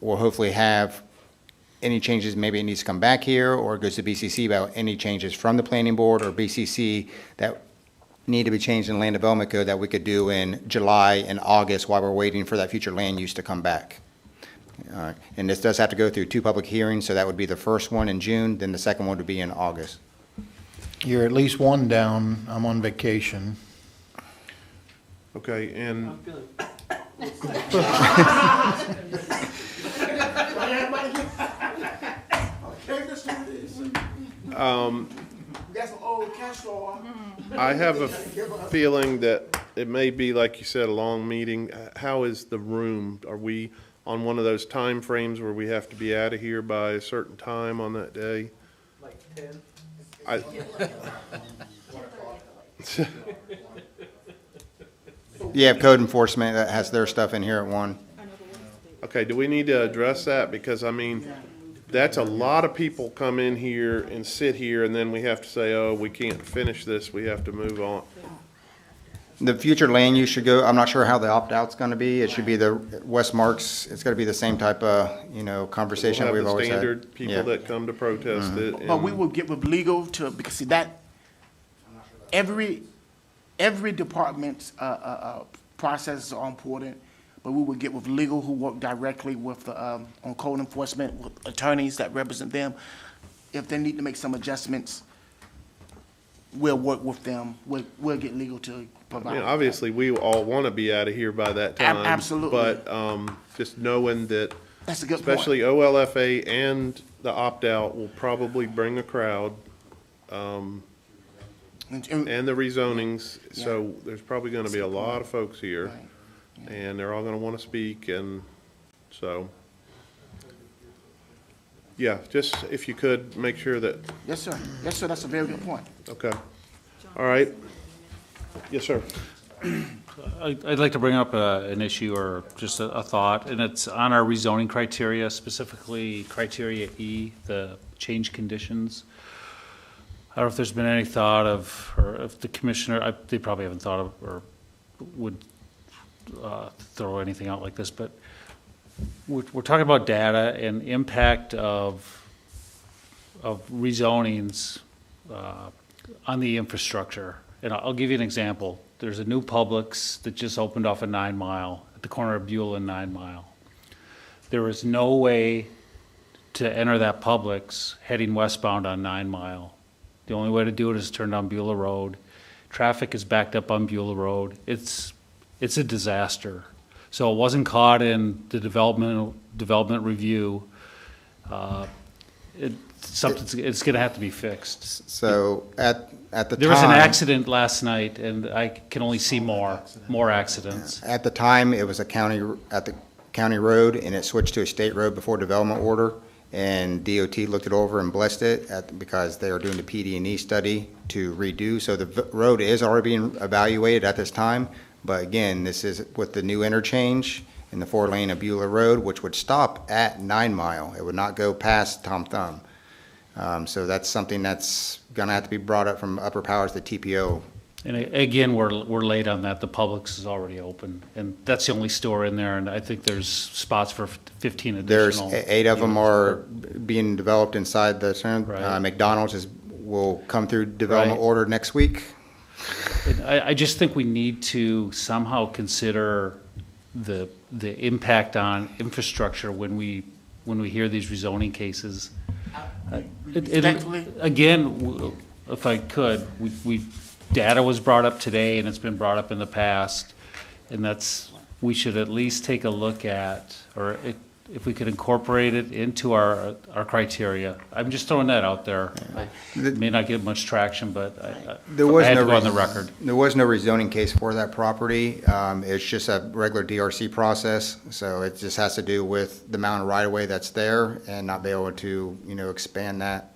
hopefully have any changes. Maybe it needs to come back here, or it goes to BCC about any changes from the planning board or BCC that need to be changed in land development code that we could do in July and August while we're waiting for that future land use to come back. And this does have to go through 2 public hearings, so that would be the first one in June, then the second one would be in August.
You're at least one down. I'm on vacation.
Okay, and
That's an old Castro.
I have a feeling that it may be, like you said, a long meeting. How is the room? Are we on one of those time frames where we have to be out of here by a certain time on that day?
Like 10?
You have code enforcement that has their stuff in here at 1.
Okay, do we need to address that? Because, I mean, that's a lot of people come in here and sit here, and then we have to say, oh, we can't finish this, we have to move on.
The future land use should go, I'm not sure how the opt-out's going to be. It should be the West Marks, it's got to be the same type of, conversation
We'll have
we've
the
always had.
standard people that come to protest it.
But we
and-
will get with legal because see that every department's processes are important, but we will get with legal who work directly with the on code enforcement with attorneys that represent them. If they need to make some adjustments, we'll work with them. We'll get legal to provide.
I mean, obviously, we all want to be out of here by that time.
Absolutely.
But just knowing that,
That's a good point.
especially OLFA and the opt-out will probably bring a crowd. and the rezonings, so there's probably gonna be a lot of folks here, and they're all gonna wanna speak, and so, yeah, just if you could, make sure that,
Yes, sir. Yes, sir, that's a very good point.
okay. All right. Yes, sir.
I'd like to bring up an issue or just a thought, and it's on our rezoning criteria, specifically criteria E, the change conditions. I don't know if there's been any thought of, or if the commissioner, they probably haven't thought of or would throw anything out like this, but we're talking about data and impact of rezonings on the infrastructure. And I'll give you an example. There's a new Publix that just opened off of 9 Mile, at the corner of Beulah and 9 Mile. There is no way to enter that Publix heading westbound on 9 Mile. The only way to do it is turn down Beulah Road. Traffic is backed up on Beulah Road. It's a disaster. So it wasn't caught in the development review. It's gonna have to be fixed.
So at the time.
There was an accident last night, and I can only see more accidents.
At the time, it was at the county road, and it switched to a state road before development order, and DOT looked it over and blessed it because they are doing the PD&E study to redo. So the road is already being evaluated at this time, but again, this is with the new interchange in the 4-lane of Beulah Road, which would stop at 9 Mile. It would not go past Tom Thumb. So that's something that's gonna have to be brought up from upper powers, the TPO.
And again, we're late on that. The Publix is already open, and that's the only store in there, and I think there's spots for 15 additional.
There's 8 of them are being developed inside the center.
Right.
McDonald's will come through development
Right.
order next week.
And I just think we need to somehow consider the impact on infrastructure when we hear these rezoning cases. Again, if I could, data was brought up today, and it's been brought up in the past, and we should at least take a look at, or if we could incorporate it into our criteria. I'm just throwing that out there. It may not get much traction, but I had to go on the record.
There was no rezoning case for that property. It's just a regular DRC process, so it just has to do with the amount of right-of-way that's there and not be able to, expand that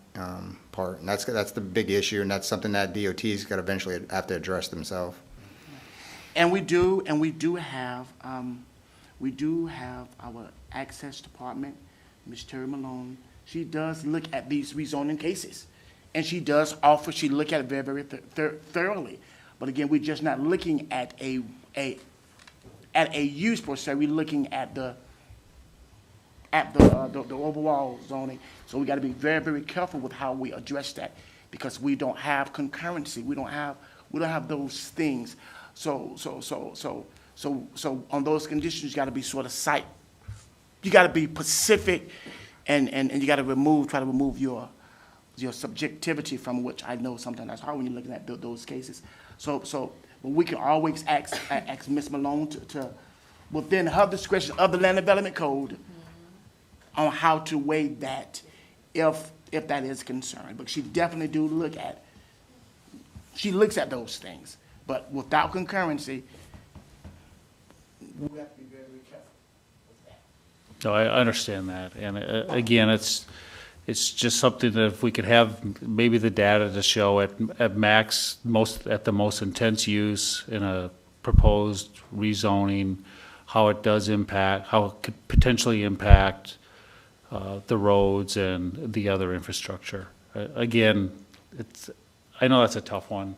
part. And that's the big issue, and that's something that DOT's got to eventually have to address themselves.
And we do have our access department, Ms. Terry Malone. She does look at these rezoning cases, and she look at it very, very thoroughly. But again, we're just not looking at a use per se. We're looking at the overall zoning. So we got to be very, very careful with how we address that, because we don't have concurrency. We don't have those things. So on those conditions, you got to be sort of you got to be specific, and you got to try to remove your subjectivity from, which I know sometimes that's hard when you're looking at those cases. So we can always ask Ms. Malone to within her discretion of the Land Development Code on how to weigh that if that is concerned. But she definitely looks at those things. But without concurrency, we have to be very, very careful with that.
No, I understand that. And again, it's just something that if we could have maybe the data to show at the most intense use in a proposed rezoning, how it does impact, how it could potentially impact the roads and the other infrastructure. Again, I know that's a tough one.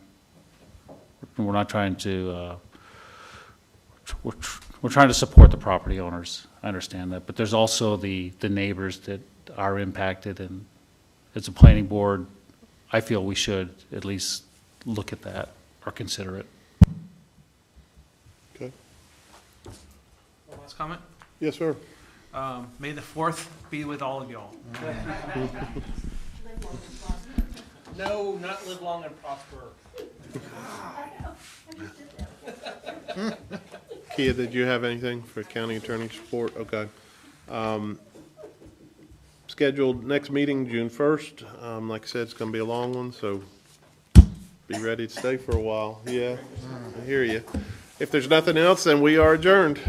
We're not trying to, we're trying to support the property owners. I understand that, but there's also the neighbors that are impacted, and as a planning board, I feel we should at least look at that or consider it.
Okay.
One last comment?
Yes, sir.
May the 4th be with all of y'all. No, not live long and prosper.
Kia, did you have anything for county attorney's report? Okay. Scheduled next meeting, June 1st. Like I said, it's going to be a long one, so be Be ready to stay for a while. Yeah, I hear you. If there's nothing else, then we are adjourned.